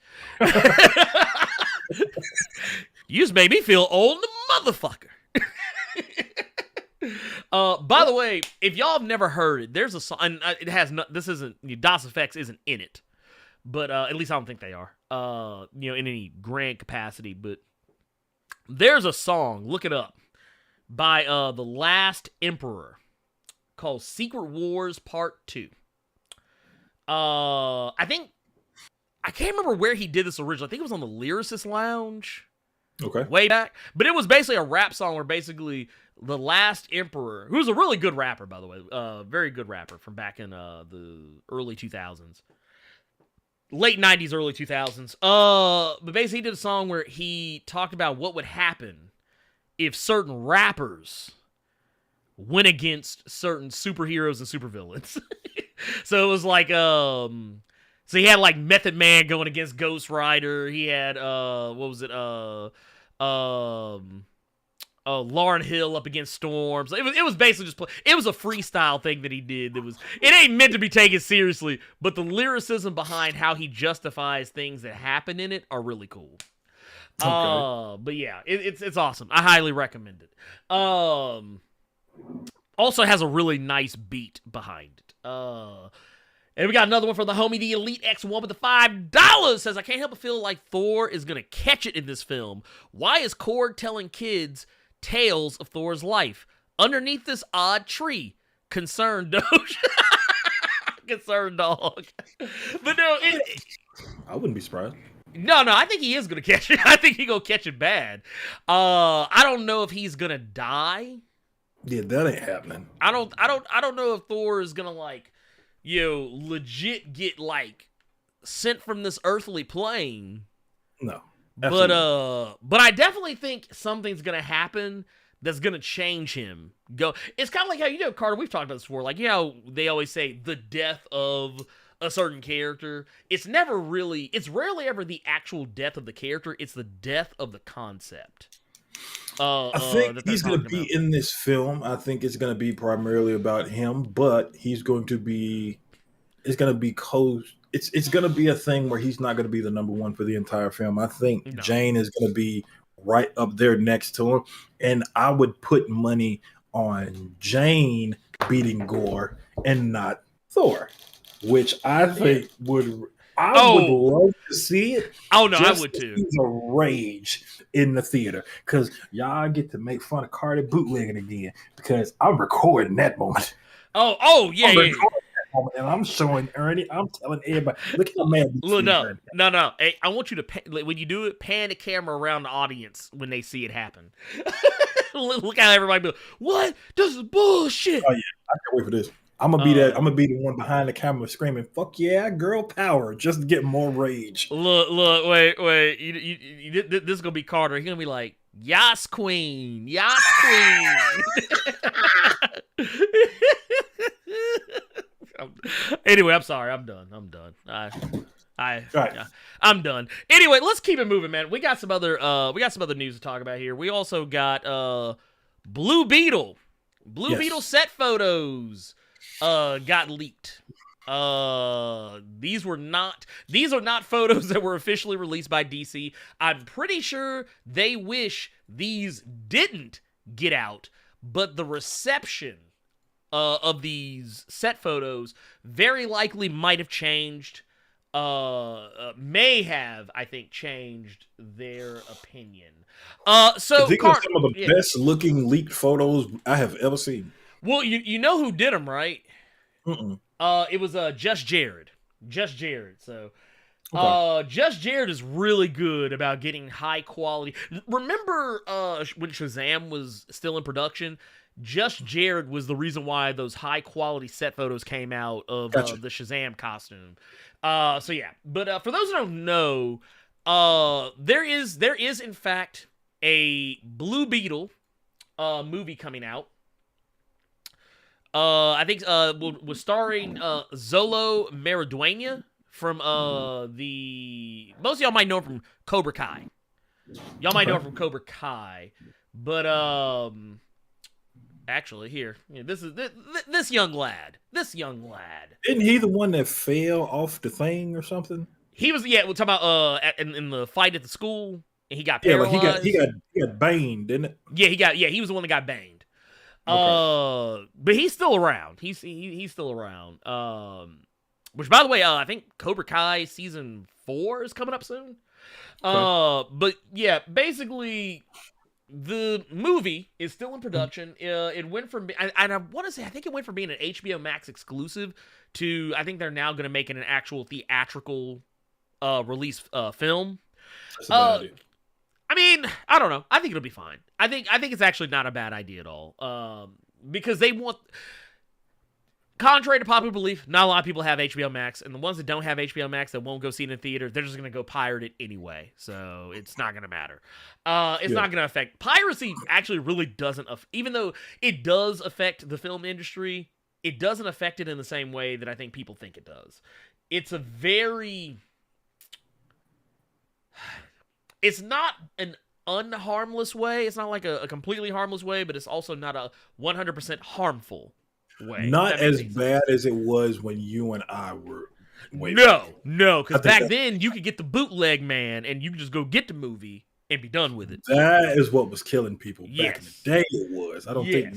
You just made me feel old the motherfucker. By the way, if y'all have never heard it, there's a song, and it has no, this isn't, Das Effects isn't in it, but at least I don't think they are, in any grand capacity, but there's a song, look it up, by The Last Emperor, called Secret Wars Part 2. I can't remember where he did this originally. I think it was on the Lyricist Lounge. Okay. Way back. But it was basically a rap song where basically The Last Emperor, who's a really good rapper, by the way, very good rapper from back in the early 2000s. Late 90s, early 2000s. But basically he did a song where he talked about what would happen if certain rappers went against certain superheroes and supervillains. So it was like, so he had like Method Man going against Ghost Rider. He had, Lauryn Hill up against Storm. So it was basically just it was a freestyle thing that he did. It ain't meant to be taken seriously, but the lyricism behind how he justifies things that happen in it are really cool. Okay. But yeah, it's awesome. I highly recommend it. Also has a really nice beat behind it. And we got another one from the homie, the Elite X1 with the $5. Says, I can't help but feel like Thor is going to catch it in this film. Why is Korg telling kids tales of Thor's life? Underneath this odd tree. Concerned Doge. Concerned dog. But no, I wouldn't be surprised. No, I think he is going to catch it. I think he's going to catch it bad. I don't know if he's going to die. Yeah, that ain't happening. I don't know if Thor is going to legit get sent from this earthly plane. No. Absolutely. But I definitely think something's gonna happen that's gonna change him. It's kind of like how you know, Carter, we've talked about this before. Like, they always say the death of a certain character. It's rarely ever the actual death of the character. It's the death of the concept. I think he's going to be in this film. I think it's going to be primarily about him, but it's going to be a thing where he's not going to be the number one for the entire film. I think Jane is going to be right up there next to him, and I would put money on Jane beating Gorr and not Thor, which I think would love to see it. Oh no, I would too. He's a rage in the theater because y'all get to make fun of Cardi bootlegging again because I'm recording that moment. Oh, yeah, I'm yeah. recording that moment, and I'm showing Ernie. I'm telling everybody, look how mad. Look, no. Hey, I want you to when you do it, pan the camera around the audience when they see it happen. Look how everybody be like, "What? This is bullshit." Oh yeah, I can't wait for this. I'm gonna be that. I'm gonna be the one behind the camera screaming, "Fuck yeah, girl power!" Just to get more rage. Look, wait. This is gonna be Carter. He's gonna be like, "Yas queen, yas queen." Anyway, I'm sorry. I'm done. Right. I'm done. Anyway, let's keep it moving, man. We got some other news to talk about here. We also got Blue Beetle. Blue Beetle set photos got leaked. These are not photos that were officially released by DC. I'm pretty sure they wish these didn't get out, but the reception of these set photos very likely might have changed. May have, I think, changed their opinion. So These are some of the best looking leaked photos I have ever seen. Well, you know who did them, right? Mm-mm. It was Just Jared. So, Okay. Just Jared is really good about getting high quality. Remember when Shazam was still in production? Just Jared was the reason why those high quality set photos came out of the Shazam costume. So yeah, but for those who don't know, there is in fact a Blue Beetle movie coming out. I think was starring Zolo Maridueña from most of y'all might know him from Cobra Kai. Y'all might know him from Cobra Kai, but actually here, this young lad. Isn't he the one that fell off the thing or something? He was, we're talking about in the fight at the school, and he got paralyzed. Yeah, like he got banged, didn't it? Yeah, he was the one that got banged. Okay. But he's still around. He's still around. Which, by the way, I think Cobra Kai season 4 is coming up soon. Okay. But yeah, basically, the movie is still in production. It went from, I want to say, I think it went from being an HBO Max exclusive to, I think they're now going to make it an actual theatrical release film. That's a bad idea. I mean, I don't know. I think it'll be fine. I think it's actually not a bad idea at all. Because they want, contrary to popular belief, not a lot of people have HBO Max, and the ones that don't have HBO Max that won't go see it in theater, they're just going to go pirate it anyway. So it's not going to matter. It's not going to affect, piracy actually really doesn't, even though it does affect the film industry, it doesn't affect it in the same way that I think people think it does. It's a very, it's not an unharmless way. It's not like a completely harmless way, but it's also not a 100% harmful way. Not as bad as it was when you and I were. No, because back then you could get the bootleg, man, and you could just go get the movie and be done with it. That is what was killing people back in the day. It was. I don't think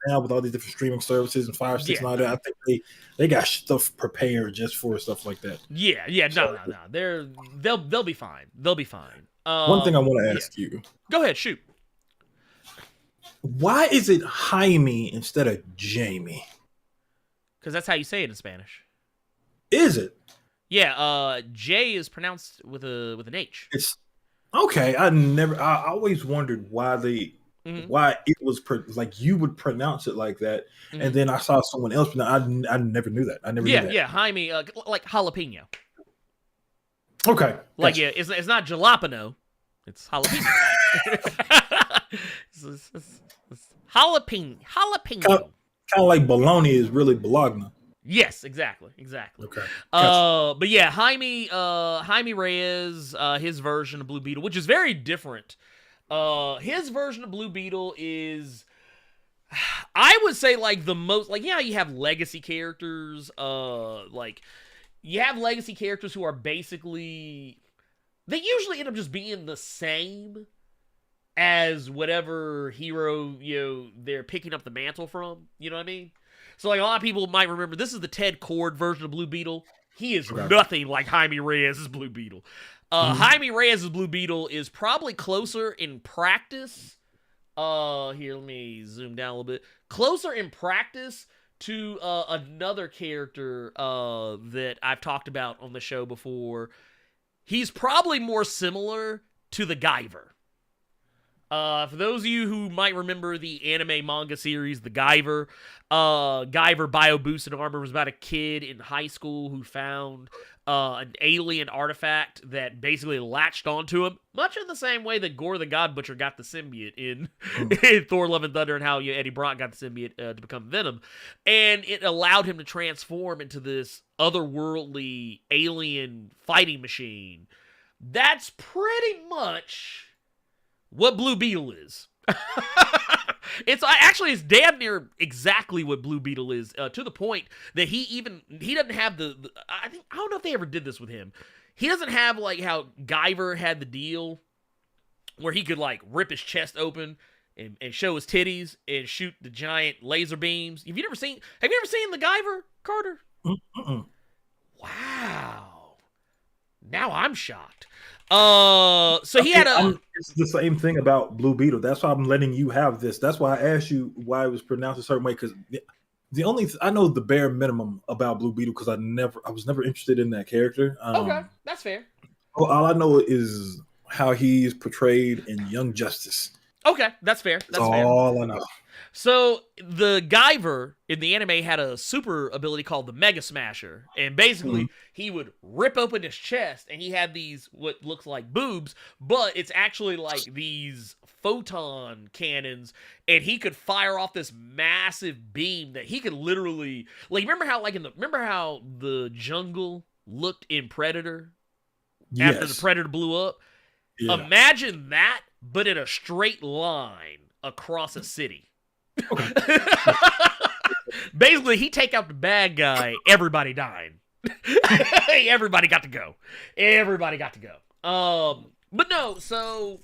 now with all these different streaming services and Fire Sticks and all that, I think they got stuff prepared just for stuff like that. No. They'll be fine. They'll be fine. One thing I want to ask you. Go ahead, shoot. Why is it Jaime instead of Jamie? Because that's how you say it in Spanish. Is it? Yeah, J is pronounced with an H. It's okay. I always wondered why why it was like you would pronounce it like that, and then I saw someone else. I never knew that. I never knew that. Yeah, Jaime, like jalapeno. Okay. Like, gotcha. It's not jalapeno. It's jalapeno. it's jalapeno. Kind of like bologna is really bologna. Yes, exactly. Okay. Gotcha. But yeah, Jaime Reyes, his version of Blue Beetle, which is very different. His version of Blue Beetle is, I would say, like the most, like, you have legacy characters, you have legacy characters who are basically, they usually end up just being the same as whatever hero, they're picking up the mantle from, you know what I mean? So, like, a lot of people might remember, this is the Ted Kord version of Blue Beetle. He is nothing like Jaime Reyes' Blue Beetle. Jaime Reyes' Blue Beetle is probably closer in practice. Here, let me zoom down a little bit. Closer in practice to another character that I've talked about on the show before. He's probably more similar to the Guyver. For those of you who might remember the anime manga series, The Guyver, Guyver bio-boosted armor was about a kid in high school who found an alien artifact that basically latched onto him, much in the same way that Gorr the God Butcher got the symbiote in Thor Love and Thunder, and how Eddie Brock got the symbiote to become Venom. And it allowed him to transform into this otherworldly alien fighting machine. That's pretty much what Blue Beetle is. It's damn near exactly what Blue Beetle is, to the point that he doesn't have I don't know if they ever did this with him. He doesn't have like how Guyver had the deal where he could like rip his chest open and show his titties and shoot the giant laser beams. Have you ever seen the Guyver, Carter? Wow. Now I'm shocked. So he had it's the same thing about Blue Beetle. That's why I'm letting you have this. That's why I asked you why it was pronounced a certain way, because the only I know the bare minimum about Blue Beetle, because I was never interested in that character. Okay, that's fair. All I know is how he's portrayed in Young Justice. Okay, that's fair. That's fair. All I know. So the Guyver in the anime had a super ability called the Mega Smasher, and basically he would rip open his chest, and he had these what looks like boobs, but it's actually like these photon cannons, and he could fire off this massive beam that he could literally remember how the jungle looked in Predator after the Predator blew up? Yeah. Imagine that, but in a straight line across a city. Okay. Basically, he take out the bad guy, everybody died. Everybody got to go. But no, so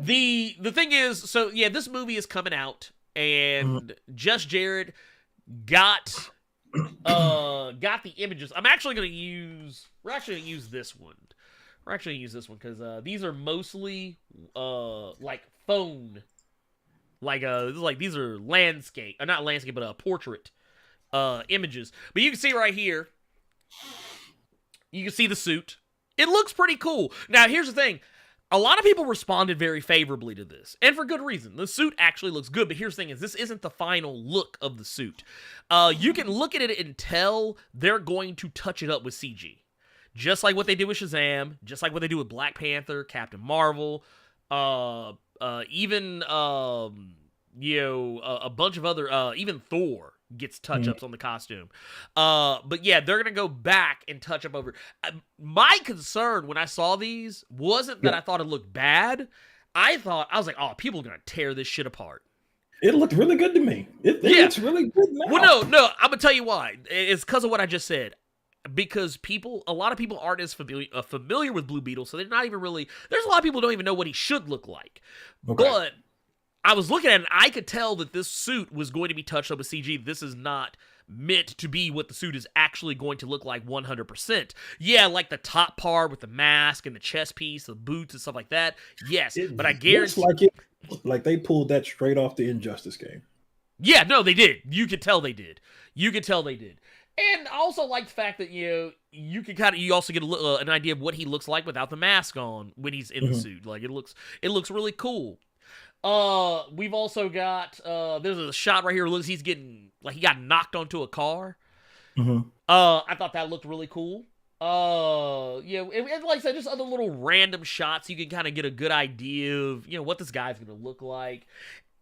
the thing is, so yeah, this movie is coming out, and Just Jared got the images. We're actually gonna use this one. We're actually gonna use this one because these are mostly like phone. These are landscape, not landscape, but portrait images. But you can see right here, you can see the suit. It looks pretty cool. Now, here's the thing. A lot of people responded very favorably to this, and for good reason. The suit actually looks good, but here's the thing is, this isn't the final look of the suit. You can look at it and tell they're going to touch it up with CG. Just like what they did with Shazam, just like what they do with Black Panther, Captain Marvel, even a bunch of other, even Thor gets touch-ups on the costume. But yeah, they're gonna go back and touch up over. My concern when I saw these wasn't that I thought it looked bad. I was like, oh, people are gonna tear this shit apart. It looked really good to me. It looks really good now. Well, no, I'm gonna tell you why. It's because of what I just said. Because a lot of people aren't as familiar with Blue Beetle, so they're not even really. There's a lot of people who don't even know what he should look like. Okay. But I was looking at it, and I could tell that this suit was going to be touched up with CG. This is not meant to be what the suit is actually going to look like 100%. Yeah, like the top part with the mask and the chest piece, the boots and stuff like that. Yes, but I guarantee like they pulled that straight off the Injustice game. Yeah, no, they did. You could tell they did. And I also like the fact that you also get an idea of what he looks like without the mask on when he's in the suit. Like it looks really cool. We've also got there's a shot right here where he got knocked onto a car. I thought that looked really cool. And like I said, just other little random shots you can kind of get a good idea of what this guy's gonna look like.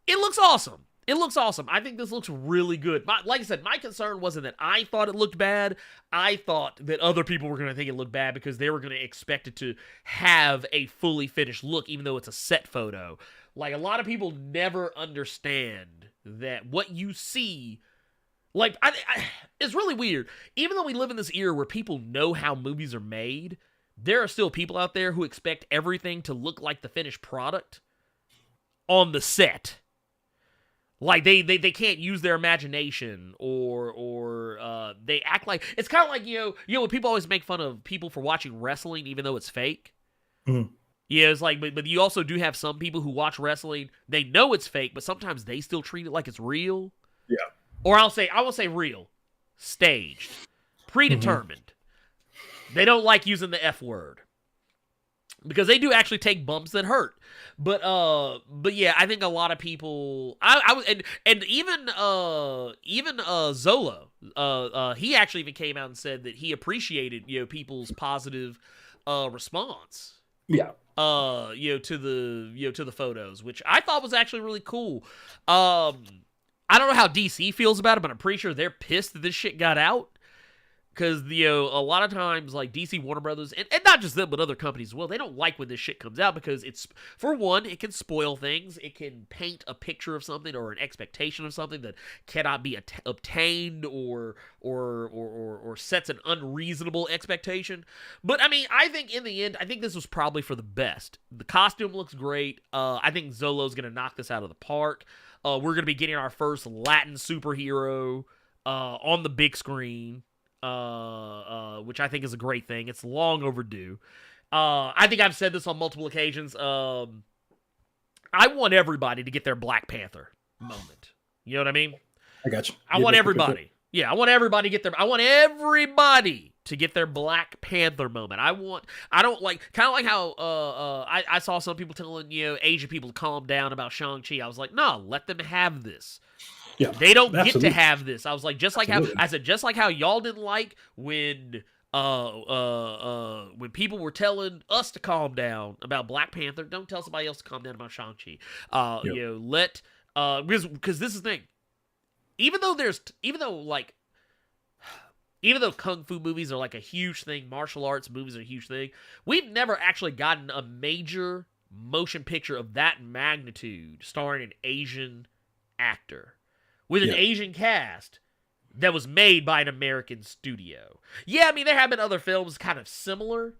It looks awesome. I think this looks really good. Like I said, my concern wasn't that I thought it looked bad. I thought that other people were going to think it looked bad because they were going to expect it to have a fully finished look, even though it's a set photo. Like, a lot of people never understand that what you see. Like, it's really weird. Even though we live in this era where people know how movies are made, there are still people out there who expect everything to look like the finished product on the set. Like, they can't use their imagination or they act like... It's kind of like, when people always make fun of people for watching wrestling even though it's fake. Yeah, it's like, but you also do have some people who watch wrestling, they know it's fake, but sometimes they still treat it like it's real. Yeah. or I will say real, staged, predetermined. They don't like using the F word because they do actually take bumps that hurt. But yeah, I think a lot of people, I was, and even Zola, he actually even came out and said that he appreciated, you know, people's positive response. Yeah. To the photos, which I thought was actually really cool. I don't know how DC feels about it, but I'm pretty sure they're pissed that this shit got out. Because, you know, a lot of times, like, DC, Warner Brothers, and not just them, but other companies as well, they don't like when this shit comes out because it's, for one, it can spoil things. It can paint a picture of something or an expectation of something that cannot be obtained or sets an unreasonable expectation. But, I mean, I think in the end, I think this was probably for the best. The costume looks great. I think Zolo's going to knock this out of the park. We're going to be getting our first Latin superhero on the big screen. Which I think is a great thing. It's long overdue. I think I've said this on multiple occasions. I want everybody to get their Black Panther moment. You know what I mean? I got you. I want everybody. Yeah, I want everybody to get their. I want everybody to get their Black Panther moment. I don't like, kind of like how I saw some people telling, you know, Asian people to calm down about Shang-Chi. I was like, no, let them have this. Yeah, they don't absolutely. Get to have this. I was like, just like how y'all didn't like when people were telling us to calm down about Black Panther. Don't tell somebody else to calm down about Shang-Chi. You know, because this is the thing. Even though kung fu movies are like a huge thing, martial arts movies are a huge thing, we've never actually gotten a major motion picture of that magnitude starring an Asian actor with an Asian cast that was made by an American studio. Yeah, I mean, there have been other films kind of similar,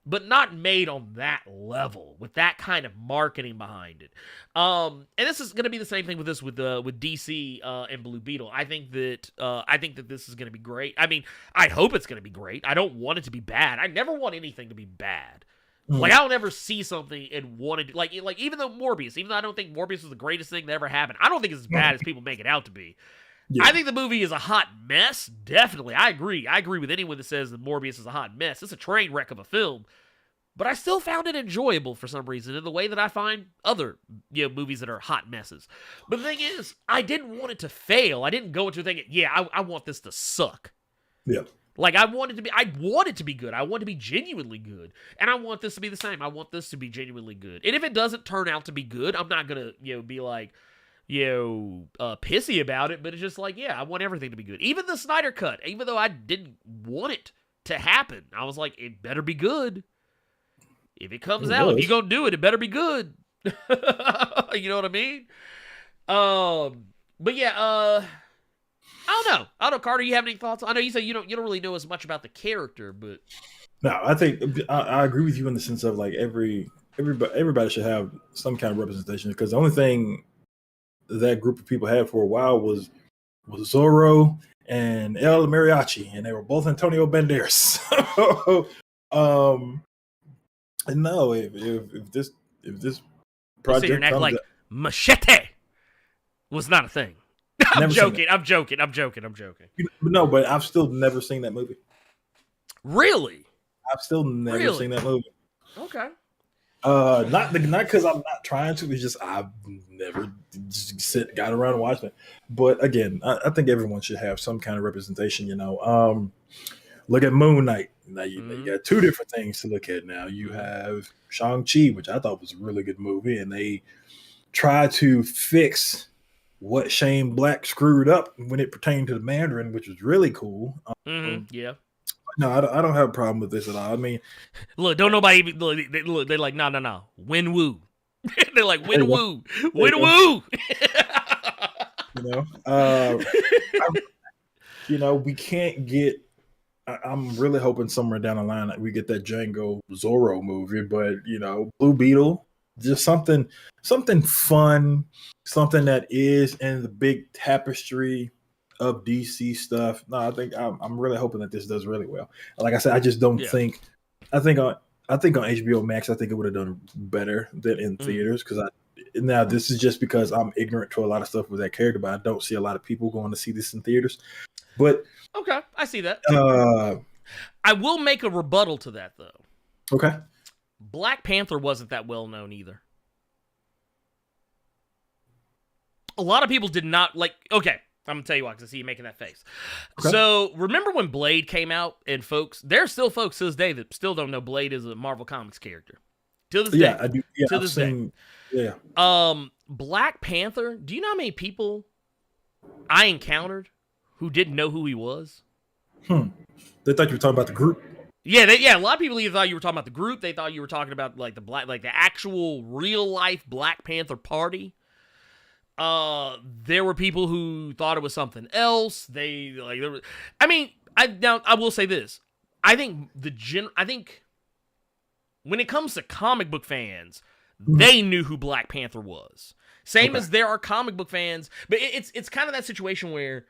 but not made on that level, with that kind of marketing behind it. And this is going to be the same thing with this, with DC and Blue Beetle. I think that this is going to be great. I mean, I hope it's going to be great. I don't want it to be bad. I never want anything to be bad. Like, I don't ever see something and want to, like even though I don't think Morbius was the greatest thing that ever happened, I don't think it's as bad as people make it out to be. Yeah. I think the movie is a hot mess, definitely. I agree with anyone that says that Morbius is a hot mess. It's a train wreck of a film, but I still found it enjoyable for some reason, in the way that I find other, you know, movies that are hot messes. But the thing is, I didn't want it to fail. I didn't go into thinking, I want this to suck. Yeah. Like, I want it to be good. I want it to be genuinely good. And I want this to be the same. I want this to be genuinely good. And if it doesn't turn out to be good, I'm not going to, you know, be like, you know, pissy about it. But it's just like, I want everything to be good. Even the Snyder Cut, even though I didn't want it to happen, I was like, it better be good. If it comes out, if you're going to do it, it better be good. You know what I mean? But yeah, I don't know, Carter. You have any thoughts? I know you say you don't really know as much about the character, but no, I think I agree with you in the sense of like everybody should have some kind of representation, because the only thing that group of people had for a while was Zorro and El Mariachi, and they were both Antonio Banderas. And no, if this project you're acting like Machete was not a thing. I'm joking. No, but I've still never seen that movie. Really? I've still never seen that movie. Okay. Not because I'm not trying to. It's just I've never just got around and watched it. But again, I think everyone should have some kind of representation. You know, look at Moon Knight. Now you got two different things to look at. Now you have Shang-Chi, which I thought was a really good movie, and they try to fix what Shane Black screwed up when it pertained to the Mandarin, which was really cool. Yeah. No, I don't have a problem with this at all. I mean, look, don't nobody they're like, no, Win Woo. They're like, Win Woo. Win Woo. You know, we can't get. I'm really hoping somewhere down the line that we get that Django Zorro movie, but you know, Blue Beetle, just something fun, something that is in the big tapestry of DC stuff. No, I think I'm really hoping that this does really well. Like I said, I just don't think. I think on HBO Max, I think it would have done better than in theaters, because now this is just because I'm ignorant to a lot of stuff with that character, but I don't see a lot of people going to see this in theaters. But Okay, I see that. uh, I will make a rebuttal to that, though. okay, Black Panther wasn't that well known either. A lot of people did not like. Okay, I'm gonna tell you why, because I see you making that face. Okay. So remember when Blade came out, and there's still folks to this day that still don't know Blade is a Marvel Comics character. To this yeah, day, I do. Yeah, to I've this seen, day. Yeah, Black Panther. Do you know how many people I encountered who didn't know who he was? They thought you were talking about the group. Yeah, a lot of people either thought you were talking about the group, they thought you were talking about like the actual real life Black Panther party. There were people who thought it was something else. I will say this. I think when it comes to comic book fans, they knew who Black Panther was. Same as there are comic book fans, but it's kind of that situation where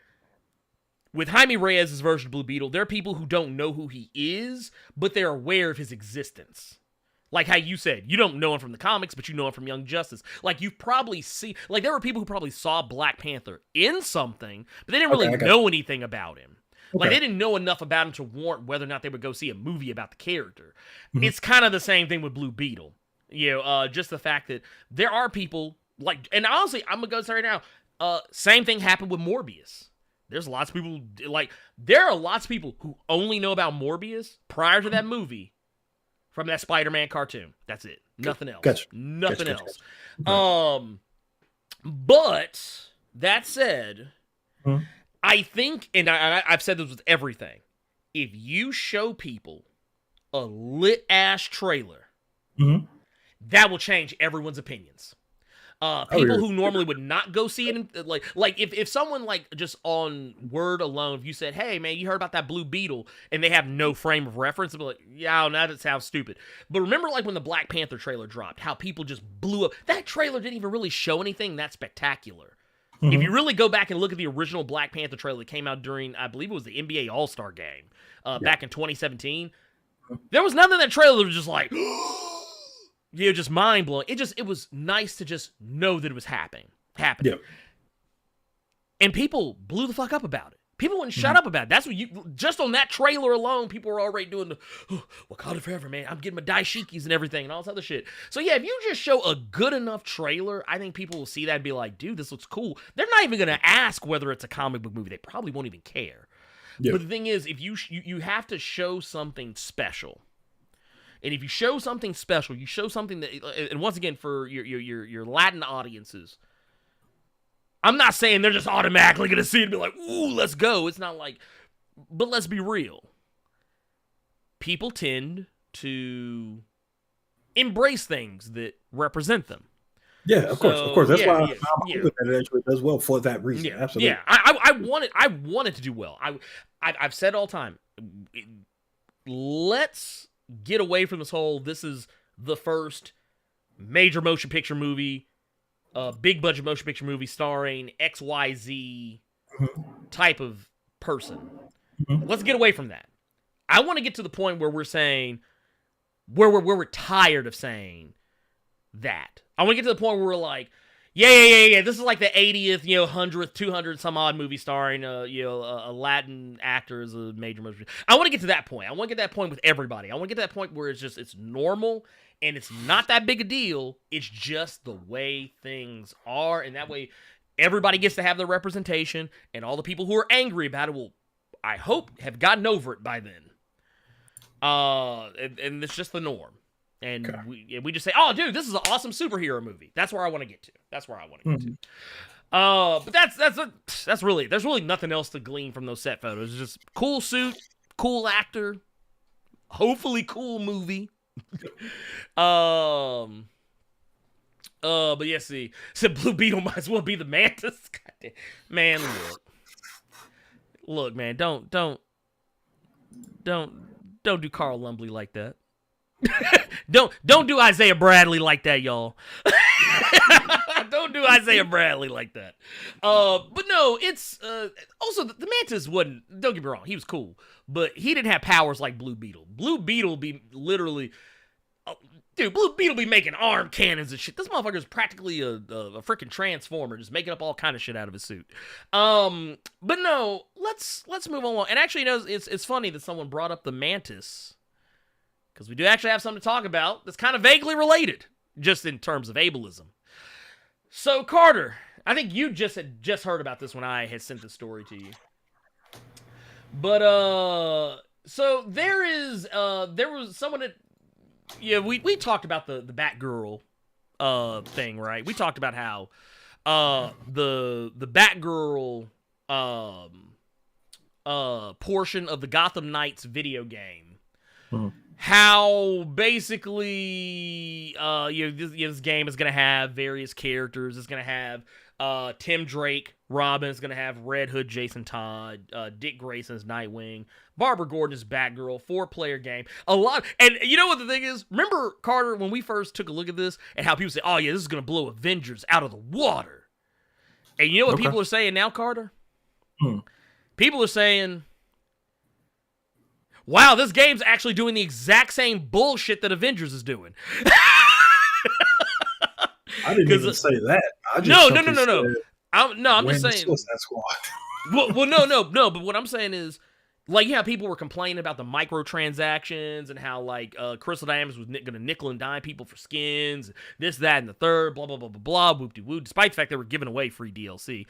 with Jaime Reyes' version of Blue Beetle, there are people who don't know who he is, but they're aware of his existence. Like how you said, you don't know him from the comics, but you know him from Young Justice. Like you probably see, like there were people who probably saw Black Panther in something, but they didn't really know anything about him. Like they didn't know enough about him to warrant whether or not they would go see a movie about the character. It's kind of the same thing with Blue Beetle. Just the fact that there are people like, and honestly, I'm gonna go say right now, same thing happened with Morbius. There's lots of people there are lots of people who only know about Morbius prior to that movie from that Spider-Man cartoon. That's it. Nothing else. Gotcha. Nothing else. Gotcha. But that said, I think, and I've said this with everything, if you show people a lit-ass trailer, that will change everyone's opinions. People who normally would not go see it, like if someone like just on word alone, if you said, "Hey man, you heard about that Blue Beetle," and they have no frame of reference, they'll be like, "Yeah, now that sounds stupid." But remember, like when the Black Panther trailer dropped, how people just blew up. That trailer didn't even really show anything that spectacular. If you really go back and look at the original Black Panther trailer that came out during, I believe it was the NBA All-Star game back in 2017, there was nothing in that trailer that was just like. Just mind blowing. It was nice to just know that it was happening. Yeah. And people blew the fuck up about it. People wouldn't shut up about it. That's what just on that trailer alone, people were already doing the Wakanda Forever, man. I'm getting my daishikis and everything and all this other shit. So yeah, if you just show a good enough trailer, I think people will see that and be like, dude, this looks cool. They're not even gonna ask whether it's a comic book movie. They probably won't even care. Yeah. But the thing is, if you have to show something special. And if you show something special, you show something that, and once again, for your Latin audiences, I'm not saying they're just automatically going to see it and be like, ooh, let's go. It's not like, but let's be real. People tend to embrace things that represent them. Yeah, of course. That's why I'm hoping that it actually does well for that reason. Yeah, absolutely. Yeah, I want it to do well. I've said all the time, let's get away from this is the first major motion picture movie, big budget motion picture movie starring XYZ type of person. Let's get away from that. I want to get to the point where we're saying, where we're tired of saying that. I want to get to the point where we're like, yeah. This is like the 80th, 100th, 200 some odd movie starring, a Latin actor as a major motion. I want to get to that point. I want to get that point with everybody. I want to get to that point where it's normal and it's not that big a deal. It's just the way things are, and that way everybody gets to have their representation, and all the people who are angry about it will, I hope, have gotten over it by then. And it's just the norm. And we just say, oh, dude, this is an awesome superhero movie. That's where I want to get to. But that's really, there's really nothing else to glean from those set photos. It's just cool suit, cool actor, hopefully cool movie. But yeah, see, said Blue Beetle might as well be the Mantis. Man, look, man, don't do Carl Lumbly like that. Don't do Isaiah Bradley like that, y'all. Don't do Isaiah Bradley like that. But no, it's also the Mantis wasn't. Don't get me wrong, he was cool, but he didn't have powers like Blue Beetle. Blue Beetle be literally. Dude, Blue Beetle be making arm cannons and shit. This motherfucker is practically a freaking transformer, just making up all kind of shit out of his suit. But no, let's move on. And actually, it's funny that someone brought up the Mantis, because we do actually have something to talk about that's kind of vaguely related, just in terms of ableism. So Carter, I think you had just heard about this when I had sent the story to you. But so there was someone that. Yeah, we talked about the Batgirl thing, right? We talked about how the Batgirl portion of the Gotham Knights video game, how basically this game is gonna have various characters. It's gonna have Tim Drake, Robin. Is gonna have Red Hood, Jason Todd, Dick Grayson's Nightwing, Barbara Gordon's Batgirl, 4-player game. A lot. And you know what the thing is? Remember, Carter, when we first took a look at this and how people say, oh yeah, this is gonna blow Avengers out of the water. And you know what people are saying now, Carter? People are saying, wow, this game's actually doing the exact same bullshit that Avengers is doing. I didn't even say that. I just No. I'm just saying. Suicide Squad. well, no. But what I'm saying is, like, yeah, people were complaining about the microtransactions and how, like, Crystal Dynamics was going to nickel and dime people for skins, this, that, and the third, blah, blah, blah, blah, blah, whoop-de-woo, despite the fact they were giving away free DLC.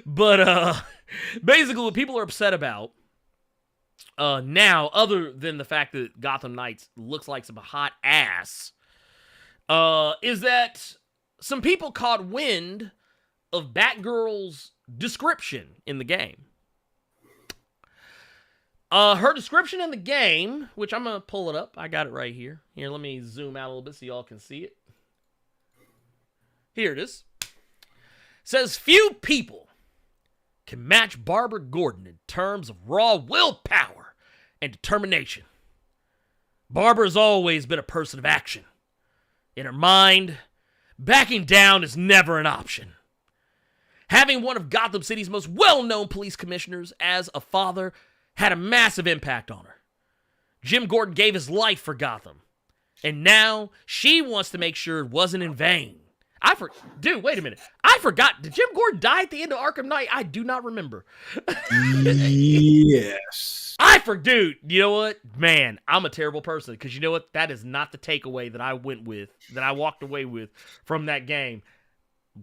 But basically what people are upset about now, other than the fact that Gotham Knights looks like some hot ass, is that some people caught wind of Batgirl's description in the game. Her description in the game, which I'm going to pull it up. I got it right here. Here, let me zoom out a little bit so y'all can see it. Here it is. It says, few people can match Barbara Gordon in terms of raw willpower and determination. Barbara has always been a person of action. In her mind, backing down is never an option. Having one of Gotham City's most well-known police commissioners as a father had a massive impact on her. Jim Gordon gave his life for Gotham, and now she wants to make sure it wasn't in vain. Dude, wait a minute. I forgot. Did Jim Gordon die at the end of Arkham Knight? I do not remember. Yes. Dude, you know what? Man, I'm a terrible person, because you know what? That is not the takeaway that I walked away with from that game.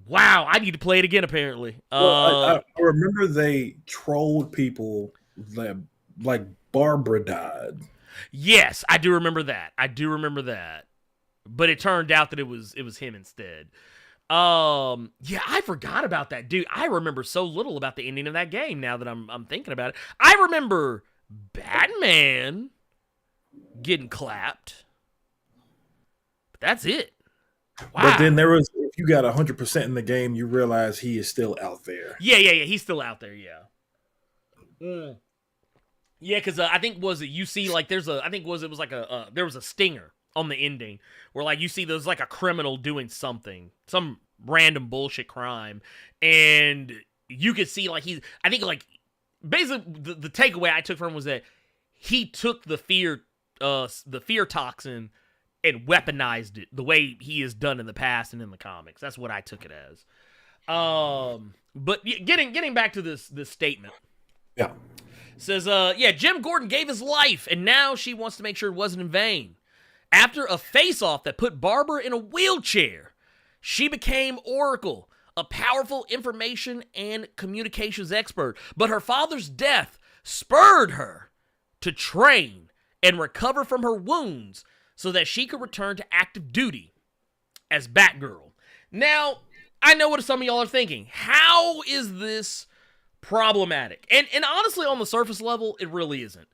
Wow, I need to play it again, apparently. Well, I remember they trolled people that, like, Barbara died. Yes, I do remember that. But it turned out that it was him instead. Yeah, I forgot about that, dude. I remember so little about the ending of that game now that I'm thinking about it. I remember Batman getting clapped. But that's it. Wow. But then there was, if you got 100% in the game, you realize he is still out there. Yeah. He's still out there, yeah. Yeah, because I think you see, like, there was a stinger on the ending where, like, you see there's like a criminal doing something, some random bullshit crime, and you could see, like, I think, like, basically the takeaway I took from him was that he took the fear toxin and weaponized it the way he has done in the past and in the comics. That's what I took it as. But getting back to this statement. Yeah. Says, Jim Gordon gave his life, and now she wants to make sure it wasn't in vain. After a face-off that put Barbara in a wheelchair, she became Oracle, a powerful information and communications expert. But her father's death spurred her to train and recover from her wounds so that she could return to active duty as Batgirl. Now, I know what some of y'all are thinking. How is this problematic? And honestly, on the surface level, it really isn't.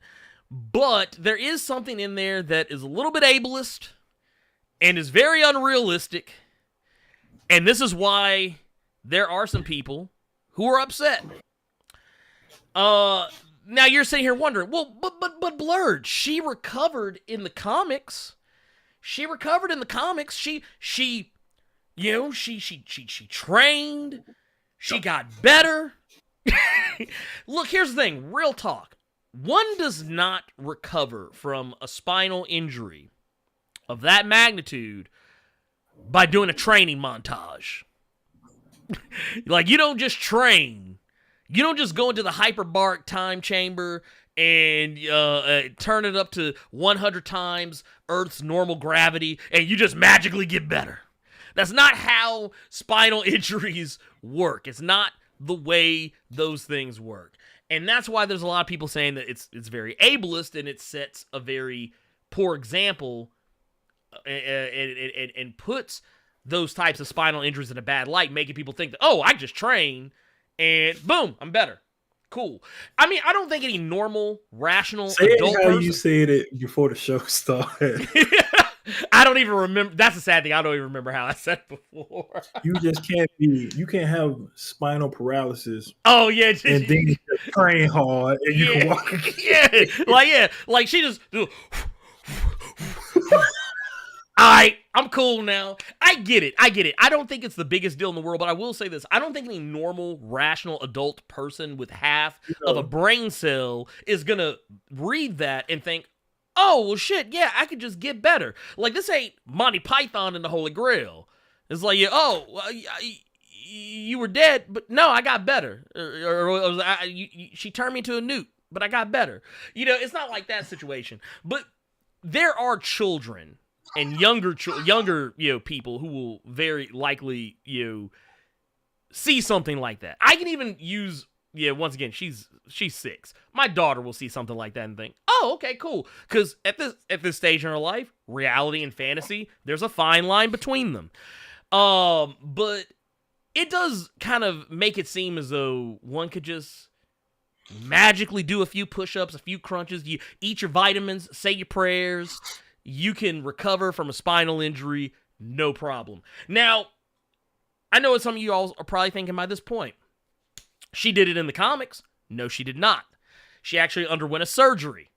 But there is something in there that is a little bit ableist and is very unrealistic. And this is why there are some people who are upset. Now you're sitting here wondering, well, but Blerd, she recovered in the comics. She trained. She got better. Look, here's the thing, real talk. One does not recover from a spinal injury of that magnitude by doing a training montage. Like, you don't just train. You don't just go into the hyperbaric time chamber and turn it up to 100 times Earth's normal gravity and you just magically get better. That's not how spinal injuries work. It's not the way those things work. And that's why there's a lot of people saying that it's very ableist and it sets a very poor example and puts those types of spinal injuries in a bad light, making people think that, oh, I just train and boom, I'm better. Cool. I mean, I don't think any normal, rational adult person... you said it before the show started. I don't even remember. That's the sad thing. I don't even remember how I said it before. You just you can't have spinal paralysis. Oh, yeah. And then you train hard and you can walk again. Like she just... Alright, I'm cool now. I get it. I don't think it's the biggest deal in the world, but I will say this. I don't think any normal, rational adult person with half of a brain cell is going to read that and think, oh, well, shit, yeah, I could just get better. Like, this ain't Monty Python and the Holy Grail. It's like, you were dead, but no, I got better. She turned me into a newt, but I got better. It's not like that situation. But there are children and younger people who will very likely see something like that. I can even use once again, she's 6. My daughter will see something like that and think, oh, okay, cool. Because at this stage in her life, reality and fantasy, there's a fine line between them. But it does kind of make it seem as though one could just magically do a few push-ups, a few crunches, you eat your vitamins, say your prayers, you can recover from a spinal injury, no problem. Now, I know what some of you all are probably thinking by this point. She did it in the comics. No, she did not. She actually underwent a surgery.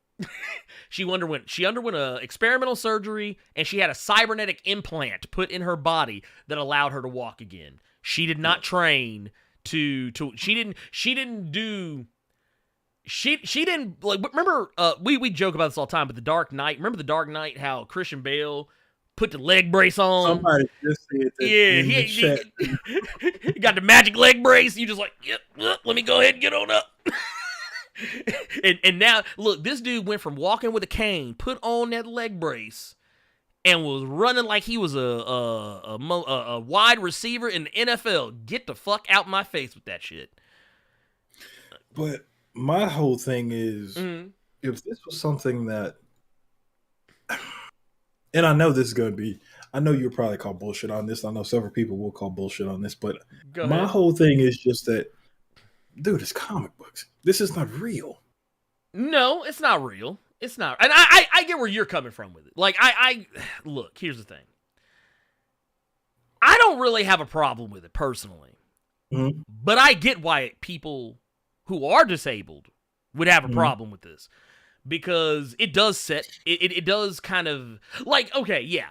She underwent a experimental surgery, and she had a cybernetic implant put in her body that allowed her to walk again. She did not train she didn't remember we joke about this all the time, but The Dark Knight, remember The Dark Knight, how Christian Bale put the leg brace on? Somebody just said that. He got the magic leg brace. You just like, yep, let me go ahead and get on up. and now, look, this dude went from walking with a cane, put on that leg brace, and was running like he was a wide receiver in the NFL. Get the fuck out my face with that shit. But my whole thing is, if this was something that, and I know this is going to be, I know you'll probably call bullshit on this. I know several people will call bullshit on this, but my whole thing is just that, dude, it's comic books. This is not real. No, it's not real. It's not. And I get where you're coming from with it. Like, look, here's the thing. I don't really have a problem with it personally, but I get why people who are disabled would have a problem with this, because it does it does kind of, like, okay, yeah,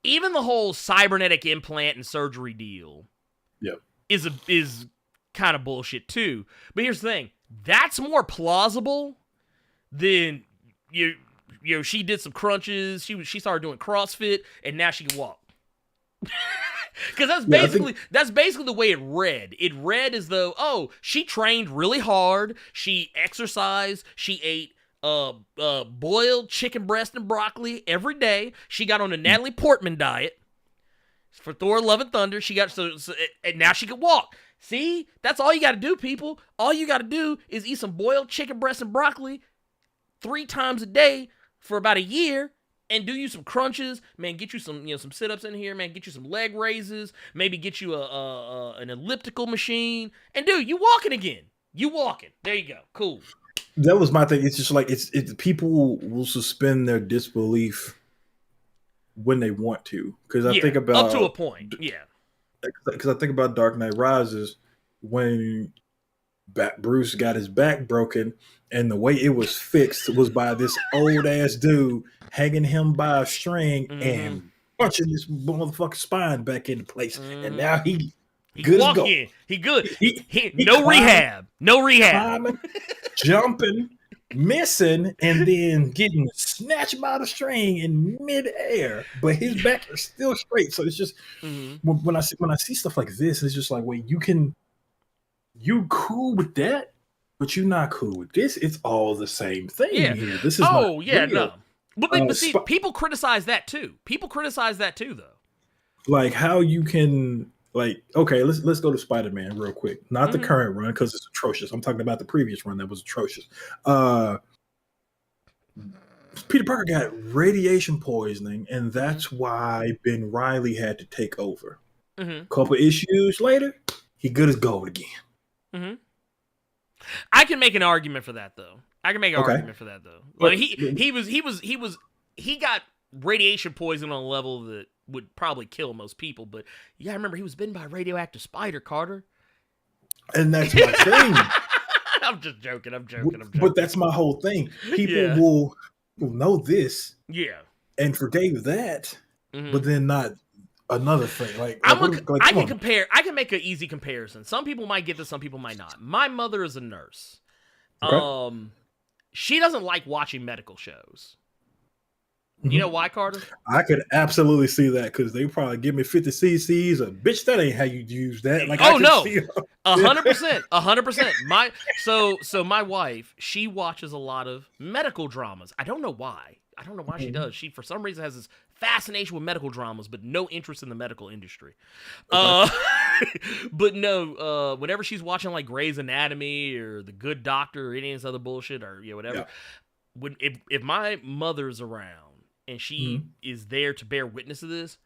even the whole cybernetic implant and surgery deal is kind of bullshit too. But here's the thing, that's more plausible than she did some crunches, she started doing CrossFit, and now she can walk. Because that's basically the way it read. It read as though, oh, she trained really hard, she exercised, she ate boiled chicken breast and broccoli every day, she got on a Natalie Portman diet for Thor: Love and Thunder, she got and now she can walk. See, that's all you got to do, people. All you got to do is eat some boiled chicken breast and broccoli 3 times a day for about a year, and do you some crunches, man. Get you some, some sit-ups in here, man. Get you some leg raises. Maybe get you an elliptical machine, and dude, you walking again. You walking. There you go. Cool. That was my thing. It's just like it's people will suspend their disbelief when they want to, because I think about up to a point. Yeah. Because I think about Dark Knight Rises when Bruce got his back broken, and the way it was fixed was by this old ass dude hanging him by a string and punching this motherfucking spine back into place. And now he good as gold. He good. No rehab. No rehab. Climbing, jumping, missing and then getting snatched by the string in midair, but his back is still straight. So it's just when I see stuff like this, it's just like, wait, you cool with that, but you're not cool with this. It's all the same thing here. This is no. But see, people criticize that too. Though. Like how you can okay, let's go to Spider-Man real quick. Not the current run because it's atrocious. I'm talking about the previous run that was atrocious. Peter Parker got radiation poisoning, and that's why Ben Reilly had to take over. Couple issues later, he good as gold again. I can make an argument for that though. Like he got radiation poison on a level that would probably kill most people, but you gotta remember he was bitten by a radioactive spider, Carter. And that's my thing. I'm just joking. But that's my whole thing. People will know this, and forgave that, but then not another thing. I can make an easy comparison. Some people might get this, some people might not. My mother is a nurse. Okay. She doesn't like watching medical shows. You know why, Carter? I could absolutely see that because they probably give me 50 cc's. Bitch, that ain't how you use that. Like, 100%. So my wife, she watches a lot of medical dramas. I don't know why. She does. She, for some reason, has this fascination with medical dramas, but no interest in the medical industry. But no, whenever she's watching like Grey's Anatomy or The Good Doctor or any of this other bullshit or whatever, if my mother's around and she is there to bear witness to this,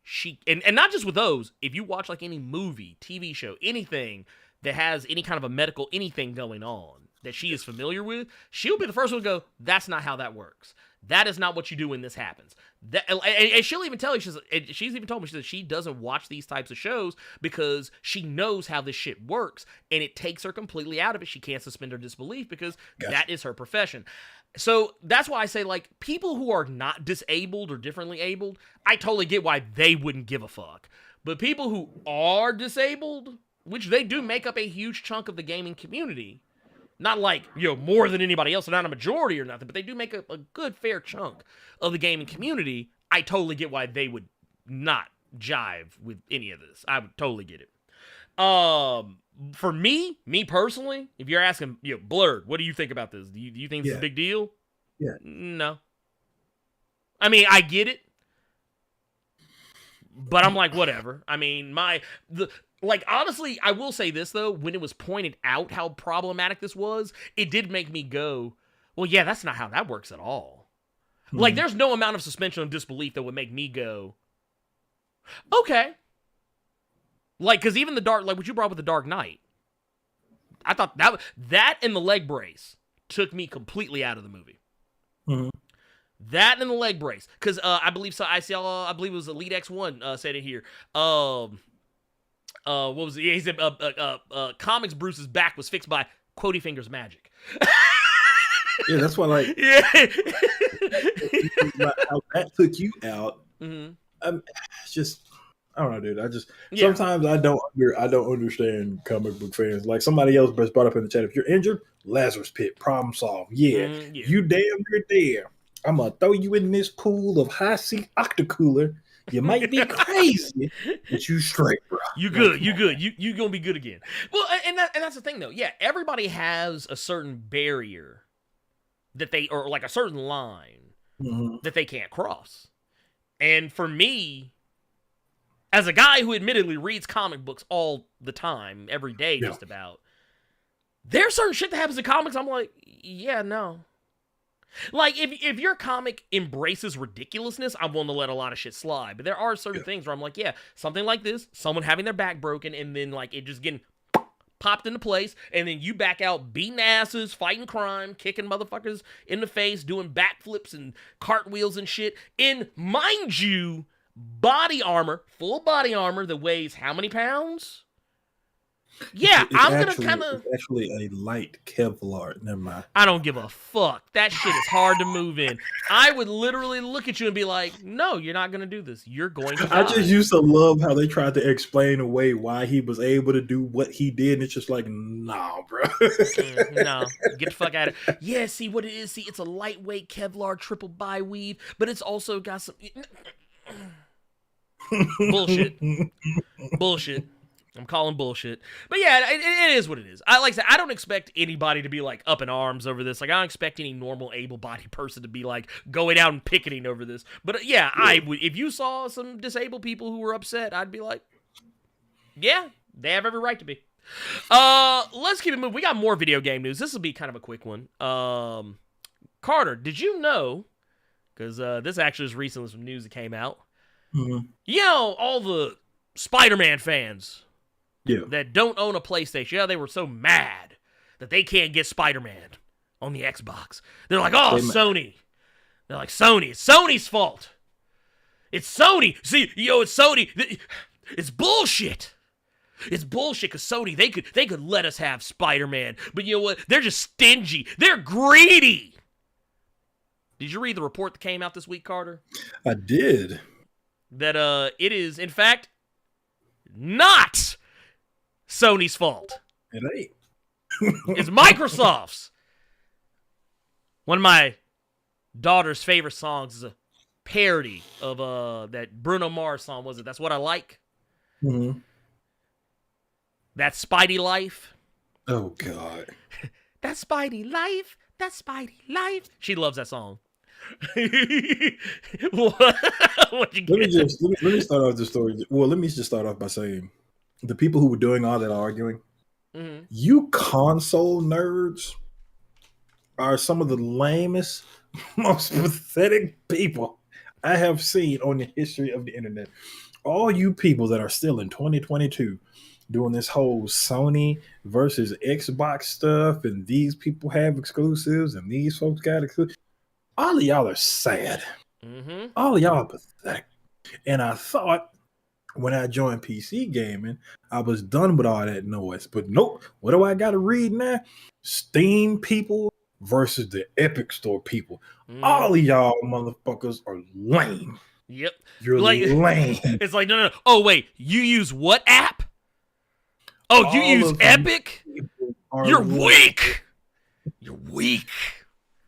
she and not just with those, if you watch like any movie, TV show, anything that has any kind of a medical anything going on that she is familiar with, she'll be the first one to go, that's not how that works. That is not what you do when this happens. And she'll even tell you, she's even told me, she doesn't watch these types of shows because she knows how this shit works, and it takes her completely out of it. She can't suspend her disbelief because that is her profession. So that's why I say, like, people who are not disabled or differently abled, I totally get why they wouldn't give a fuck. But people who are disabled, which they do make up a huge chunk of the gaming community, not like, more than anybody else, not a majority or nothing, but they do make up a good, fair chunk of the gaming community. I totally get why they would not jive with any of this. I would totally get it. For me personally, if you're asking, Blerd, what do you think about this? Do you think this is a big deal? Yeah. No. I mean, I get it, but I'm like, whatever. I mean, honestly, I will say this, though. When it was pointed out how problematic this was, it did make me go, well, yeah, that's not how that works at all. Like, there's no amount of suspension of disbelief that would make me go, okay. Like, because even what you brought up with the Dark Knight, I thought that and the leg brace took me completely out of the movie. That and the leg brace. Because I believe it was Elite X1 said it here. What was it? He said comics Bruce's back was fixed by Quotey Fingers magic. Yeah, that's why, like, how that took you out. Just, I don't know, dude. Sometimes I don't understand comic book fans. Like somebody else brought up in the chat, if you're injured, Lazarus Pit, problem solved. You damn near there. I'm gonna throw you in this pool of high sea octocooler. You might be crazy, but you straight, bro. You good. You gonna be good again. Well, and that's the thing, though. Yeah, everybody has a certain barrier or like a certain line that they can't cross. And for me, as a guy who admittedly reads comic books all the time, every day, just about, there's certain shit that happens in comics. I'm like, yeah, no. Like, if your comic embraces ridiculousness, I'm willing to let a lot of shit slide. But there are certain things where I'm like, yeah, something like this, someone having their back broken, and then, like, it just getting popped into place, and then you back out beating asses, fighting crime, kicking motherfuckers in the face, doing backflips and cartwheels and shit, in, mind you, body armor, full body armor that weighs how many pounds? Yeah, It's I'm actually, gonna kind of. it's actually a light Kevlar. Never mind. I don't give a fuck. That shit is hard to move in. I would literally look at you and be like, "No, you're not gonna do this. You're going to die." I just used to love how they tried to explain away why he was able to do what he did, and it's just like, nah, bro. No, get the fuck out of it. Yeah, see what it is. See, it's a lightweight Kevlar triple bi-weave, but it's also got some bullshit. Bullshit. I'm calling bullshit. But yeah, it is what it is. Like I said, I don't expect anybody to be like up in arms over this. Like I don't expect any normal able-bodied person to be like going out and picketing over this. But yeah, I would. If you saw some disabled people who were upset, I'd be like, yeah, they have every right to be. Let's keep it moving. We got more video game news. This will be kind of a quick one. Carter, did you know? Because this actually is recently some news that came out. Mhm. You know, all the Spider-Man fans. Yeah. That don't own a PlayStation. Yeah, they were so mad that they can't get Spider-Man on the Xbox. They're like, oh, Sony. They're like, Sony. It's Sony's fault. It's Sony. See, it's Sony. It's bullshit. It's bullshit because Sony, they could let us have Spider-Man. But you know what? They're just stingy. They're greedy. Did you read the report that came out this week, Carter? I did. That it is, in fact, not Sony's fault. It ain't. It's Microsoft's. One of my daughter's favorite songs is a parody of that Bruno Mars song. Was it? That's What I Like. Mm-hmm. That Spidey Life. Oh God. That Spidey Life. That Spidey Life. She loves that song. What'd you get? Let me start off the story. Well, let me just start off by saying the people who were doing all that arguing, you console nerds are some of the lamest, most pathetic people I have seen on the history of the internet. All you people that are still in 2022 doing this whole Sony versus Xbox stuff, and these people have exclusives and these folks got exclusives. All of y'all are sad. All of y'all are pathetic. And I thought when I joined PC gaming, I was done with all that noise. But nope. What do I got to read now? Steam people versus the Epic Store people. All of y'all motherfuckers are lame. Yep. You're like, lame. It's like, no. Oh, wait. You use what app? Oh, you use Epic? You're weak. You're weak.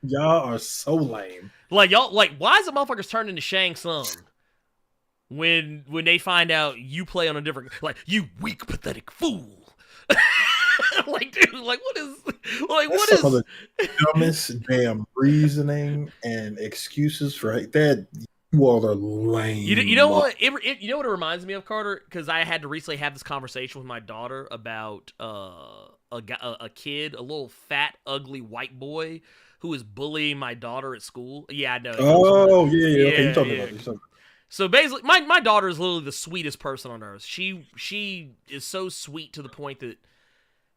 Y'all are so lame. Like, y'all, like, why is the motherfuckers turn into Shang Tsung when they find out you play on a different, like, you weak, pathetic fool. Like, dude, like, That's some of the dumbest damn reasoning and excuses for that. You all are lame. You know what? You know what it reminds me of, Carter? Because I had to recently have this conversation with my daughter about a kid, a little fat, ugly white boy who is bullying my daughter at school. Yeah, I know. Oh, yeah. Okay, you talking about this. So basically, my daughter is literally the sweetest person on earth. She is so sweet to the point that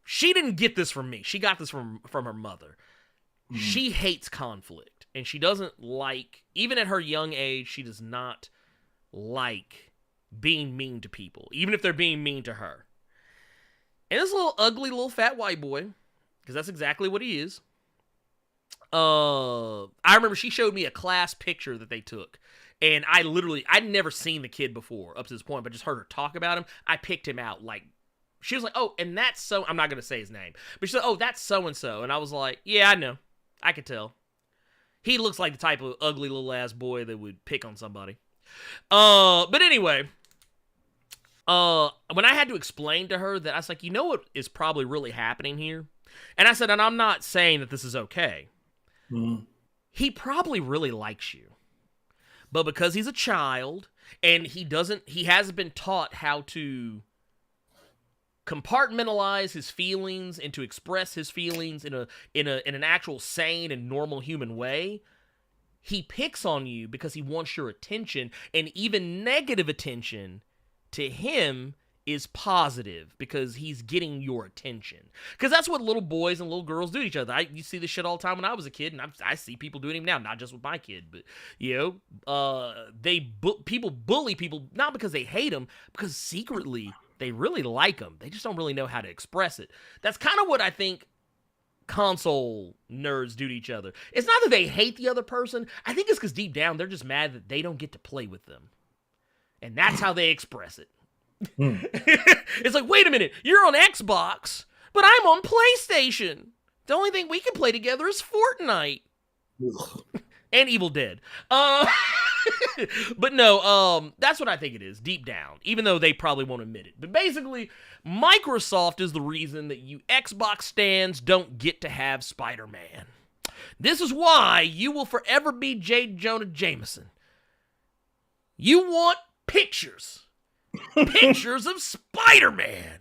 she didn't get this from me. She got this from her mother. She hates conflict, and she doesn't like, even at her young age, she does not like being mean to people, even if they're being mean to her. And this little ugly little fat white boy, because that's exactly what he is. I remember she showed me a class picture that they took, and I'd never seen the kid before up to this point, but just heard her talk about him. I picked him out. Like, she was like, oh, and that's so, I'm not going to say his name, but she said, oh, that's so-and-so. And I was like, yeah, I know. I could tell. He looks like the type of ugly little ass boy that would pick on somebody. But anyway, when I had to explain to her that, I was like, you know what is probably really happening here? And I said, and I'm not saying that this is okay. He probably really likes you. But because he's a child and he hasn't been taught how to compartmentalize his feelings and to express his feelings in an actual sane and normal human way, he picks on you because he wants your attention, and even negative attention to him is positive because he's getting your attention. Because that's what little boys and little girls do to each other. You see this shit all the time when I was a kid, and I see people doing it now, not just with my kid, but, people bully people, not because they hate them, because secretly They really like them. They just don't really know how to express it. That's kind of what I think console nerds do to each other. It's not that they hate the other person. I think it's because deep down, they're just mad that they don't get to play with them. And that's how they express it. It's like, wait a minute, you're on Xbox, but I'm on PlayStation. The only thing we can play together is Fortnite. And Evil Dead. But no, that's what I think it is, deep down, even though they probably won't admit it. But basically, Microsoft is the reason that you Xbox stands don't get to have Spider-Man. This is why you will forever be J. Jonah Jameson. You want pictures. Pictures of Spider-Man.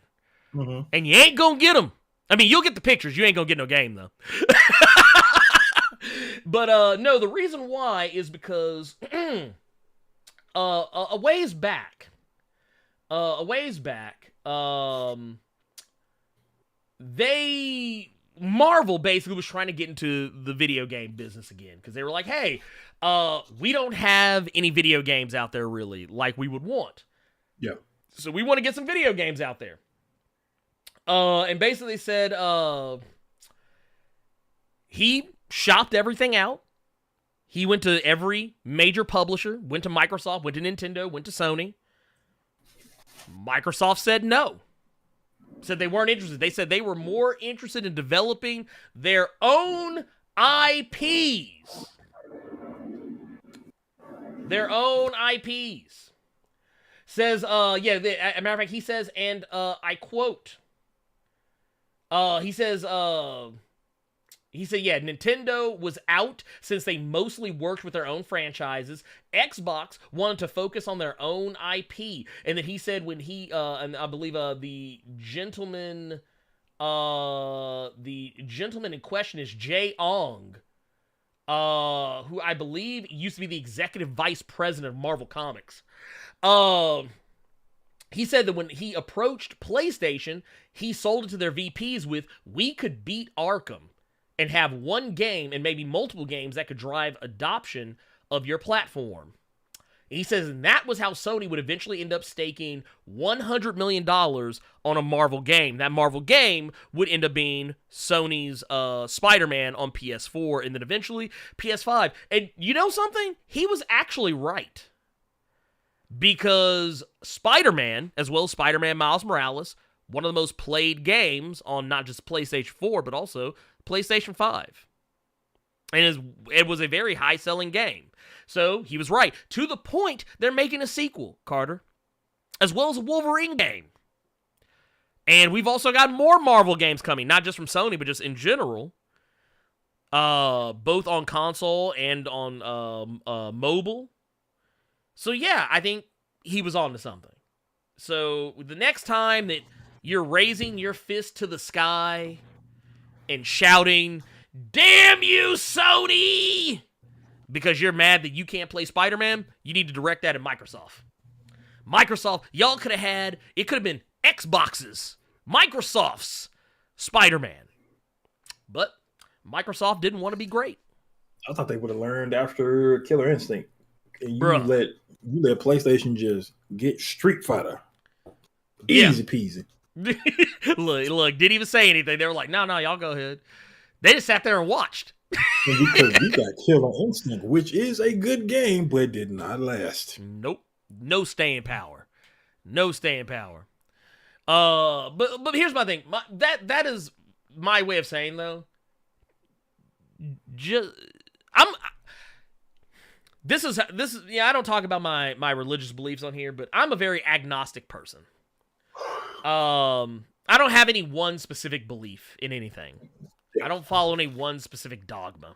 Mm-hmm. And you ain't gonna get them. I mean, you'll get the pictures. You ain't gonna get no game, though. But, no, the reason why is because a ways back, Marvel basically was trying to get into the video game business again, because they were like, hey, we don't have any video games out there really like we would want. Yeah. So we want to get some video games out there. And basically said, he shopped everything out. He went to every major publisher, went to Microsoft, went to Nintendo, went to Sony. Microsoft said no. Said they weren't interested. They said they were more interested in developing their own IPs. Their own IPs. Says, as a matter of fact, he says, and I quote, he said, yeah, Nintendo was out since they mostly worked with their own franchises. Xbox wanted to focus on their own IP. And then he said when he, and I believe the gentleman in question is Jay Ong, who I believe used to be the executive vice president of Marvel Comics. He said that when he approached PlayStation, he sold it to their VPs with, we could beat Arkham and have one game and maybe multiple games that could drive adoption of your platform. He says that was how Sony would eventually end up staking $100 million on a Marvel game. That Marvel game would end up being Sony's Spider-Man on PS4 and then eventually PS5. And you know something? He was actually right. Because Spider-Man, as well as Spider-Man Miles Morales, one of the most played games on not just PlayStation 4, but also PlayStation 5. And it was a very high-selling game. So, he was right. To the point, they're making a sequel, Carter. As well as a Wolverine game. And we've also got more Marvel games coming. Not just from Sony, but just in general. Both on console and on mobile. So, yeah, I think he was on to something. So, the next time that you're raising your fist to the sky and shouting, "Damn you, Sony!" because you're mad that you can't play Spider-Man, you need to direct that at Microsoft. Microsoft, y'all could have had, it could have been Xbox's, Microsoft's Spider-Man. But Microsoft didn't want to be great. I thought they would have learned after Killer Instinct. And you let PlayStation just get Street Fighter. Easy peasy. look, didn't even say anything. They were like, no, y'all go ahead. They just sat there and watched. And because you got Killer Instinct, which is a good game, but did not last. Nope. No staying power. No staying power. But here's my thing. That is my way of saying, though. This is I don't talk about my religious beliefs on here, but I'm a very agnostic person. I don't have any one specific belief in anything. I don't follow any one specific dogma.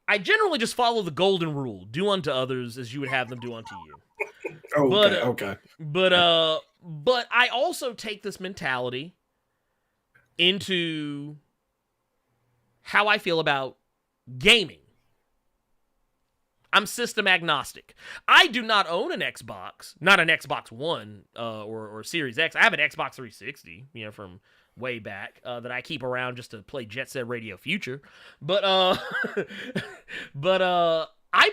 I generally just follow the golden rule: do unto others as you would have them do unto you. Okay. But I also take this mentality into how I feel about gaming. I'm system agnostic. I do not own an Xbox, not an Xbox One or Series X. I have an Xbox 360, from way back that I keep around just to play Jet Set Radio Future. But I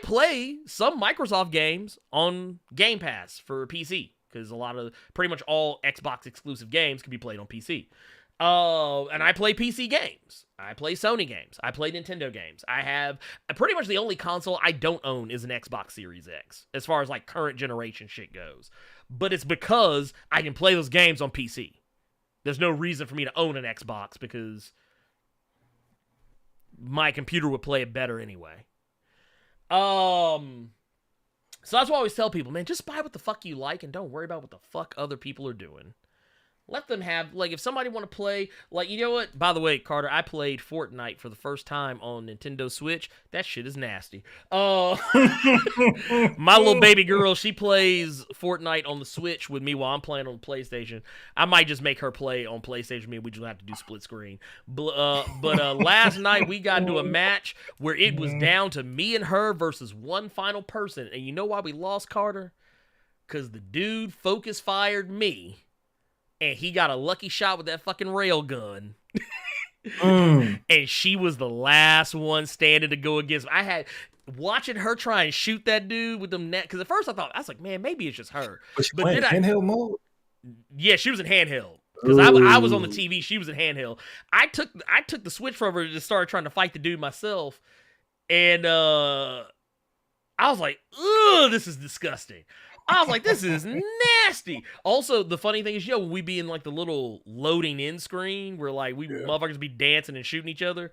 play some Microsoft games on Game Pass for PC because pretty much all Xbox exclusive games can be played on PC. And I play PC games. I play Sony games. I play Nintendo games. I have pretty much the only console I don't own is an Xbox Series X, as far as like current generation shit goes. But it's because I can play those games on PC. There's no reason for me to own an Xbox because my computer would play it better anyway. So that's why I always tell people, man, just buy what the fuck you like and don't worry about what the fuck other people are doing. Let them have, like, if somebody want to play, like, you know what? By the way, Carter, I played Fortnite for the first time on Nintendo Switch. That shit is nasty. My little baby girl, she plays Fortnite on the Switch with me while I'm playing on the PlayStation. I might just make her play on PlayStation with me. We just have to do split screen. But last night we got into a match where it was down to me and her versus one final person. And you know why we lost, Carter? Because the dude focus fired me. And he got a lucky shot with that fucking rail gun. And she was the last one standing to go against me. I had watching her try and shoot that dude with them net. Because at first I was like, man, maybe it's just her. But then handheld mode? Yeah, she was in handheld. Because I was on the TV, she was in handheld. I took the Switch from her and just started trying to fight the dude myself. And I was like, ugh, this is disgusting. I was like, this is nasty. Also, the funny thing is, when we be in like the little loading in screen where like motherfuckers be dancing and shooting each other,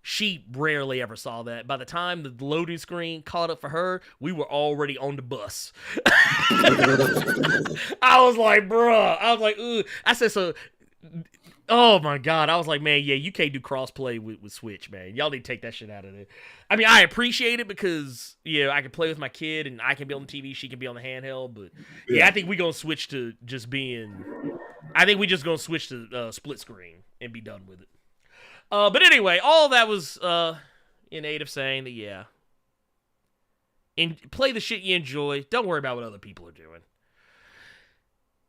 she rarely ever saw that. By the time the loading screen caught up for her, we were already on the bus. I was like, bruh. I was like, ooh. I said, so, oh my God. I was like, man, yeah, you can't do crossplay with Switch, man. Y'all need to take that shit out of it. I mean, I appreciate it because, I can play with my kid and I can be on the TV, she can be on the handheld. But I think we're going to switch to just switch to split screen and be done with it. But anyway, all that was innate of saying that, and play the shit you enjoy. Don't worry about what other people are doing.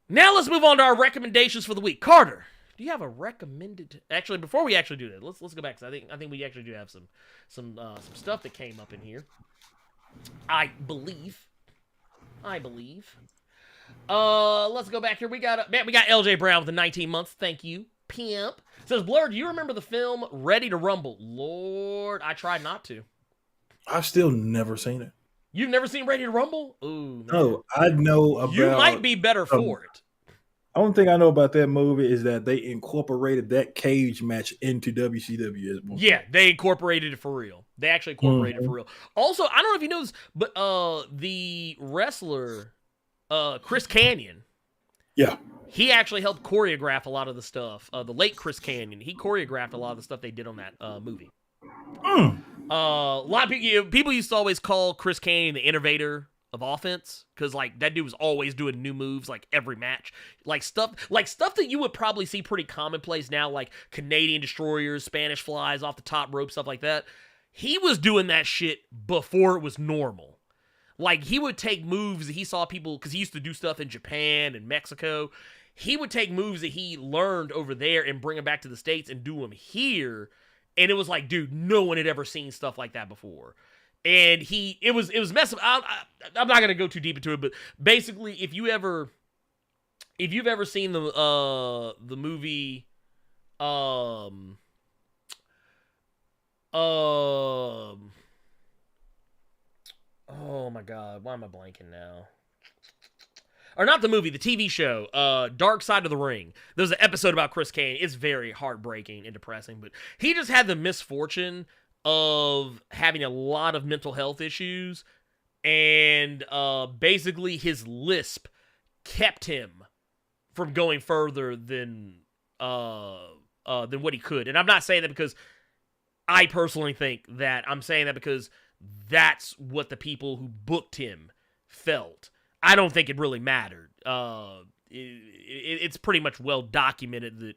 Now let's move on to our recommendations for the week. Carter, do you have a recommended? Actually, before we actually do that, let's go back. Cause I think we actually do have some stuff that came up in here. I believe. Let's go back here. We got LJ Brown with the 19 months. Thank you, pimp. Says Blerd, do you remember the film Ready to Rumble? Lord, I tried not to. I've still never seen it. You've never seen Ready to Rumble? Ooh, man. No, I know about. You might be better for it. Only thing I know about that movie is that they incorporated that cage match into WCW. Yeah, they incorporated it for real. They actually incorporated it for real. Also, I don't know if you know this, but the wrestler Chris Kanyon, he actually helped choreograph a lot of the stuff. The late Chris Kanyon, he choreographed a lot of the stuff they did on that movie. A lot of people used to always call Chris Kanyon the innovator of offense because like that dude was always doing new moves like every match, like stuff that you would probably see pretty commonplace now, like Canadian destroyers, Spanish flies off the top rope, stuff like that. He was doing that shit before it was normal. Like he would take moves that he saw people, because he used to do stuff in Japan and Mexico. He would take moves that he learned over there and bring them back to the States and do them here. And it was like, dude, no one had ever seen stuff like that before. And it was messed up. I'm not gonna go too deep into it, but basically, if you've ever seen the movie, oh my God, why am I blanking now? Or not the movie, the TV show, Dark Side of the Ring. There's an episode about Chris Kanyon. It's very heartbreaking and depressing, but he just had the misfortune of having a lot of mental health issues, and basically his lisp kept him from going further than what he could. And I'm not saying that because I personally think that. I'm saying that because that's what the people who booked him felt. I don't think it really mattered. It's pretty much well documented that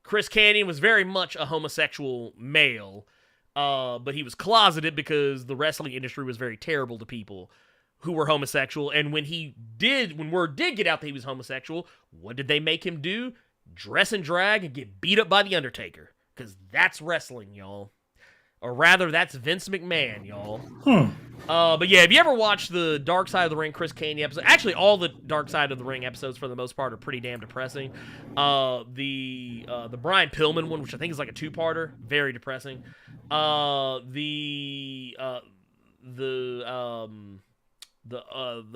Chris Kanyon was very much a homosexual male. But he was closeted because the wrestling industry was very terrible to people who were homosexual. And when word did get out that he was homosexual, what did they make him do? Dress and drag and get beat up by The Undertaker. Because that's wrestling, y'all. Or rather, that's Vince McMahon, y'all. But yeah, if you ever watch the Dark Side of the Ring Chris Caney episode, actually all the Dark Side of the Ring episodes for the most part are pretty damn depressing. The Brian Pillman one, which I think is like a 2-parter, very depressing. The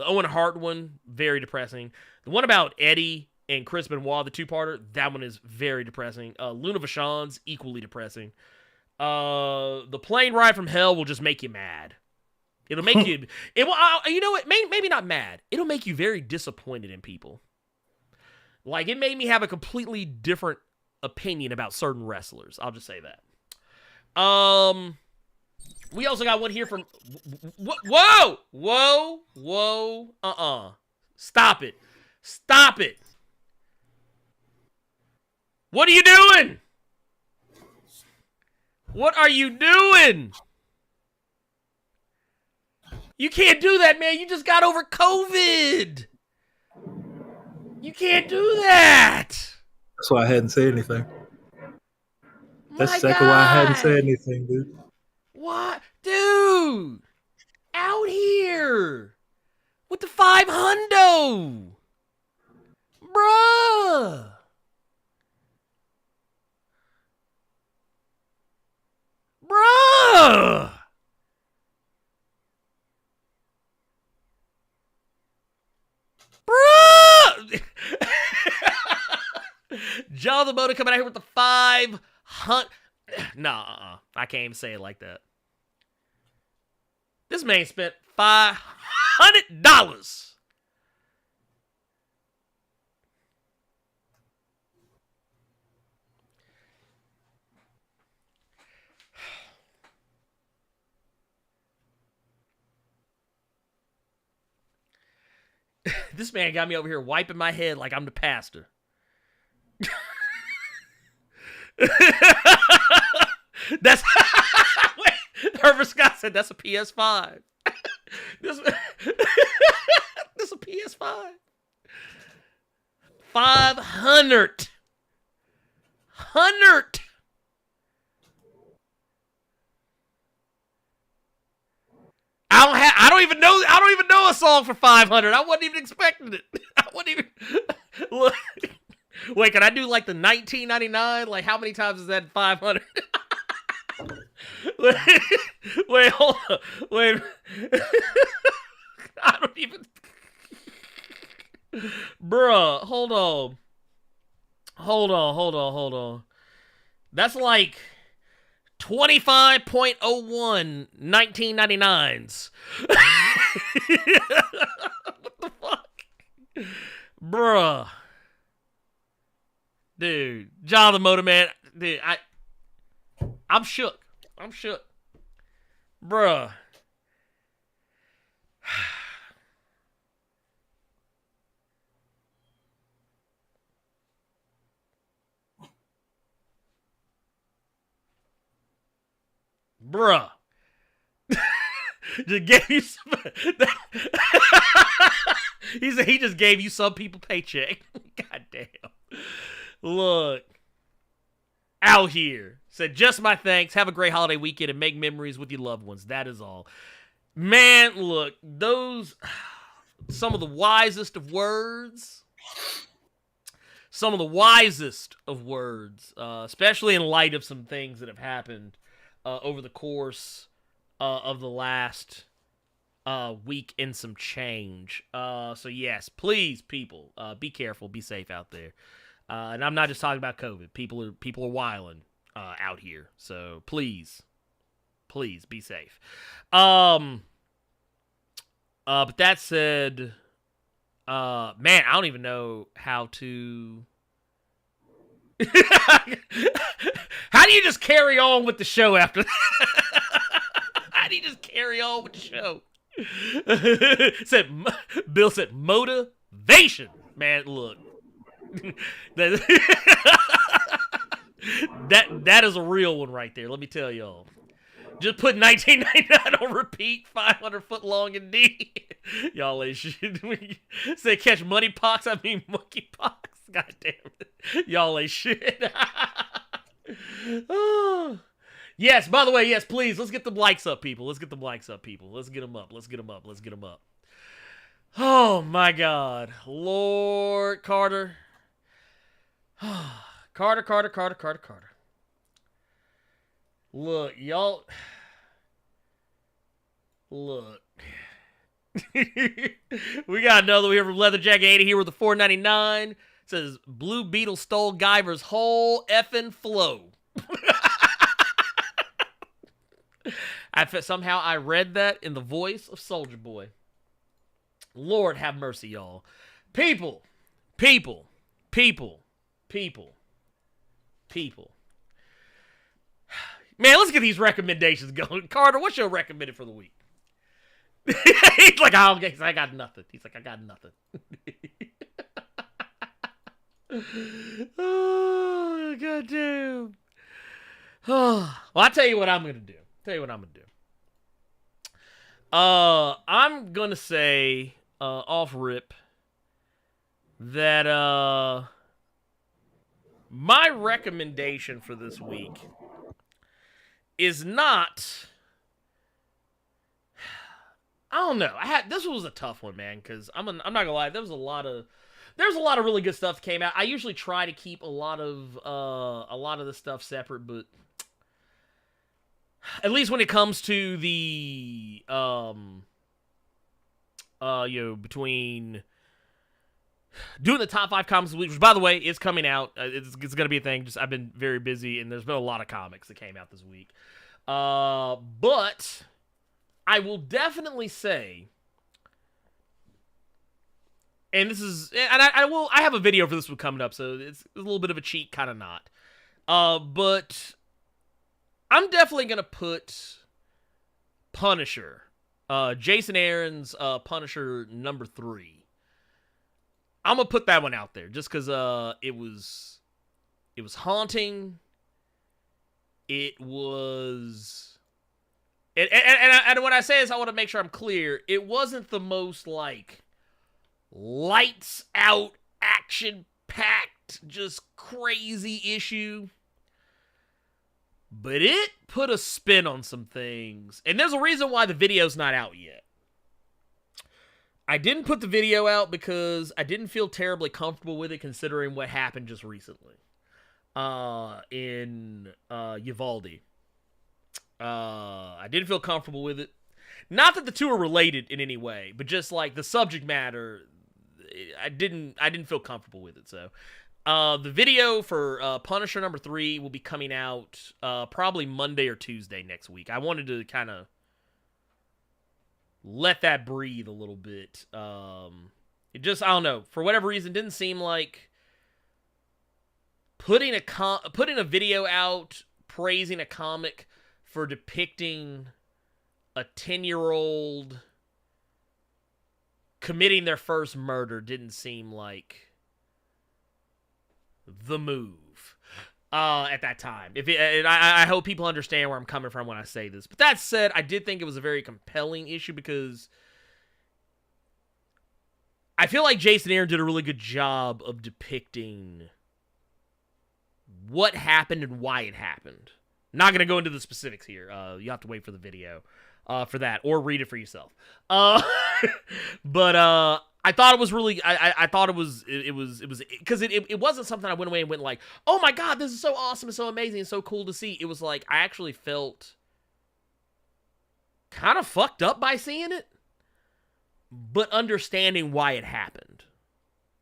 Owen Hart one, very depressing. The one about Eddie and Chris Benoit, the 2-parter, that one is very depressing. Luna Vachon's equally depressing. The Plane Ride from Hell will just make you mad. It'll make you. It will. You know what? Maybe not mad. It'll make you very disappointed in people. Like, it made me have a completely different opinion about certain wrestlers. I'll just say that. We also got one here from. Whoa! Stop it! Stop it! What are you doing? What are you doing? You can't do that, man. You just got over COVID. You can't do that. That's why I hadn't said anything. That's My exactly why I hadn't God. said anything, dude. What? Dude. Out here. With the 500. Bruh. Bruh. Bruh! John the Motor coming out here with the 500. Nah, I can't even say it like that. This man spent $500. This man got me over here wiping my head like I'm the pastor. That's wait, Herbert Scott said that's a PS5. This a PS5. 500. 100. I don't even know a song for 500. I wasn't even expecting it. I wasn't even look. Wait, can I do like the 1999? Like, how many times is that 500? Wait, hold on. Wait. I don't even. Bruh, hold on. Hold on. That's like 25.01 1999s. What the fuck? Bruh. Dude, John the Motor Man. Dude, I'm shook. Bruh. Bruh. Just gave you some. He said he just gave you some people paycheck. God damn. Look. Out here. Said, just my thanks. Have a great holiday weekend and make memories with your loved ones. That is all. Man, look. Those. Some of the wisest of words. Especially in light of some things that have happened over the course of the last week and some change. So yes, please, people, be careful, be safe out there. And I'm not just talking about COVID. People are wilding out here. So please be safe. But that said, man, I don't even know how to. How do you just carry on with the show after that? How do you just carry on with the show? Bill said motivation. Man, look. that is a real one right there. Let me tell y'all. Just put 1999 on repeat. 500 foot long indeed. Y'all ain't shit. Say catch money pox. I mean monkey pox. God damn it. Y'all ain't shit. Oh. Yes, by the way, yes, please, let's get the likes up, people. Let's get the likes up, people. Let's get them up. Let's get them up. Let's get them up. Oh, my God. Lord Carter. Carter. Look, y'all. Look. We got another one here from Leather Jacket 80 here with the $4.99. It says, Blue Beetle stole Guyver's whole effing flow. Somehow I read that in the voice of Soulja Boy. Lord have mercy, y'all. People. Man, let's get these recommendations going. Carter, what's your recommended for the week? He's like, oh, okay, I got nothing. He's like, I got nothing. Oh, goddamn. Well, I'll tell you what I'm going to do. I'm going to say, off rip, that my recommendation for this week is not... I don't know. This was a tough one, man, because I'm not gonna lie, there's a lot of really good stuff that came out. I usually try to keep a lot of the stuff separate, but at least when it comes to the between doing the top 5 comics of the week, which by the way is coming out. It's gonna be a thing. Just I've been very busy, and there's been a lot of comics that came out this week. But I will definitely say, and this is, and I have a video for this one coming up, so it's a little bit of a cheat, kind of not. But I'm definitely gonna put Punisher, Jason Aaron's Punisher #3. I'm gonna put that one out there just because it was haunting. It was. And when I say this, I want to make sure I'm clear. It wasn't the most, like, lights out, action-packed, just crazy issue. But it put a spin on some things. And there's a reason why the video's not out yet. I didn't put the video out because I didn't feel terribly comfortable with it considering what happened just recently. In Uvalde. I didn't feel comfortable with it. Not that the two are related in any way, but just like the subject matter, I didn't feel comfortable with it. So, the video for Punisher #3 will be coming out probably Monday or Tuesday next week. I wanted to kind of let that breathe a little bit. It just, I don't know, for whatever reason, didn't seem like putting a video out praising a comic for depicting a 10-year-old committing their first murder didn't seem like the move at that time. I hope people understand where I'm coming from when I say this. But that said, I did think it was a very compelling issue because I feel like Jason Aaron did a really good job of depicting what happened and why it happened. Not going to go into the specifics here. You have to wait for the video for that, or read it for yourself. But I thought it was really. I thought it was because it wasn't something I went away and went like, oh my god, this is so awesome and so amazing and so cool to see. It was like I actually felt kind of fucked up by seeing it, but understanding why it happened,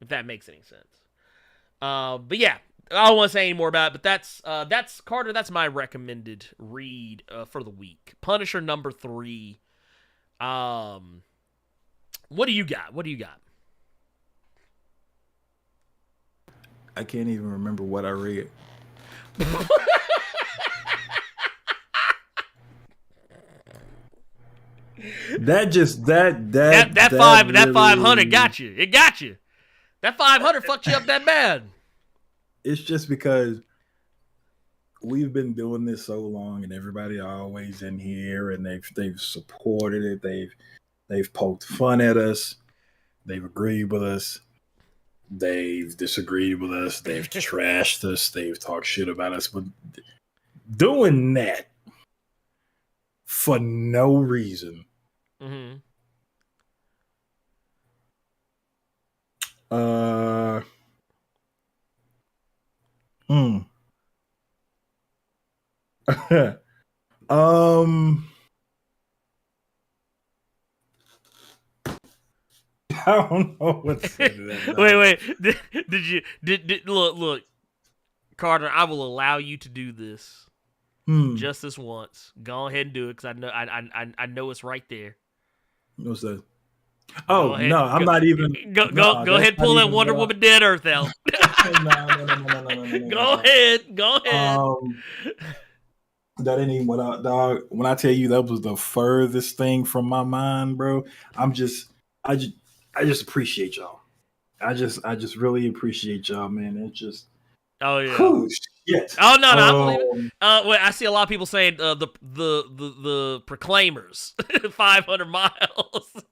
if that makes any sense. But yeah. I don't want to say any more about it, but that's Carter. That's my recommended read for the week. Punisher #3. What do you got? I can't even remember what I read. that 500 got you. It got you. That 500 fucked you up that bad. It's just because we've been doing this so long, and everybody always in here, and they've supported it. They've poked fun at us. They've agreed with us. They've disagreed with us. They've trashed us. They've talked shit about us. But doing that for no reason. Mm-hmm. I don't know what to say to that. Wait. Did you look, Carter? I will allow you to do this just this once. Go ahead and do it because I know it's right there. What's that? Oh ahead, no, I'm not even. Go ahead and pull that Wonder Woman Dead Earth out. No. Go ahead. That ain't even what I, dog. When I tell you that was the furthest thing from my mind, bro. I just appreciate y'all. I just really appreciate y'all, man. It's just, oh yeah. Whew, shit. Oh no, I believe it. Wait, I see a lot of people saying the Proclaimers, 500 miles.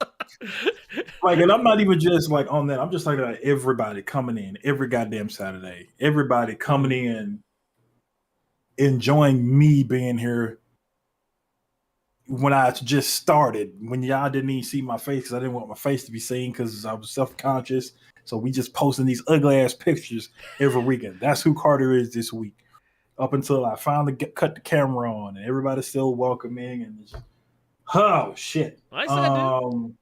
Like, and I'm not even just like on that. I'm just talking about everybody coming in every goddamn Saturday. Everybody coming in, enjoying me being here. When I just started, when y'all didn't even see my face, because I didn't want my face to be seen because I was self-conscious. So we just posting these ugly ass pictures every weekend. That's who Carter is this week. Up until I finally cut the camera on, and everybody's still welcoming, and just, oh shit. I said, dude.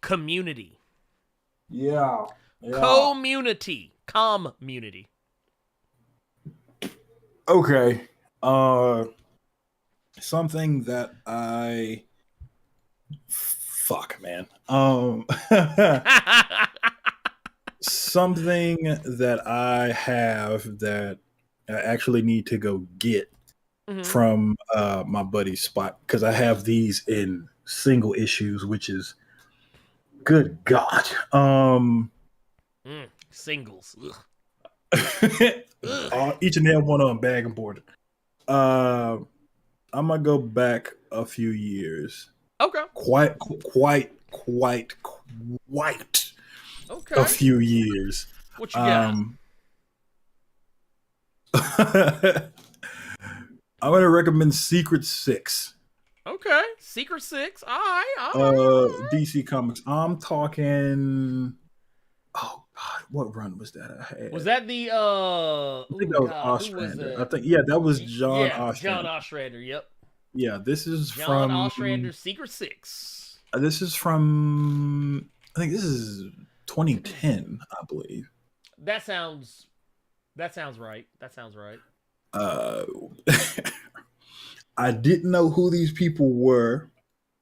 Community. Yeah. Community. Okay. Something that I man. Something that I have that I actually need to go get from my buddy's spot, because I have these in single issues, which is good God. Singles. Each and every one of them bag and board. I'm gonna go back a few years. Okay. Quite Okay. a few years. What you got? I'm gonna recommend Secret 6. Okay. Secret 6. All right. DC Comics. I'm talking. Oh God, what run was that I had? Was that the I think that was Ostrander. I think that was John Ostrander. John Ostrander, yep. Yeah, this is John from Ostrander's Secret 6. This is from, I think this is 2010, I believe. That sounds right. I didn't know who these people were.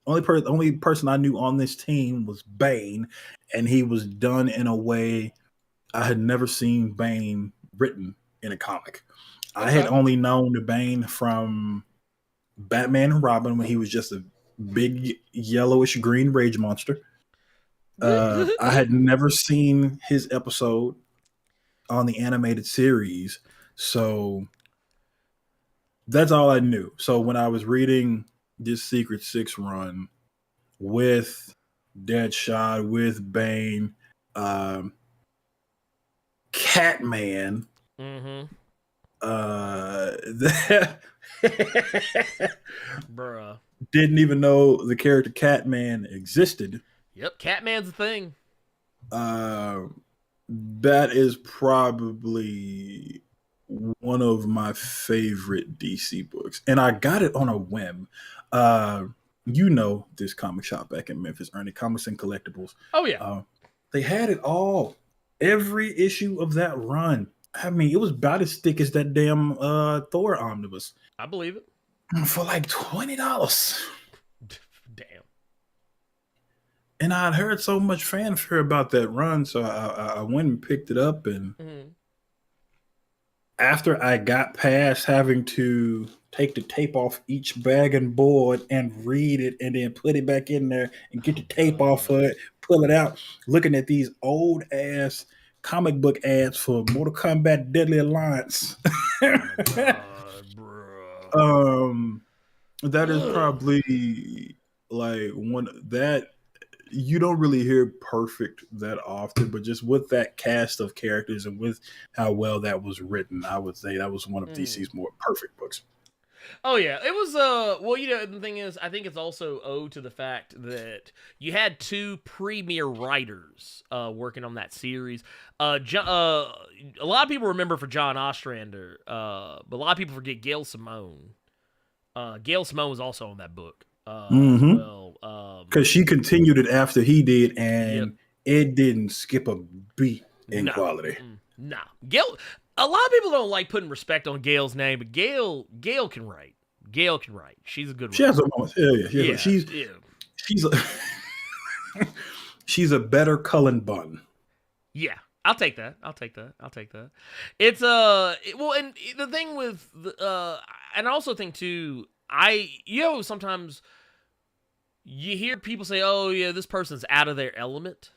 Only person I knew on this team was Bane, and he was done in a way I had never seen Bane written in a comic. Okay. I had only known the Bane from Batman and Robin when he was just a big yellowish green rage monster. I had never seen his episode on the animated series, so that's all I knew. So when I was reading this Secret 6 run with Deadshot, with Bane, Catman, bruh, didn't even know the character Catman existed. Yep, Catman's a thing. That is probably one of my favorite DC books, and I got it on a whim. This comic shop back in Memphis, Ernie Comics and Collectibles. Oh yeah, they had it all. Every issue of that run. I mean, it was about as thick as that damn Thor omnibus. I believe it. For like $20. Damn. And I'd heard so much fanfare about that run, so I went and picked it up. And after I got past having to take the tape off each bag and board and read it and then put it back in there and get the tape off of it, pull it out, looking at these old ass comic book ads for Mortal Kombat Deadly Alliance. That is probably like one that you don't really hear perfect that often, but just with that cast of characters and with how well that was written, I would say that was one of DC's more perfect books. Oh yeah, it was. Well, the thing is, I think it's also owed to the fact that you had two premier writers working on that series. A lot of people remember for John Ostrander, but a lot of people forget Gail Simone. Gail Simone was also on that book as well. Because she continued it after he did, and Yep. it didn't skip a beat in No. quality. Nah, Gail. A lot of people don't like putting respect on Gail's name, but Gail can write. Gail can write. She's a good She writer. has a moment. Yeah. She's a better Cullen Bunn. Yeah, I'll take that. It's well, and the thing with and I also think too, sometimes you hear people say, "Oh yeah, this person's out of their element."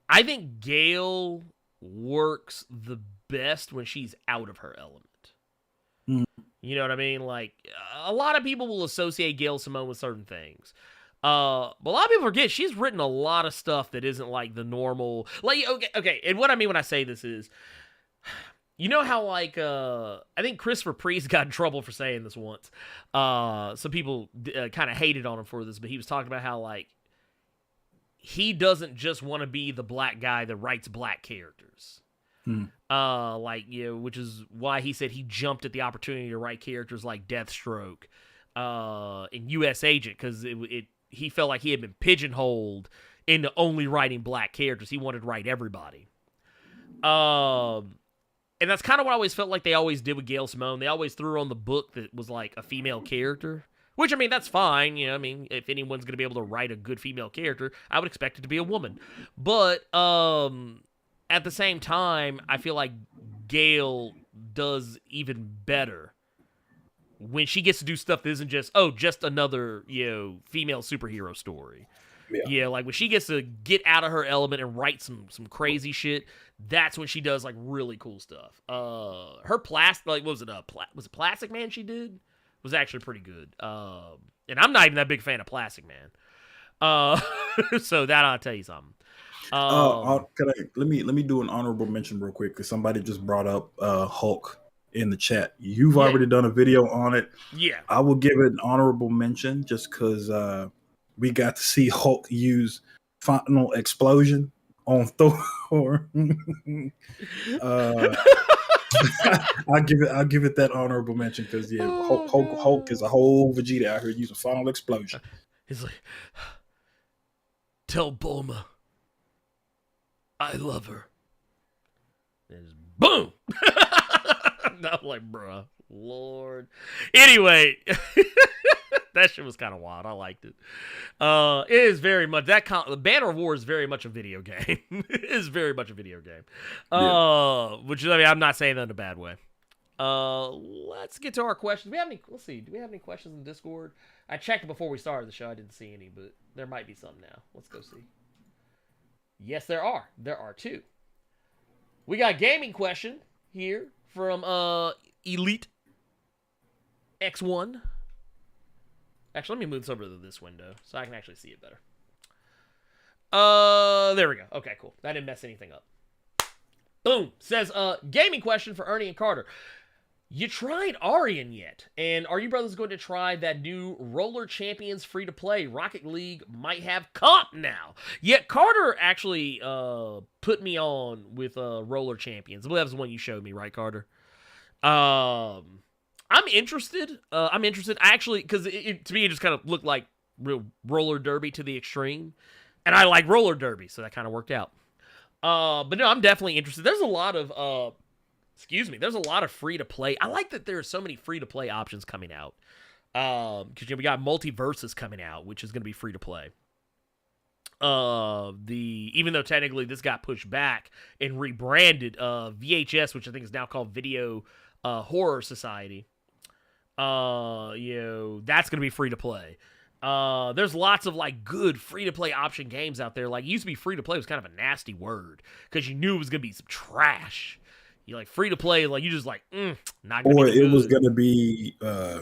I think Gail works the best when she's out of her element. You know what I mean? Like, a lot of people will associate Gail Simone with certain things. But a lot of people forget she's written a lot of stuff that isn't like the normal. Like, okay. And what I mean when I say this is, you know how like I think Christopher Priest got in trouble for saying this once. Some people kind of hated on him for this, but he was talking about how like he doesn't just want to be the black guy that writes black characters. Which is why he said he jumped at the opportunity to write characters like Deathstroke, and U.S. Agent, because he felt like he had been pigeonholed into only writing black characters. He wanted to write everybody. And that's kind of what I always felt like they always did with Gail Simone. They always threw her on the book that was like a female character. Which, I mean, that's fine. I mean, if anyone's going to be able to write a good female character, I would expect it to be a woman. But, at the same time, I feel like Gail does even better when she gets to do stuff that isn't just another, female superhero story. Yeah, like when she gets to get out of her element and write some crazy shit, that's when she does like really cool stuff. Her plastic, like, was it Plastic Man she did? Was actually pretty good. And I'm not even that big fan of Plastic Man. So that I'll tell you something. Let me do an honorable mention real quick because somebody just brought up Hulk in the chat. You've already done a video on it. Yeah, I will give it an honorable mention just because we got to see Hulk use Final Explosion on Thor. I'll give it that honorable mention because Hulk is a whole Vegeta out here using Final Explosion. He's like, tell Bulma I love her. And just boom. I'm like, bruh, Lord. Anyway, that shit was kind of wild. I liked it. It is very much the Banner of War is very much a video game. It is very much a video game. Which, I mean, I'm not saying that in a bad way. Let's get to our questions. Let's see. Do we have any questions in Discord? I checked before we started the show. I didn't see any, but there might be some now. Let's go see. Yes, there are. There are two. We got a gaming question here from Elite X1. Actually, let me move this over to this window so I can actually see it better. There we go. Okay, cool. That didn't mess anything up. Boom. Says, gaming question for Ernie and Carter. You tried Arian yet? And are you brothers going to try that new Roller Champions free-to-play? Rocket League might have comp now. Yet Carter actually put me on with Roller Champions. I believe that was the one you showed me, right, Carter? I'm interested. I actually, because to me it just kind of looked like real roller derby to the extreme. And I like roller derby, so that kind of worked out. But no, I'm definitely interested. There's a lot of there's a lot of free-to-play. I like that there are so many free-to-play options coming out. Because we got Multiverses coming out, which is going to be free-to-play. Even though technically this got pushed back and rebranded, VHS, which I think is now called Video Horror Society. That's going to be free-to-play. There's lots of like good free-to-play option games out there. Like, it used to be free-to-play was kind of a nasty word because you knew it was going to be some trash. You like free to play, like you just like not gonna or be it good. was gonna be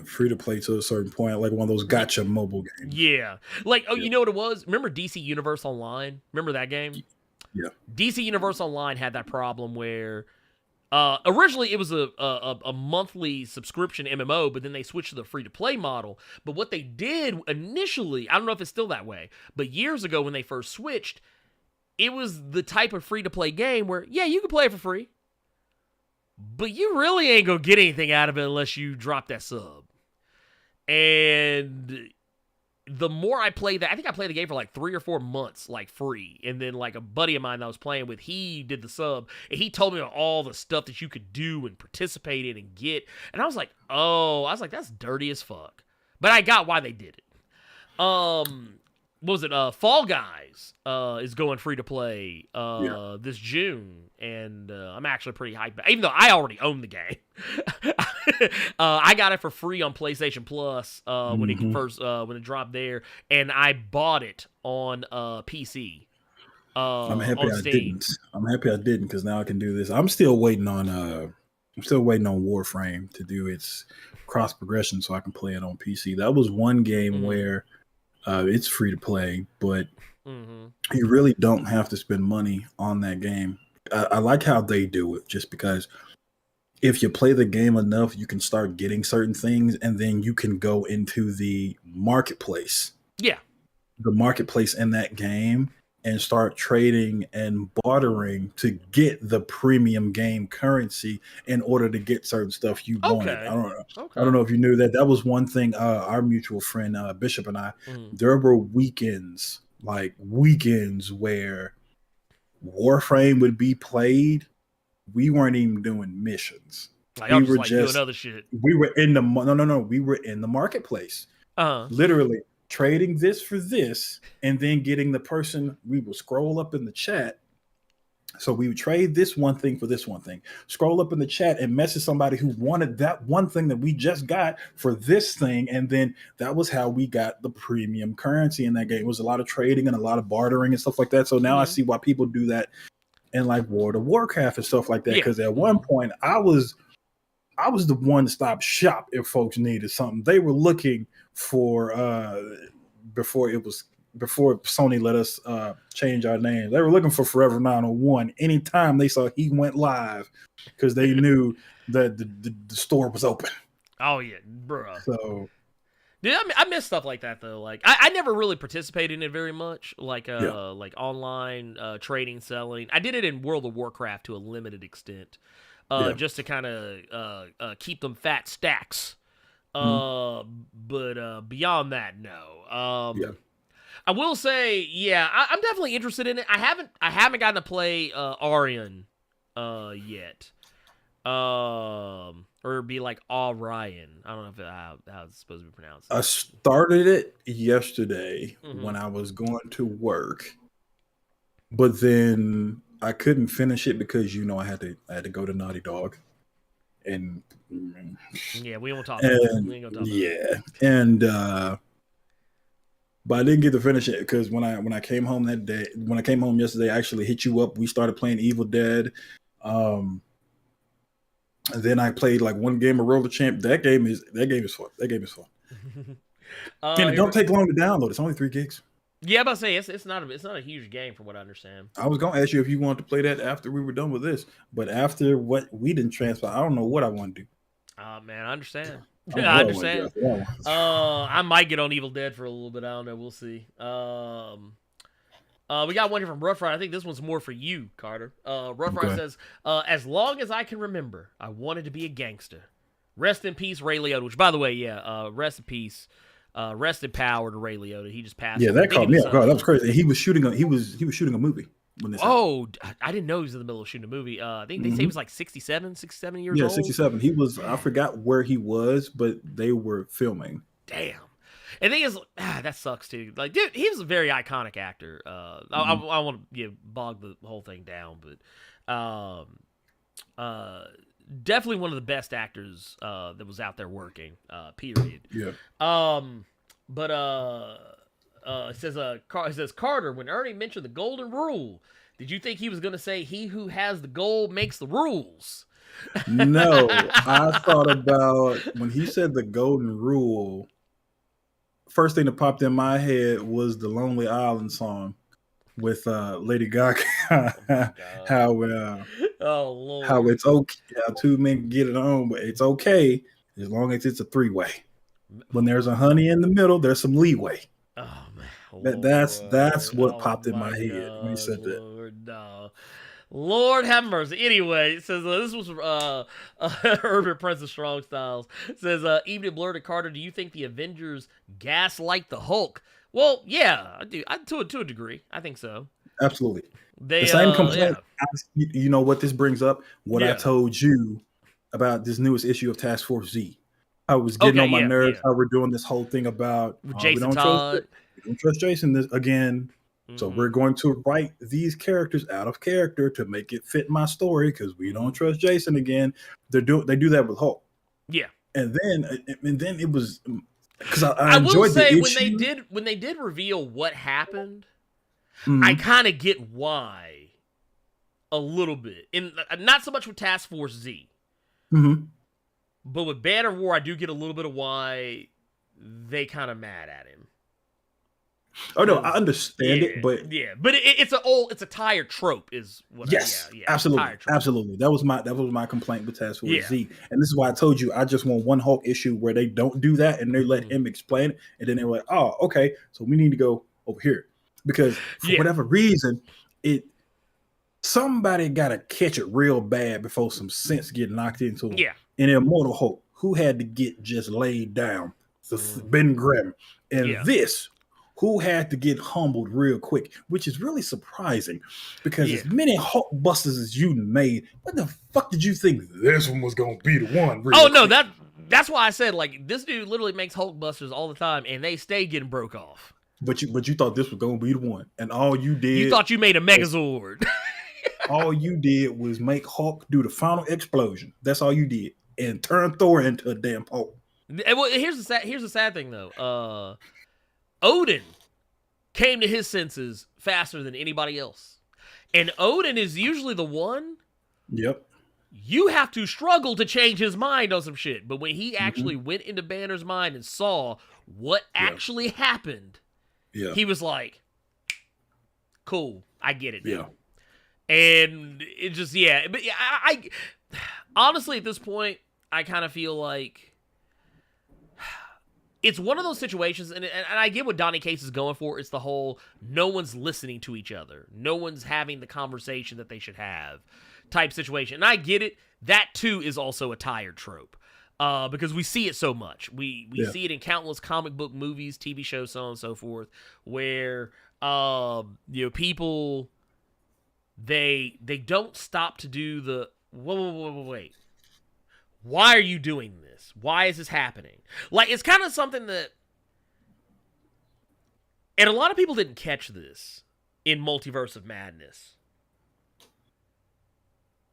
free to play to a certain point, like one of those gotcha mobile games. Yeah, like you know what it was? Remember DC Universe Online? Remember that game? Yeah. DC Universe Online had that problem where Originally, it was a monthly subscription MMO, but then they switched to the free-to-play model. But what they did initially, I don't know if it's still that way, but years ago when they first switched, it was the type of free-to-play game where, yeah, you can play it for free, but you really ain't gonna get anything out of it unless you drop that sub. And the more I played that, I think I played the game for like 3 or 4 months, like free. And then like a buddy of mine that I was playing with, he did the sub, and he told me all the stuff that you could do and participate in and get. And I was like, that's dirty as fuck. But I got why they did it. What was it? Fall Guys is going free to play this June, and I'm actually pretty hyped. Even though I already own the game, I got it for free on PlayStation Plus when it dropped there, and I bought it on PC. I'm happy I didn't. I'm happy I didn't because now I can do this. I'm still waiting on Warframe to do its cross progression so I can play it on PC. That was one game where. It's free to play, but you really don't have to spend money on that game. I like how they do it, just because if you play the game enough, you can start getting certain things, and then you can go into the marketplace. Yeah. The marketplace in that game and start trading and bartering to get the premium game currency in order to get certain stuff you wanted. I don't know if you knew that. That was one thing our mutual friend Bishop and I, there were weekends where Warframe would be played. We weren't even doing missions. We were just doing other shit. We were in the we were in the marketplace. Literally trading this for this, and then getting the person. We will scroll up in the chat. So we would trade this one thing for this one thing. Scroll up in the chat and message somebody who wanted that one thing that we just got for this thing, and then that was how we got the premium currency in that game. It was a lot of trading and a lot of bartering and stuff like that. So now I see why people do that in like World of Warcraft and stuff like that. Because at one point I was the one to stop shop if folks needed something. They were looking for before Sony let us change our name. They were looking for Forever 901 anytime they saw he went live, because they knew that the store was open. Oh yeah, bro. So, dude, I miss stuff like that though. Like I never really participated in it very much. Like like online trading, selling. I did it in World of Warcraft to a limited extent, just to kind of keep them fat stacks. But beyond that, no. I will say, I'm definitely interested in it. I haven't gotten to play Arian yet. Or it'd be like Orion. I don't know how it's supposed to be pronounced. I started it yesterday when I was going to work, but then I couldn't finish it because I had to go to Naughty Dog. And we won't talk about that. We ain't gonna talk about that. But I didn't get to finish it because when I came home yesterday, I actually hit you up. We started playing Evil Dead. And then I played like one game of Roller Champ. That game is fun. And it don't take long to download. It's only 3 gigs. Yeah, I'm about to say it's not a huge game from what I understand. I was gonna ask you if you wanted to play that after we were done with this, but after what we didn't transfer, I don't know what I want to do. Man, I understand. I understand. I might get on Evil Dead for a little bit. I don't know. We'll see. We got one here from Rough Rider. I think this one's more for you, Carter. Rough Rider says, as long as I can remember, I wanted to be a gangster. Rest in peace, Ray Liotta. Which, by the way, rest in peace. Rest in power to Ray Liotta. He just passed. Yeah, that caught me up. God, that was crazy. He was shooting a movie when this happened. I didn't know he was in the middle of shooting a movie. I think they say he was like 67 years old. Yeah, 67. He was. I forgot where he was, but they were filming. Damn. And the thing is, that sucks too. Like, dude, he was a very iconic actor. I want to bog the whole thing down, but definitely one of the best actors that was out there working. Period. Yeah. But it says Carter, when Ernie mentioned the golden rule, did you think he was going to say he who has the gold makes the rules? No, I thought about when he said the golden rule. First thing that popped in my head was the Lonely Island song with Lady Gaga. How Oh Lord. How it's okay, how two men can get it on, but it's okay as long as it's a three-way. When there's a honey in the middle, there's some leeway. Oh man, That's what oh, popped in my my head when you said that. Lord, no. Lord have mercy. Anyway, it says this was Urban Prince of Strong Styles. It says Evening Blerd and Carter, do you think the Avengers gaslight the Hulk? Well, yeah, I do. To a degree, I think so. Absolutely. They The same complaint. yeah. You know what this brings up? What I Yeah. told you about this newest issue of Task Force Z. I was getting on my nerves. How we're doing this whole thing about Jason Todd. We don't trust Jason this again. So we're going to write these characters out of character to make it fit my story because we don't trust Jason again. They do that with Hulk. Yeah. And then it was because I will enjoyed say the issue. when they did reveal what happened, Mhm. I kind of get why a little bit. In not so much with Task Force Z. Mhm. But with Banner War, I do get a little bit of why they kind of mad at him. Oh no, I understand it, but it's a tired trope, is what. Yes, absolutely. That was my complaint with Task Force Z, and this is why I told you I just want one Hulk issue where they don't do that and they let him explain it, and then they were like, oh, okay, so we need to go over here because for whatever reason, somebody got to catch it real bad before some sense get knocked into him. Yeah. And Immortal Hulk, who had to get just laid down, Ben Grimm, and this, who had to get humbled real quick, which is really surprising because as many Hulk busters as you made, what the fuck did you think this one was gonna be the one? No, that's why I said like this dude literally makes Hulk busters all the time, and they stay getting broke off. But you thought this was gonna be the one, and all you did, you thought you made a Megazord. All you did was make Hulk do the final explosion. That's all you did, and turn Thor into a damn Hulk. Well, here's the sad thing though. Odin came to his senses faster than anybody else, and Odin is usually the one. Yep. You have to struggle to change his mind on some shit, but when he actually went into Banner's mind and saw what actually happened, he was like, "Cool, I get it." Now. And it just but I honestly at this point I kind of feel like it's one of those situations, and I get what Donny Cates is going for. It's the whole no one's listening to each other, no one's having the conversation that they should have type situation. And I get it. That too is also a tired trope because we see it so much. We see it in countless comic book movies, TV shows, so on and so forth, where people. They don't stop to do the wait. Why are you doing this? Why is this happening? Like it's kind of something that, and a lot of people didn't catch this in Multiverse of Madness.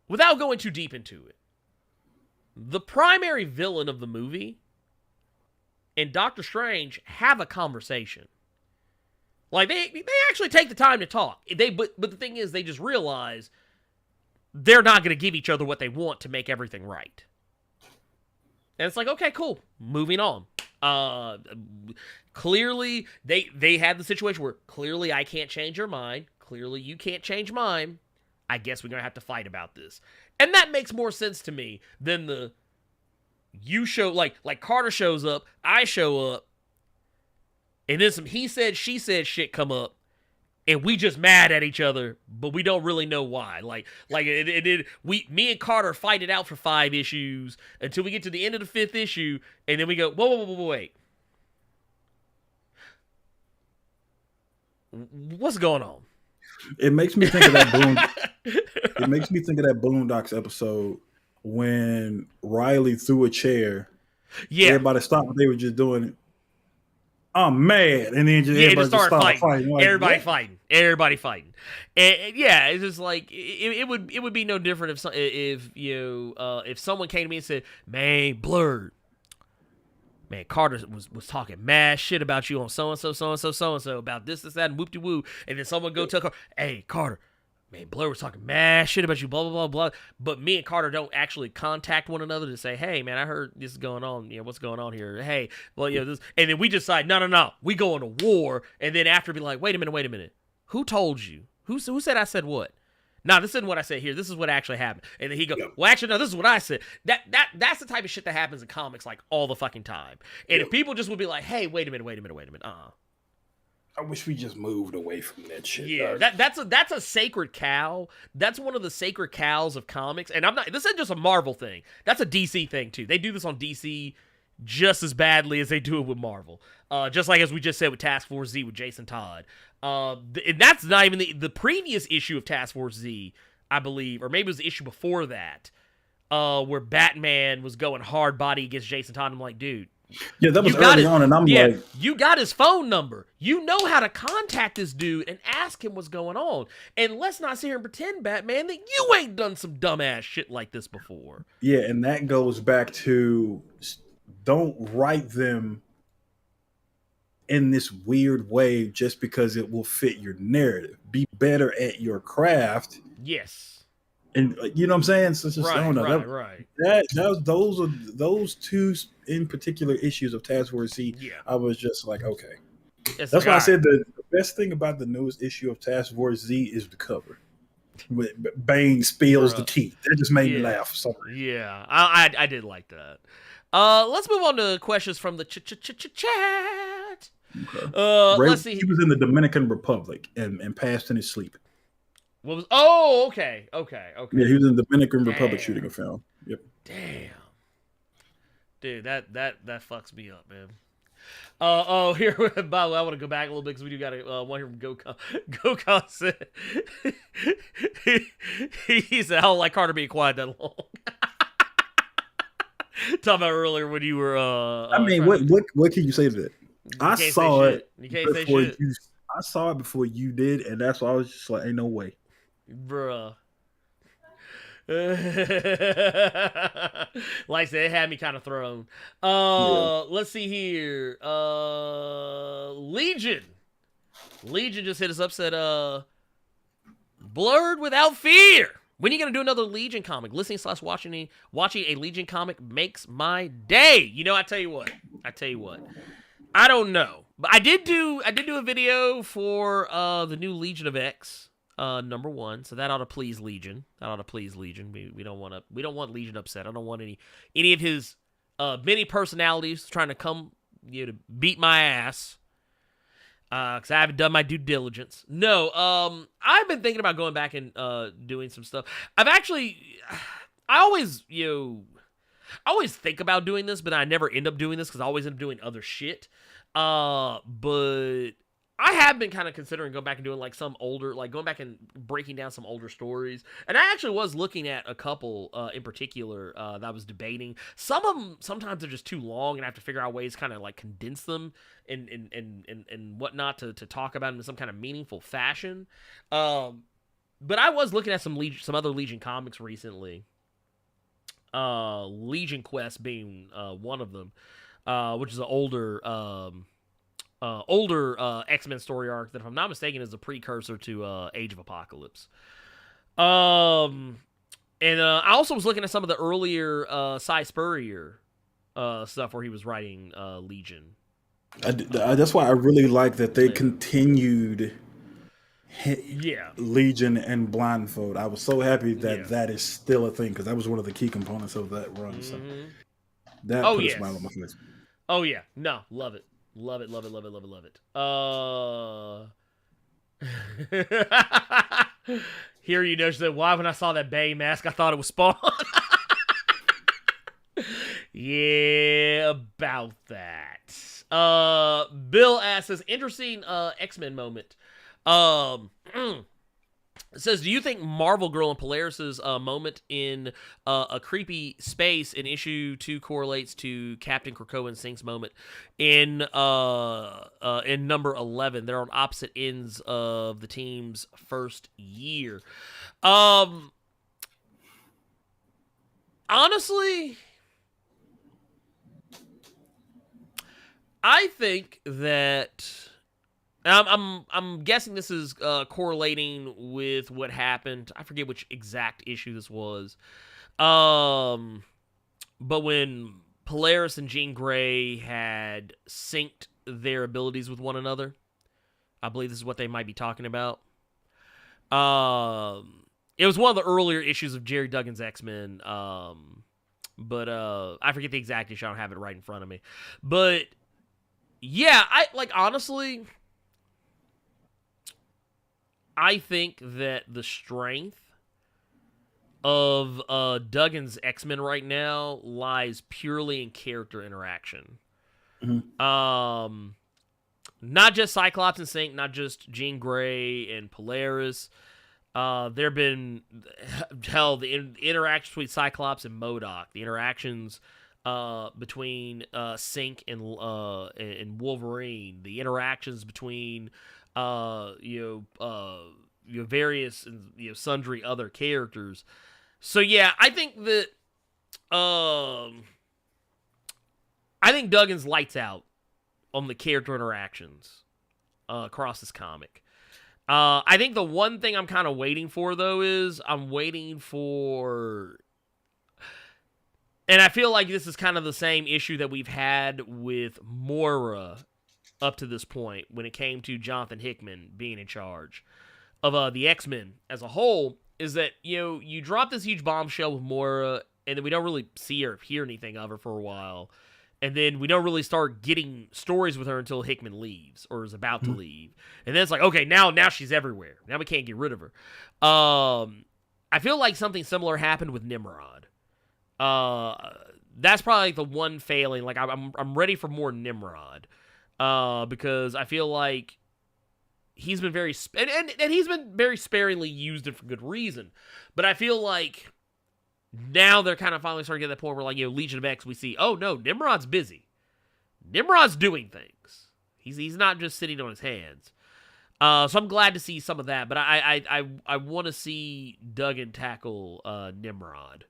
Without going too deep into it, the primary villain of the movie and Doctor Strange have a conversation. Like, they actually take the time to talk. But the thing is, they just realize they're not going to give each other what they want to make everything right. And it's like, okay, cool. Moving on. Clearly, they had the situation where clearly I can't change your mind. Clearly, you can't change mine. I guess we're going to have to fight about this. And that makes more sense to me than you show, like Carter shows up, I show up, and then some he said, she said shit come up, and we just mad at each other, but we don't really know why. Me and Carter fight it out for 5 issues until we get to the end of the 5th issue, and then we go, whoa, wait. What's going on? It makes me think of that It makes me think of that Boondocks episode when Riley threw a chair. Yeah, everybody stopped what they were just doing. I'm mad, and then everybody just started fighting. Like, Everybody fighting, and it's just like it would be no different if someone came to me and said, "Man, Blerd, man, Carter was talking mad shit about you on so and so about this, that, and whoop de woo," and then someone go tell Carter, "Hey, Carter, man, Blerd was talking mad shit about you, blah, blah, blah, blah." But me and Carter don't actually contact one another to say, "Hey, man, I heard this is going on. What's going on here? Hey, well, this." And then we decide, no. We go into war. And then after be like, wait a minute. Who told you? Who said I said what? No, this isn't what I said here. This is what actually happened. And then he goes, well, actually, no, this is what I said. That's the type of shit that happens in comics like all the fucking time. And if people just would be like, hey, wait a minute. I wish we just moved away from that shit. Yeah, that's a sacred cow. That's one of the sacred cows of comics. And this isn't just a Marvel thing. That's a DC thing too. They do this on DC just as badly as they do it with Marvel. Just like as we just said with Task Force Z with Jason Todd. And that's not even the previous issue of Task Force Z, I believe, or maybe it was the issue before that, where Batman was going hard body against Jason Todd. I'm like, dude. Yeah, that was early on, and I'm like... you got his phone number. You know how to contact this dude and ask him what's going on. And let's not sit here and pretend, Batman, that you ain't done some dumbass shit like this before. Yeah, and that goes back to don't write them in this weird way just because it will fit your narrative. Be better at your craft. Yes. And you know what I'm saying? So it's just, I don't know. Right. Those two in particular issues of Task Force Z, I was just like, okay. That's why I said the best thing about the newest issue of Task Force Z is the cover. Bane spills the tea. That just made me laugh. Sorry. Yeah, I did like that. Let's move on to questions from the chat. Okay. Let's see. He was in the Dominican Republic and passed in his sleep. What was? Oh, okay. Yeah, he was in the Dominican Republic shooting a film. Yep. Damn. Dude, that fucks me up, man. Here, by the way, I want to go back a little bit because we do got one here from Gokon said. He said, I don't like Carter being quiet that long. Talking about earlier when you were. I mean, what can you say to that? I saw it before you. I saw it before you did, and that's why I was just like, "Ain't no way, bruh." Like I said, it had me kind of thrown. Let's see here. Legion just hit us up. Said, "Blerd without fear. When are you gonna do another Legion comic? Listening/watching a Legion comic makes my day." You know, I tell you what. I don't know, but I did do a video for the new Legion of X #1, so that ought to please Legion. We don't want Legion upset. I don't want any of his many personalities trying to come to beat my ass. Because I haven't done my due diligence. No, I've been thinking about going back and doing some stuff. I always think about doing this, but I never end up doing this because I always end up doing other shit. But I have been kind of considering going back and doing like some older, like going back and breaking down some older stories. And I actually was looking at a couple in particular that I was debating. Some of them, sometimes they're just too long and I have to figure out ways to kind of like condense them and whatnot to talk about them in some kind of meaningful fashion. But I was looking at some other Legion comics recently. Legion Quest being one of them, which is an older X-Men story arc that, if I'm not mistaken, is a precursor to Age of Apocalypse. And I also was looking at some of the earlier Cy Spurrier stuff where he was writing Legion. That's why I really like that they continued Legion and Blindfold. I was so happy that that is still a thing because that was one of the key components of that run. Mm-hmm. So that put a smile on my face. Oh yeah, no, love it. Love it. Here you notice that why when I saw that Bay mask, I thought it was Spawn. Yeah, about that. Bill asks, interesting X-Men moment. It says, do you think Marvel Girl and Polaris's moment in a creepy space in issue 2 correlates to Captain Krakoa and Sync's moment in number 11? They're on opposite ends of the team's first year. Honestly, I think that I'm guessing this is correlating with what happened. I forget which exact issue this was. But when Polaris and Jean Grey had synced their abilities with one another, I believe this is what they might be talking about. It was one of the earlier issues of Jerry Duggan's X-Men, but I forget the exact issue. I don't have it right in front of me. But yeah, honestly, I think that the strength of Duggan's X-Men right now lies purely in character interaction. Not just Cyclops and Synch, not just Jean Grey and Polaris. There have been, the interactions between Cyclops and MODOK, the interactions between Synch and Wolverine, the interactions between various sundry other characters. So yeah, I think that Duggan's lights out on the character interactions across this comic. I think the one thing I'm kind of waiting for, though, is I'm waiting for... And I feel like this is kind of the same issue that we've had with Moira up to this point when it came to Jonathan Hickman being in charge of the X-Men as a whole, is that, you drop this huge bombshell with Moira, and then we don't really see or hear anything of her for a while. And then we don't really start getting stories with her until Hickman leaves or is about to leave. And then it's like, okay, now she's everywhere. Now we can't get rid of her. I feel like something similar happened with Nimrod. That's probably the one failing. Like I'm ready for more Nimrod because I feel like he's been very and he's been very sparingly used and for good reason. But I feel like now they're kind of finally starting to get to that point where, like, Legion of X, we see, oh no, Nimrod's busy. Nimrod's doing things. He's not just sitting on his hands. So I'm glad to see some of that, but I want to see Duggan tackle Nimrod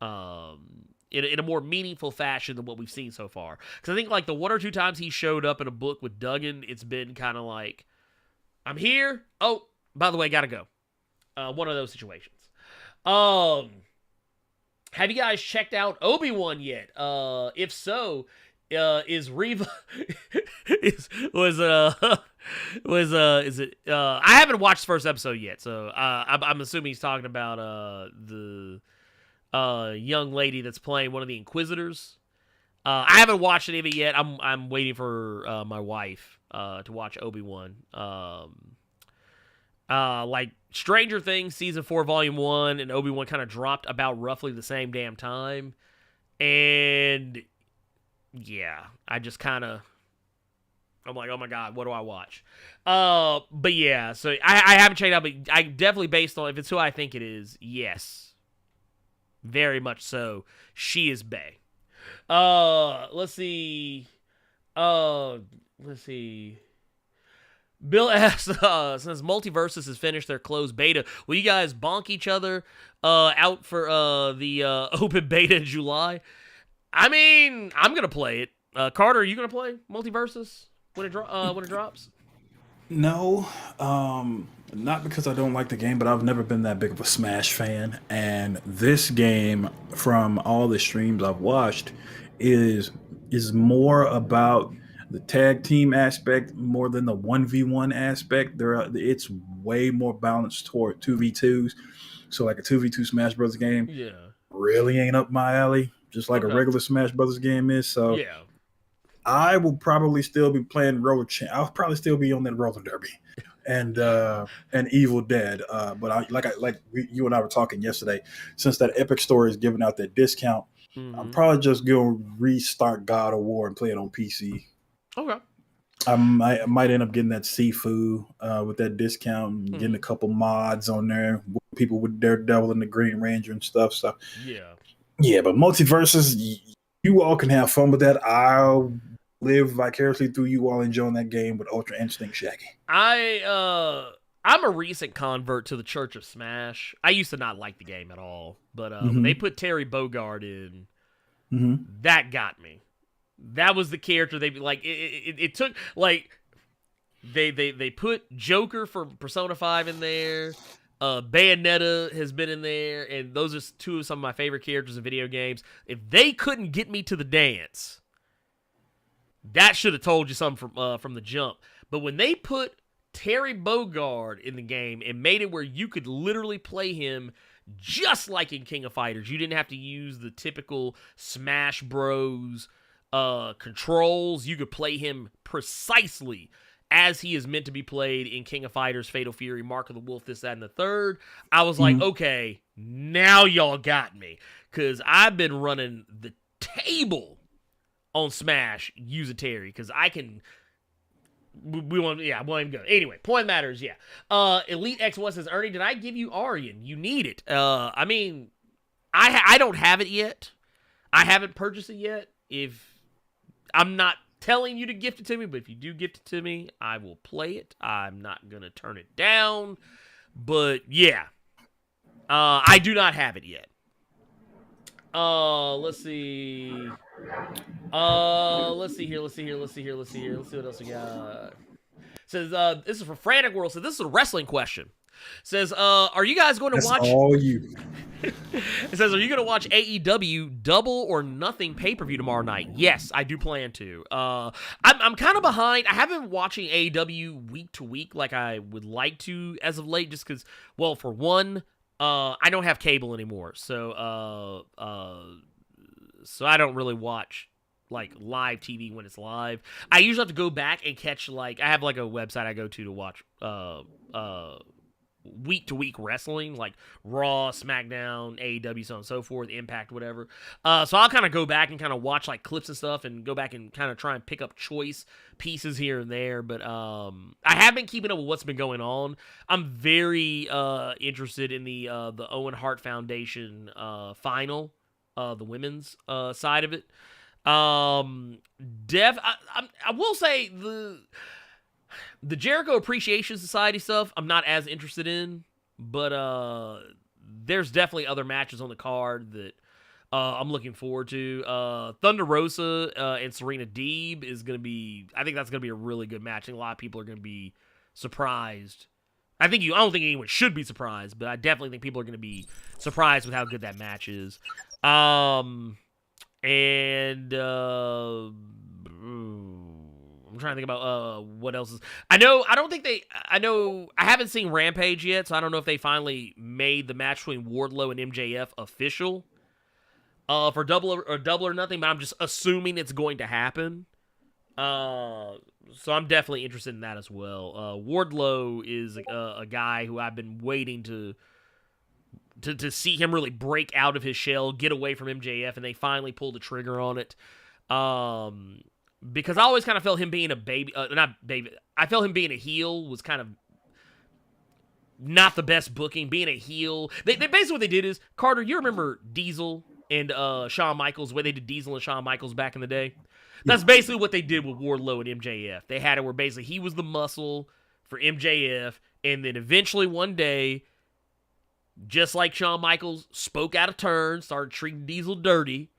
in a more meaningful fashion than what we've seen so far. Because I think, like, the one or two times he showed up in a book with Duggan, it's been kind of like, I'm here. Oh, by the way, gotta go. One of those situations. Have you guys checked out Obi-Wan yet? If so, is Reva is it? I haven't watched the first episode yet, so I'm assuming he's talking about the young lady that's playing one of the Inquisitors. I haven't watched any of it yet. I'm waiting for my wife to watch Obi-Wan. Like Stranger Things Season 4 Volume 1 and Obi-Wan kind of dropped about roughly the same damn time. And yeah, I just kind of, I'm like, oh my God, what do I watch? But yeah, so I haven't checked out, but I definitely, based on if it's who I think it is, yes, very much so, she is bae. Let's see. Bill asks, since Multiverses has finished their closed beta, will you guys bonk each other out for the open beta in July? I mean, I'm going to play it. Carter, are you going to play Multiverses when it drops? No, not because I don't like the game, but I've never been that big of a Smash fan. And this game, from all the streams I've watched, is more about the tag team aspect more than the 1v1 aspect. It's way more balanced toward 2v2s. So like a 2v2 Smash Bros. Game really ain't up my alley, just like a regular Smash Bros. Game is. So yeah, I will probably still be playing I'll probably still be on that roller derby and Evil Dead. But you and I were talking yesterday, since that Epic Store is giving out that discount, I'm probably just going to restart God of War and play it on PC. Okay. I might end up getting that Sifu with that discount, getting a couple mods on there, people with Daredevil and the Green Ranger and stuff. So yeah, but Multiverses, you all can have fun with that. I'll live vicariously through you all enjoying that game with Ultra Instinct Shaggy. I'm a recent convert to the Church of Smash. I used to not like the game at all, but when they put Terry Bogard in, that got me. That was the character they like. It took like they put Joker from Persona 5 in there. Bayonetta has been in there, and those are two of some of my favorite characters in video games. If they couldn't get me to the dance, that should have told you something from the jump. But when they put Terry Bogard in the game and made it where you could literally play him just like in King of Fighters. You didn't have to use the typical Smash Bros. Controls. You could play him precisely as he is meant to be played in King of Fighters, Fatal Fury, Mark of the Wolf, this, that, and the third. I was like, okay, now y'all got me. Because I've been running the table on Smash using Terry. Because I can... We won't even go. Anyway, point matters, yeah. Elite X1 says, Ernie, did I give you Aryan? You need it. I mean, I don't have it yet. I haven't purchased it yet. If I'm not telling you to gift it to me, but if you do gift it to me, I will play it. I'm not going to turn it down. But, yeah. I do not have it yet. Let's see. Let's see here. Let's see what else we got. Says, this is for Frantic World. So this is a wrestling question. Says, are you guys going to watch... That's all you. It says, are you going to watch AEW Double or Nothing pay-per-view tomorrow night? Yes, I do plan to. I'm kind of behind. I haven't been watching AEW week to week like I would like to as of late, just because, well, for one, I don't have cable anymore, so I don't really watch like live TV when it's live. I usually have to go back and catch, like, I have like a website I go to watch week to week wrestling, like Raw, SmackDown, AEW, so on and so forth, Impact, whatever. So I'll kind of go back and kind of watch like clips and stuff and go back and kind of try and pick up choice pieces here and there. But I have been keeping up with what's been going on. I'm very interested in the Owen Hart Foundation final, the women's side of it. I will say the Jericho Appreciation Society stuff I'm not as interested in, but there's definitely other matches on the card that I'm looking forward to. Thunder Rosa and Serena Deeb is going to be, I think that's going to be a really good match. I think a lot of people are going to be surprised. I don't think anyone should be surprised, but I definitely think people are going to be surprised with how good that match is. I'm trying to think about what else is. I haven't seen Rampage yet, so I don't know if they finally made the match between Wardlow and MJF official for Double or Nothing, but I'm just assuming it's going to happen. So I'm definitely interested in that as well. Wardlow is a guy who I've been waiting to see him really break out of his shell, get away from MJF, and they finally pulled the trigger on it. Because I always kind of felt him being I felt him being a heel was kind of not the best booking. Being a heel, they basically what they did is, Carter, you remember Diesel and Shawn Michaels, the way they did Diesel and Shawn Michaels back in the day? That's basically what they did with Wardlow and MJF. They had it where basically he was the muscle for MJF, and then eventually one day, just like Shawn Michaels spoke out of turn, started treating Diesel dirty,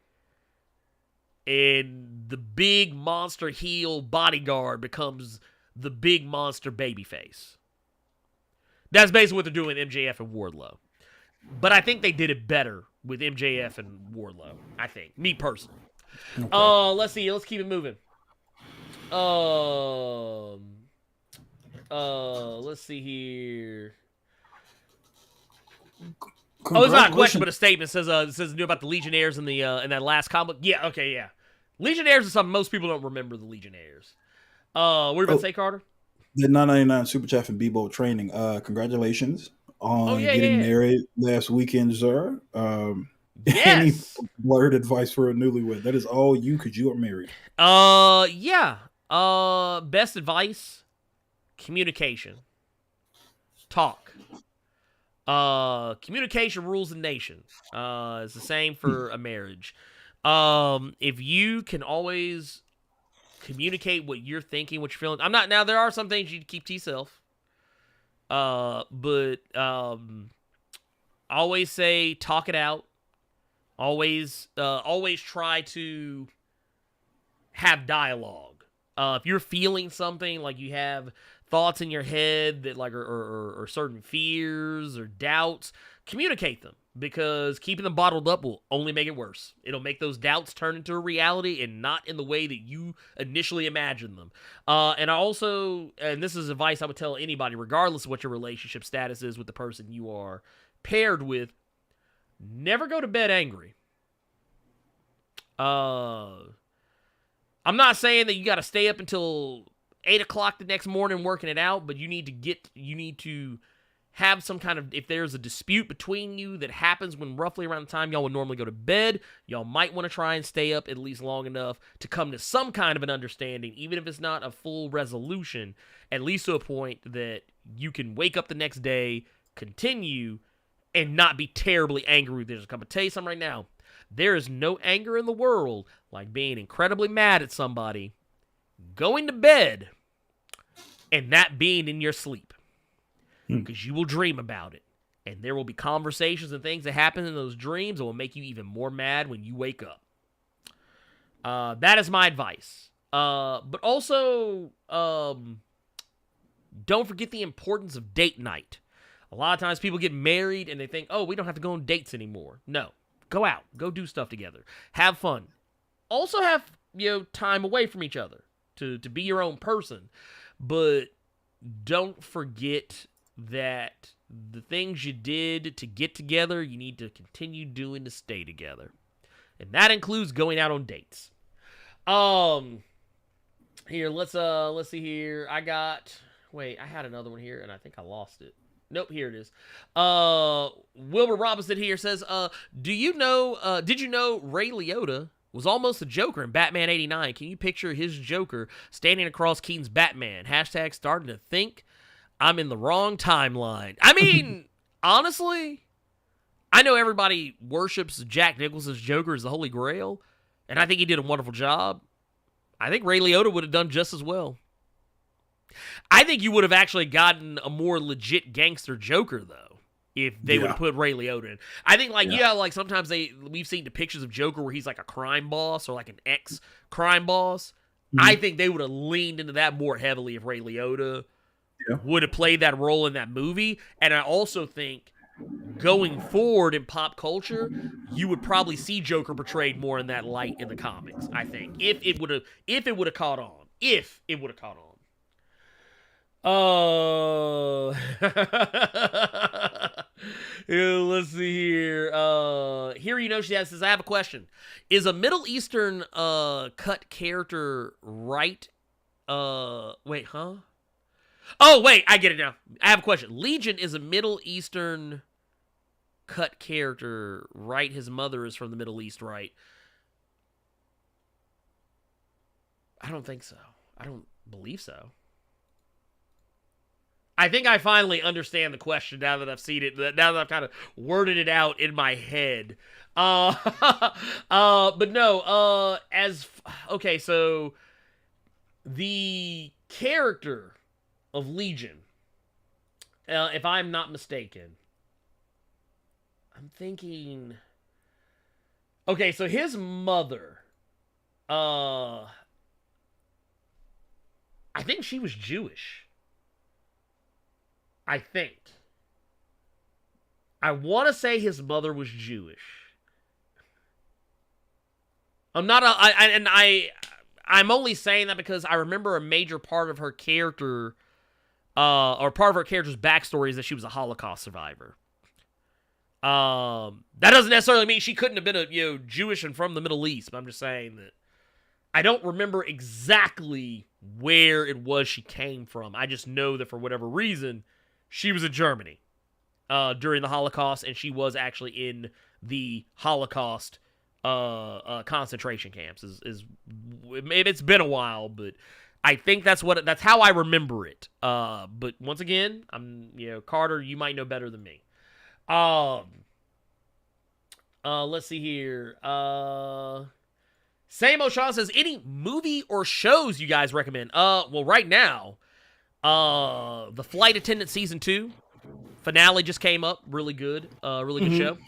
and the big monster heel bodyguard becomes the big monster babyface. That's basically what they're doing with MJF and Wardlow. But I think they did it better with MJF and Wardlow, I think. Me personally. Okay. Let's see. Let's keep it moving. Let's see here. Oh, it's not a question, but a statement. It says new about the Legionnaires in the in that last comic. Yeah, okay, yeah. Legionnaires is something most people don't remember. The Legionnaires. What were you about to say, Carter? The 999 Super Chat for Bebo Training. Congratulations on getting married last weekend, sir. Any Blerd advice for a newlywed? That is all you, because you are married. Yeah. Best advice: communication. Talk. Communication rules the nation. It's the same for a marriage. If you can always communicate what you're thinking, what you're feeling. Now there are some things you keep to yourself. But always say, talk it out. Always try to have dialogue. If you're feeling something, like you have thoughts in your head that like or certain fears or doubts, communicate them, because keeping them bottled up will only make it worse. It'll make those doubts turn into a reality and not in the way that you initially imagined them. And I also, and this is advice I would tell anybody, regardless of what your relationship status is with the person you are paired with, never go to bed angry. I'm not saying that you got to stay up until 8 o'clock the next morning working it out, but you need to have some kind of, if there's a dispute between you that happens when roughly around the time y'all would normally go to bed, y'all might want to try and stay up at least long enough to come to some kind of an understanding, even if it's not a full resolution, at least to a point that you can wake up the next day, continue, and not be terribly angry with this. I'm going to tell you something right now. There is no anger in the world like being incredibly mad at somebody, going to bed, and that being in your sleep. Because you will dream about it. And there will be conversations and things that happen in those dreams that will make you even more mad when you wake up. That is my advice. But also, don't forget the importance of date night. A lot of times people get married and they think, oh, we don't have to go on dates anymore. No. Go out. Go do stuff together. Have fun. Also have, time away from each other to be your own person. But don't forget that the things you did to get together, you need to continue doing to stay together. And that includes going out on dates. Here, let's see here. I had another one here and I think I lost it. Nope, here it is. Wilbur Robinson here says, did you know Ray Liotta was almost the Joker in Batman 89? Can you picture his Joker standing across Keaton's Batman? # starting to think I'm in the wrong timeline. I mean, honestly, I know everybody worships Jack Nicholson's Joker as the Holy Grail, and I think he did a wonderful job. I think Ray Liotta would have done just as well. I think you would have actually gotten a more legit gangster Joker, though, if they would have put Ray Liotta in. I think, sometimes we've seen depictions of Joker where he's like a crime boss or like an ex-crime boss. Mm-hmm. I think they would have leaned into that more heavily if Ray Liotta would have played that role in that movie. And I also think going forward in pop culture, you would probably see Joker portrayed more in that light in the comics, I think. If it would have caught on. If it would have caught on. Oh, let's see here. She says, I have a question. Is a Middle Eastern cut character right? Wait, huh? Oh, wait, I get it now. I have a question. Legion is a Middle Eastern cut character, right? His mother is from the Middle East, right? I don't think so. I don't believe so. I think I finally understand the question now that I've seen it, now that I've kind of worded it out in my head. But no, okay, so the character of Legion, if I'm not mistaken, I'm thinking, okay, so his mother, I think she was Jewish. I think. I want to say his mother was Jewish. I'm only saying that because I remember a major part of her character, or part of her character's backstory is that she was a Holocaust survivor. That doesn't necessarily mean she couldn't have been Jewish and from the Middle East, but I'm just saying that I don't remember exactly where it was she came from. I just know that for whatever reason, she was in Germany during the Holocaust, and she was actually in the Holocaust concentration camps. It's been a while, but I think that's how I remember it. But once again, Carter, you might know better than me. Let's see here. Sam O'Shawn says, any movie or shows you guys recommend? Well, right now, The Flight Attendant Season 2 finale just came up. Really good. Really good show.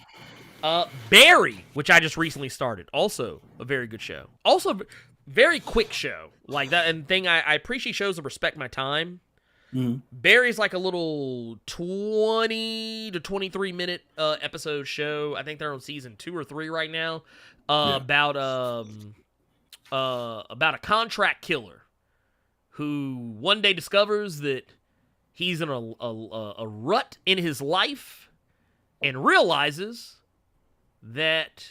Barry, which I just recently started. Also a very good show. Also very quick show. Like that and thing I appreciate shows that respect my time. Barry's like a little 20 to 23 minute episode show. I think they're on season 2 or 3 right now. About a contract killer who one day discovers that he's in a rut in his life and realizes that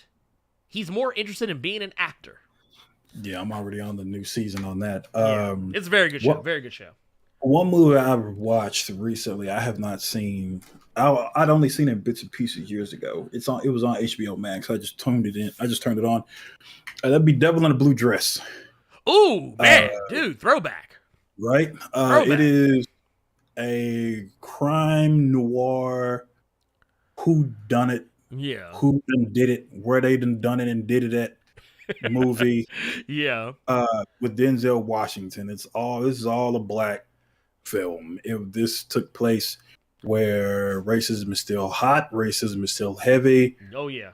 he's more interested in being an actor. Yeah, I'm already on the new season on that. It's a very good show. Very good show. One movie I've watched recently, I have not seen. I'd only seen it in bits and pieces years ago. It was on HBO Max. I just turned it on. That'd be Devil in a Blue Dress. Ooh, man, dude, throwback. Right? It is a crime noir who done it. Yeah. Who done did it, where they done it and did it at movie. Yeah. With Denzel Washington. This is all a black film. This took place where racism is still hot, racism is still heavy. Oh yeah.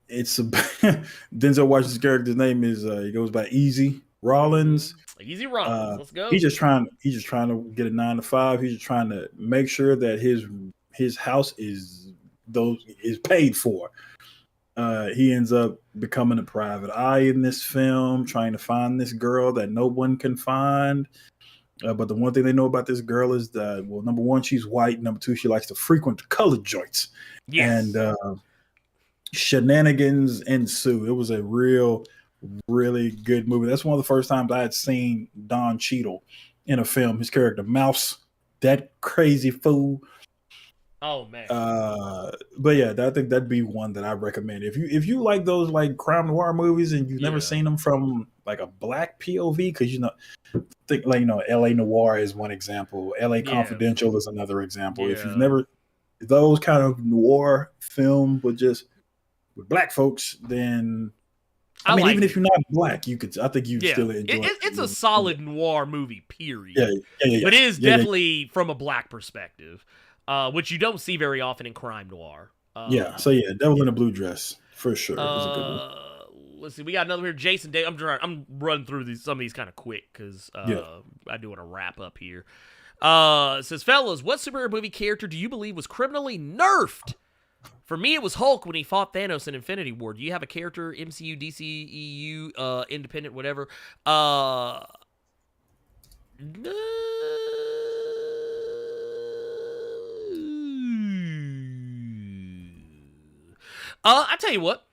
It's Denzel Washington's character's name is he goes by Easy Rollins. Easy Rollins. Let's go. He's just trying to get a 9 to 5. He's just trying to make sure that his house is paid for. He ends up becoming a private eye in this film, trying to find this girl that no one can find. But the one thing they know about this girl is that, well, number one, she's white. Number two, she likes to frequent the colored joints. Yes. And shenanigans ensue. It was a really good movie. That's one of the first times I had seen Don Cheadle in a film. His character, Mouse, that crazy fool. Oh man. But yeah, I think that'd be one that I recommend. If you like those like crime noir movies and you've never seen them from like a black POV, because LA Noir is one example. LA Confidential is another example. If you've never those kind of noir film with black folks, then even if you're not black, I think you still enjoy it. It's a solid noir movie, period. Yeah. But it is definitely from a black perspective. Which you don't see very often in crime noir. Devil in a Blue Dress for sure. It was a good one. Let's see, we got another here, Jason Day. I'm running through some of these kind of quick because I do want to wrap up here. It says, fellas, what superhero movie character do you believe was criminally nerfed? For me, it was Hulk when he fought Thanos in Infinity War. Do you have a character, MCU, DC, EU, independent, whatever? I tell you what.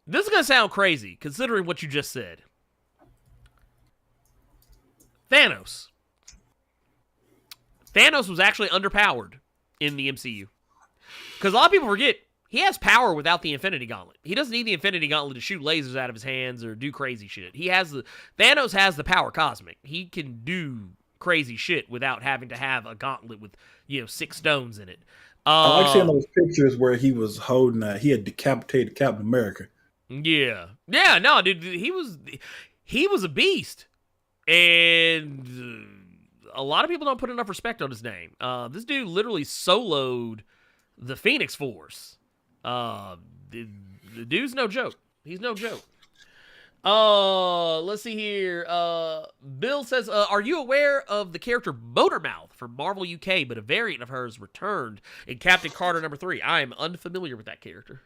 This is going to sound crazy, considering what you just said. Thanos. Thanos was actually underpowered in the MCU. Because a lot of people forget, he has power without the Infinity Gauntlet. He doesn't need the Infinity Gauntlet to shoot lasers out of his hands or do crazy shit. Thanos has the power cosmic. He can do crazy shit without having to have a gauntlet with 6 stones in it. I like seeing those pictures where he was holding he had decapitated Captain America. Yeah, no, dude, he was a beast, and a lot of people don't put enough respect on his name. This dude literally soloed the Phoenix Force. The dude's no joke. He's no joke. Let's see here. Bill says, are you aware of the character Motormouth from Marvel UK, but a variant of hers returned in Captain Carter #3? I am unfamiliar with that character.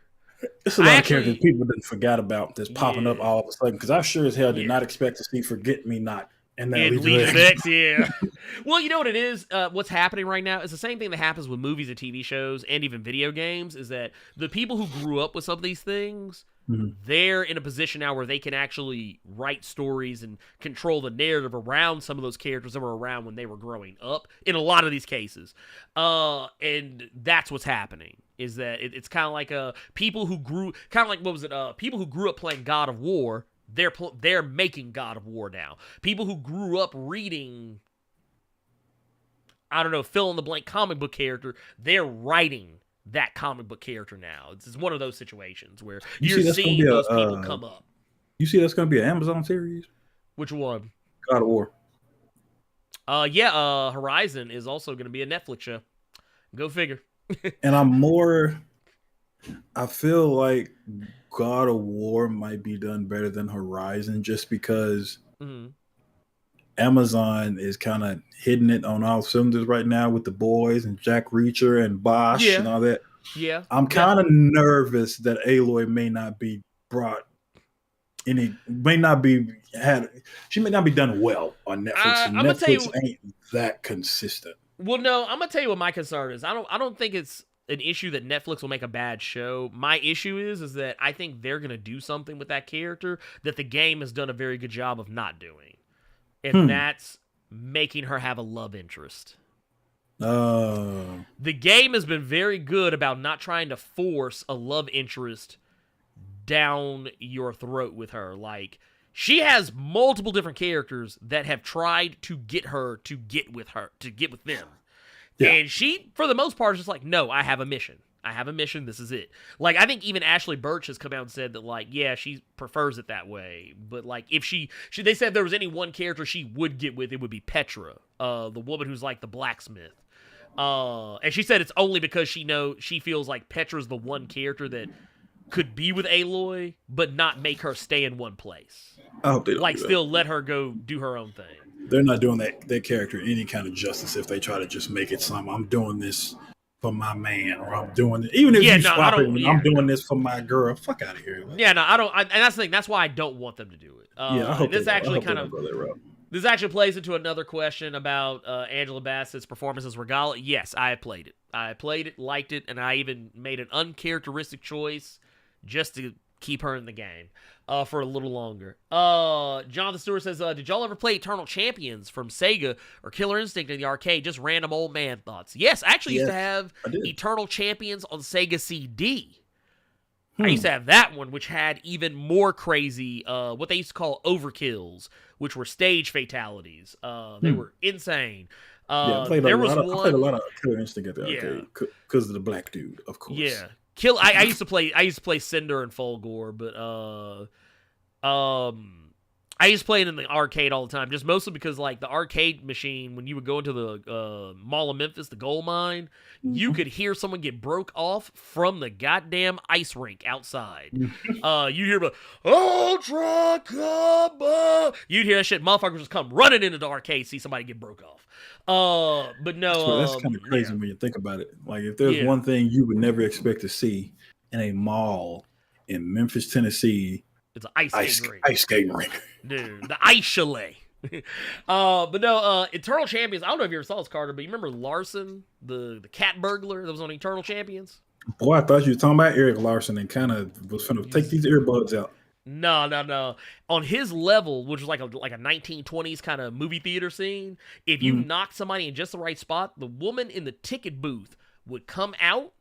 It's a lot of characters people didn't forgot about that's popping up all of a sudden, because I sure as hell did not expect to see Forget Me Not in that Legion X. Yeah. Well, you know what it is? What's happening right now is the same thing that happens with movies and TV shows and even video games, is that the people who grew up with some of these things, they're in a position now where they can actually write stories and control the narrative around some of those characters that were around when they were growing up, in a lot of these cases. And that's what's happening, is that it's kind of like people who grew, kind of like, what was it? People who grew up playing God of War, they're making God of War now. People who grew up reading, I don't know, fill in the blank comic book character, they're writing that comic book character now. It's one of those situations where you're seeing those people come up. You see that's going to be an Amazon series? Which one? God of War. Horizon is also going to be a Netflix show. Go figure. And I feel like God of War might be done better than Horizon, just because Amazon is kind of hitting it on all cylinders right now with The Boys and Jack Reacher and Bosch and all that. Yeah, I'm kind of nervous that Aloy may not be brought. She may not be done well on Netflix. And Netflix ain't that consistent. Well, no, I'm gonna tell you what my concern is. I don't think it's an issue that Netflix will make a bad show. My issue is that I think they're gonna do something with that character that the game has done a very good job of not doing, and that's making her have a love interest. The game has been very good about not trying to force a love interest down your throat with her. Like, she has multiple different characters that have tried to get her to get with them. Yeah. And she, for the most part, is just like, no, I have a mission. This is it. Like, I think even Ashley Birch has come out and said that, like, yeah, she prefers it that way. But, like, if they said if there was any one character she would get with, it would be Petra, the woman who's like the blacksmith. And she said it's only because she feels like Petra's the one character that could be with Aloy, but not make her stay in one place. I hope they don't do still that. let her go do her own thing. They're not doing that character any kind of justice if they try to just make it some, I'm doing this for my man, or I'm doing it. Even if you swap it, I'm doing this for my girl. Fuck out of here. Yeah, no, I don't. And that's the thing. That's why I don't want them to do it. I hope this they actually don't go that route. This actually plays into another question about Angela Bassett's performance as Regala. Yes, I played it. I played it, liked it, and I even made an uncharacteristic choice just to keep her in the game for a little longer. Jonathan Stewart says, did y'all ever play Eternal Champions from Sega or Killer Instinct in the arcade? Just random old man thoughts. Yes, I actually used to have Eternal Champions on Sega CD. I used to have that one, which had even more crazy, what they used to call overkills, which were stage fatalities. They were insane. I played a lot of Killer Instinct at the arcade because of the black dude, of course. Yeah. I used to play Cinder and Fulgore, but I used to play it in the arcade all the time, just mostly because, like, the arcade machine, when you would go into the Mall of Memphis, the gold mine, you could hear someone get broke off from the goddamn ice rink outside. You hear the Ultra Combo. You'd hear that shit. Motherfuckers just come running into the arcade, see somebody get broke off. But no, that's kind of crazy when you think about it. Like, if there's one thing you would never expect to see in a mall in Memphis, Tennessee, it's an ice skating rink. Dude, the ice chalet. But no, Eternal Champions, I don't know if you ever saw this, Carter, but you remember Larson, the cat burglar that was on Eternal Champions? Boy, I thought you were talking about Eric Larson and kind of was finna take these earbuds out. No. On his level, which was like a 1920s kind of movie theater scene, if you knocked somebody in just the right spot, the woman in the ticket booth would come out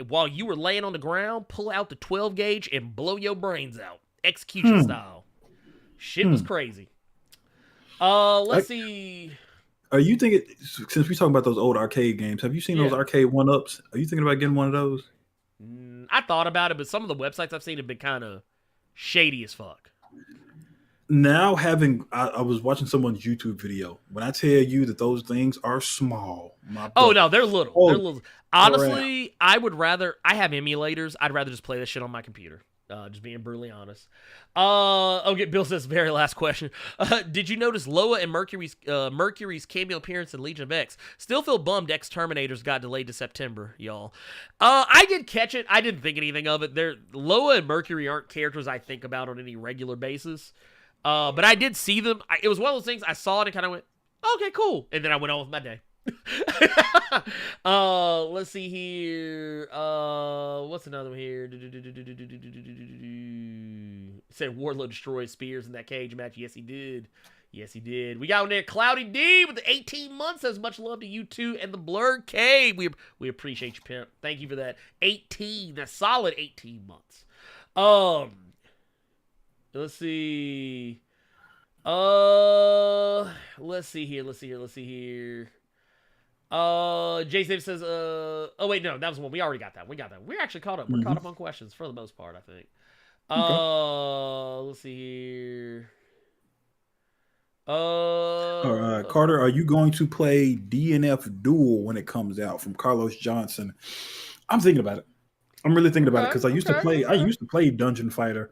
while you were laying on the ground, pull out the 12 gauge, and blow your brains out. Execution style. Shit was crazy. Let's see. Are you thinking, since we talking about those old arcade games, have you seen those arcade one-ups? Are you thinking about getting one of those? I thought about it, but some of the websites I've seen have been kind of shady as fuck. Now I was watching someone's YouTube video. When I tell you that those things are small. Oh, no, they're little. They're little. Honestly, I have emulators. I'd rather just play this shit on my computer. Just being brutally honest. Okay, Bill says, very last question. Did you notice Loa and Mercury's cameo appearance in Legion of X? Still feel bummed X-Terminators got delayed to September, y'all. I did catch it. I didn't think anything of it. Loa and Mercury aren't characters I think about on any regular basis. But I did see them. It was one of those things, I saw it and kind of went, okay, cool. And then I went on with my day. Let's see here. What's another one here? Said Wardlow destroyed Spears in that cage match. Yes, he did. We got on there. Cloudy D with the 18 months. Says much love to you two and the Blerd Cave. We appreciate you, pimp. Thank you for that. 18, a solid 18 months. Let's see. Let's see here. Jason says, oh wait, no, that was one. We already got that. We're actually caught up. We're caught up on questions for the most part, I think. Let's see here. All right, Carter, are you going to play DNF Duel when it comes out from Carlos Johnson? I'm thinking about it. I'm really thinking about it because I used to Okay. play Dungeon Fighter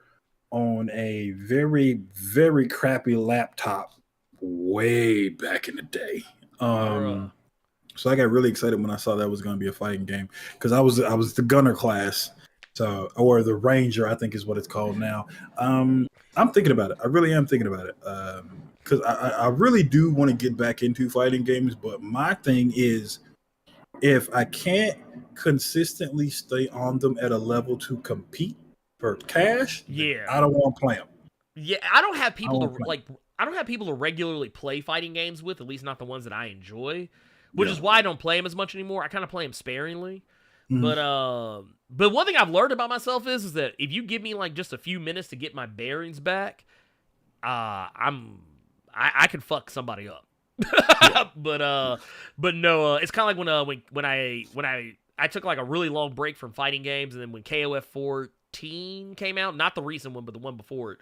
on a very, very crappy laptop way back in the day. Bruh. So I got really excited when I saw that was going to be a fighting game because I was the gunner class, so or the ranger I think is what it's called now. I'm thinking about it. I really am thinking about it because I really do want to get back into fighting games. But my thing is, if I can't consistently stay on them at a level to compete for cash, then Yeah. I don't want to play them. Yeah, I don't have people won't to play. like. I don't have people to regularly play fighting games with. At least not the ones that I enjoy, which Yeah. is why I don't play them as much anymore. I kind of play them sparingly. Mhm. But one thing I've learned about myself is that if you give me like just a few minutes to get my bearings back, I can fuck somebody up. But no, it's kind of like when I took like a really long break from fighting games, and then when KOF 14 came out, not the recent one, but the one before it.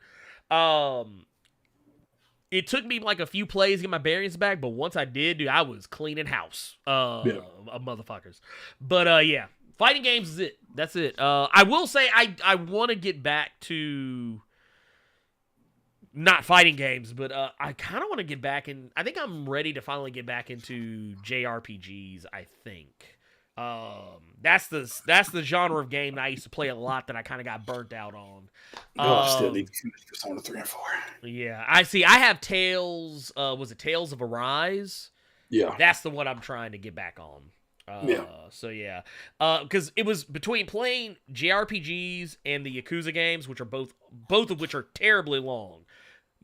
It took me like a few plays to get my bearings back, but once I did, dude, I was cleaning house of motherfuckers. But yeah, fighting games is it. That's it. I will say I want to get back to not fighting games, but I kind of want to get back in. I think I'm ready to finally get back into JRPGs. I think that's the genre of game that I used to play a lot that I kind of got burnt out on. I still need to finish Persona 3 and 4. Yeah, I see. I have Tales. Was it Tales of Arise? Yeah. That's the one I'm trying to get back on. So yeah, because it was between playing JRPGs and the Yakuza games, which are both of which are terribly long.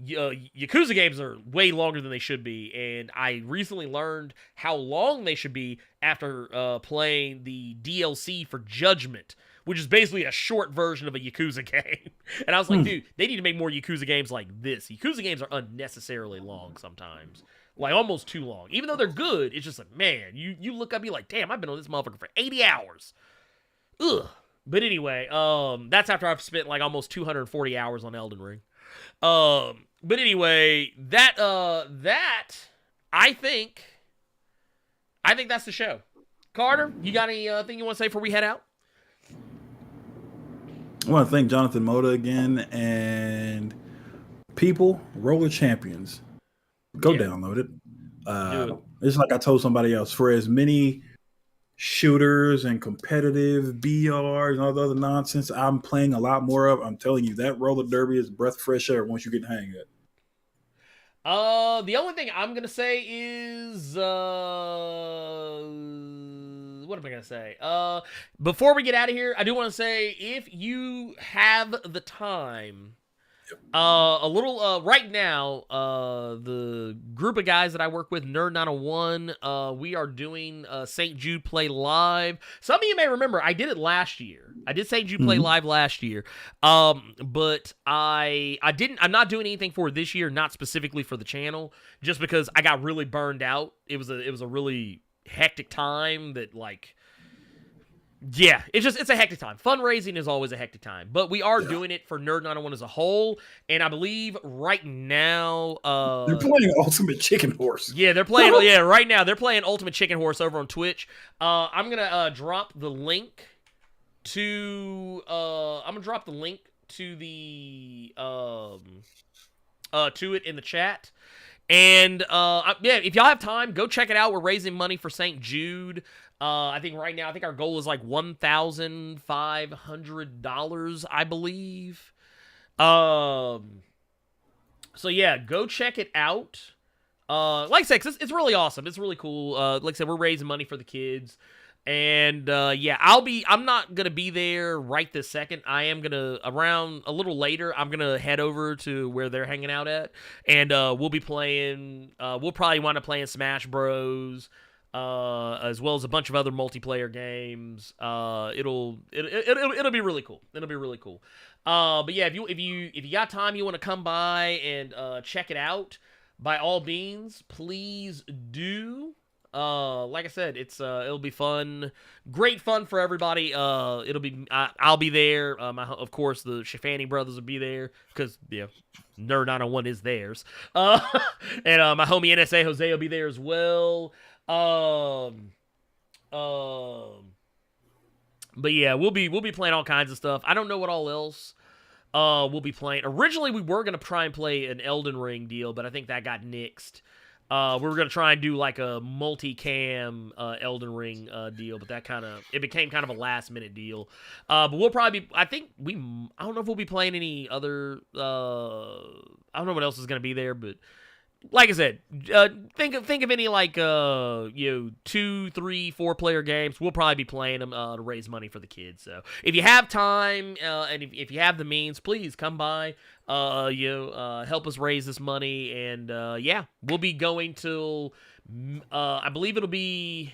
Yakuza games are way longer than they should be, and I recently learned how long they should be after playing the DLC for Judgment, which is basically a short version of a Yakuza game. And I was like, dude, they need to make more Yakuza games like this. Yakuza games are unnecessarily long sometimes. Like, almost too long. Even though they're good, it's just like, man, you look up, you're like, damn, I've been on this motherfucker for 80 hours. Ugh. But anyway, that's after I've spent, like, almost 240 hours on Elden Ring. But anyway, that I think that's the show. Carter, you got anything you want to say before we head out? I want to thank Jonathan Moda again, and people, Roller Champions. Go download it. It's like I told somebody else, for as many shooters and competitive BRs and all the other nonsense I'm playing a lot more of, I'm telling you, that roller derby is breath of fresh air once you get the hang of it. The only thing I'm gonna say is what am I gonna say? Before we get out of here, I do want to say, if you have the time, a little right now, the group of guys that I work with, Nerd 901, we are doing St. Jude Play Live. Some of you may remember I did it last year. I did St. Jude Play Live last year. But I'm not doing anything for this year, not specifically for the channel, just because I got really burned out. It was a really hectic time that, like, yeah, it's a hectic time. Fundraising is always a hectic time, but we are doing it for Nerd 901 as a whole, and I believe right now they're playing Ultimate Chicken Horse. Yeah, they're playing. Yeah, right now they're playing Ultimate Chicken Horse over on Twitch. I'm gonna drop the link to the to it in the chat. And yeah, if y'all have time, go check it out. We're raising money for St. Jude. I think right now, our goal is like $1,500, I believe. So yeah, go check it out. Like I said, 'cause it's really awesome. It's really cool. Like I said, we're raising money for the kids. And yeah, I'm not gonna be there right this second. I am gonna, around a little later, I'm gonna head over to where they're hanging out at, and we'll be playing. We'll probably wind up playing Smash Bros. As well as a bunch of other multiplayer games. It'll be really cool. It'll be really cool. But yeah, if you got time, you want to come by and check it out, by all means, please do. Like I said, it'll be fun, great fun for everybody. It'll be I'll be there. Of course, the Shafani brothers will be there because Nerd 901 is theirs. And my homie NSA Jose will be there as well. But yeah, we'll be playing all kinds of stuff. I don't know what all else we'll be playing. Originally, we were gonna try and play an Elden Ring deal, but I think that got nixed. We were gonna try and do like a multi-cam Elden Ring deal, but it became kind of a last-minute deal. But we'll probably I don't know if we'll be playing any other. I don't know what else is gonna be there, but like I said, think of any like 2, 3, 4 player games. We'll probably be playing them to raise money for the kids. So if you have time and if you have the means, please come by. Help us raise this money, and yeah, we'll be going till I believe it'll be.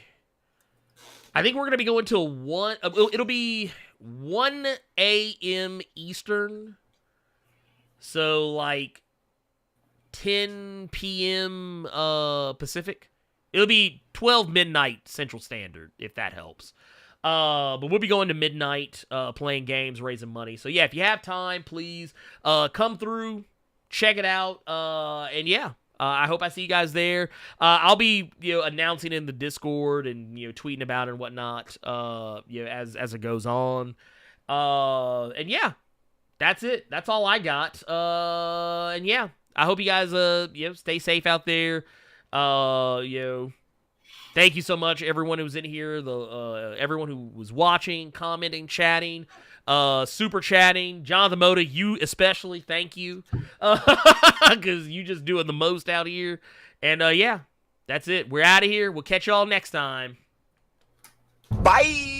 I think we're gonna be going till 1. It'll be 1 a.m. Eastern. So like 10 p.m. Pacific. It'll be 12 midnight Central Standard, if that helps. But we'll be going to midnight, playing games, raising money. So yeah, if you have time, please come through, check it out, and yeah, I hope I see you guys there. I'll be announcing in the Discord and tweeting about it and whatnot, as it goes on. And yeah, that's it. That's all I got. And yeah. I hope you guys, stay safe out there. Thank you so much, everyone who was in here, everyone who was watching, commenting, chatting, super chatting. Jonathan Moda, you especially, thank you, because you just doing the most out here. And yeah, that's it. We're out of here. We'll catch y'all next time. Bye.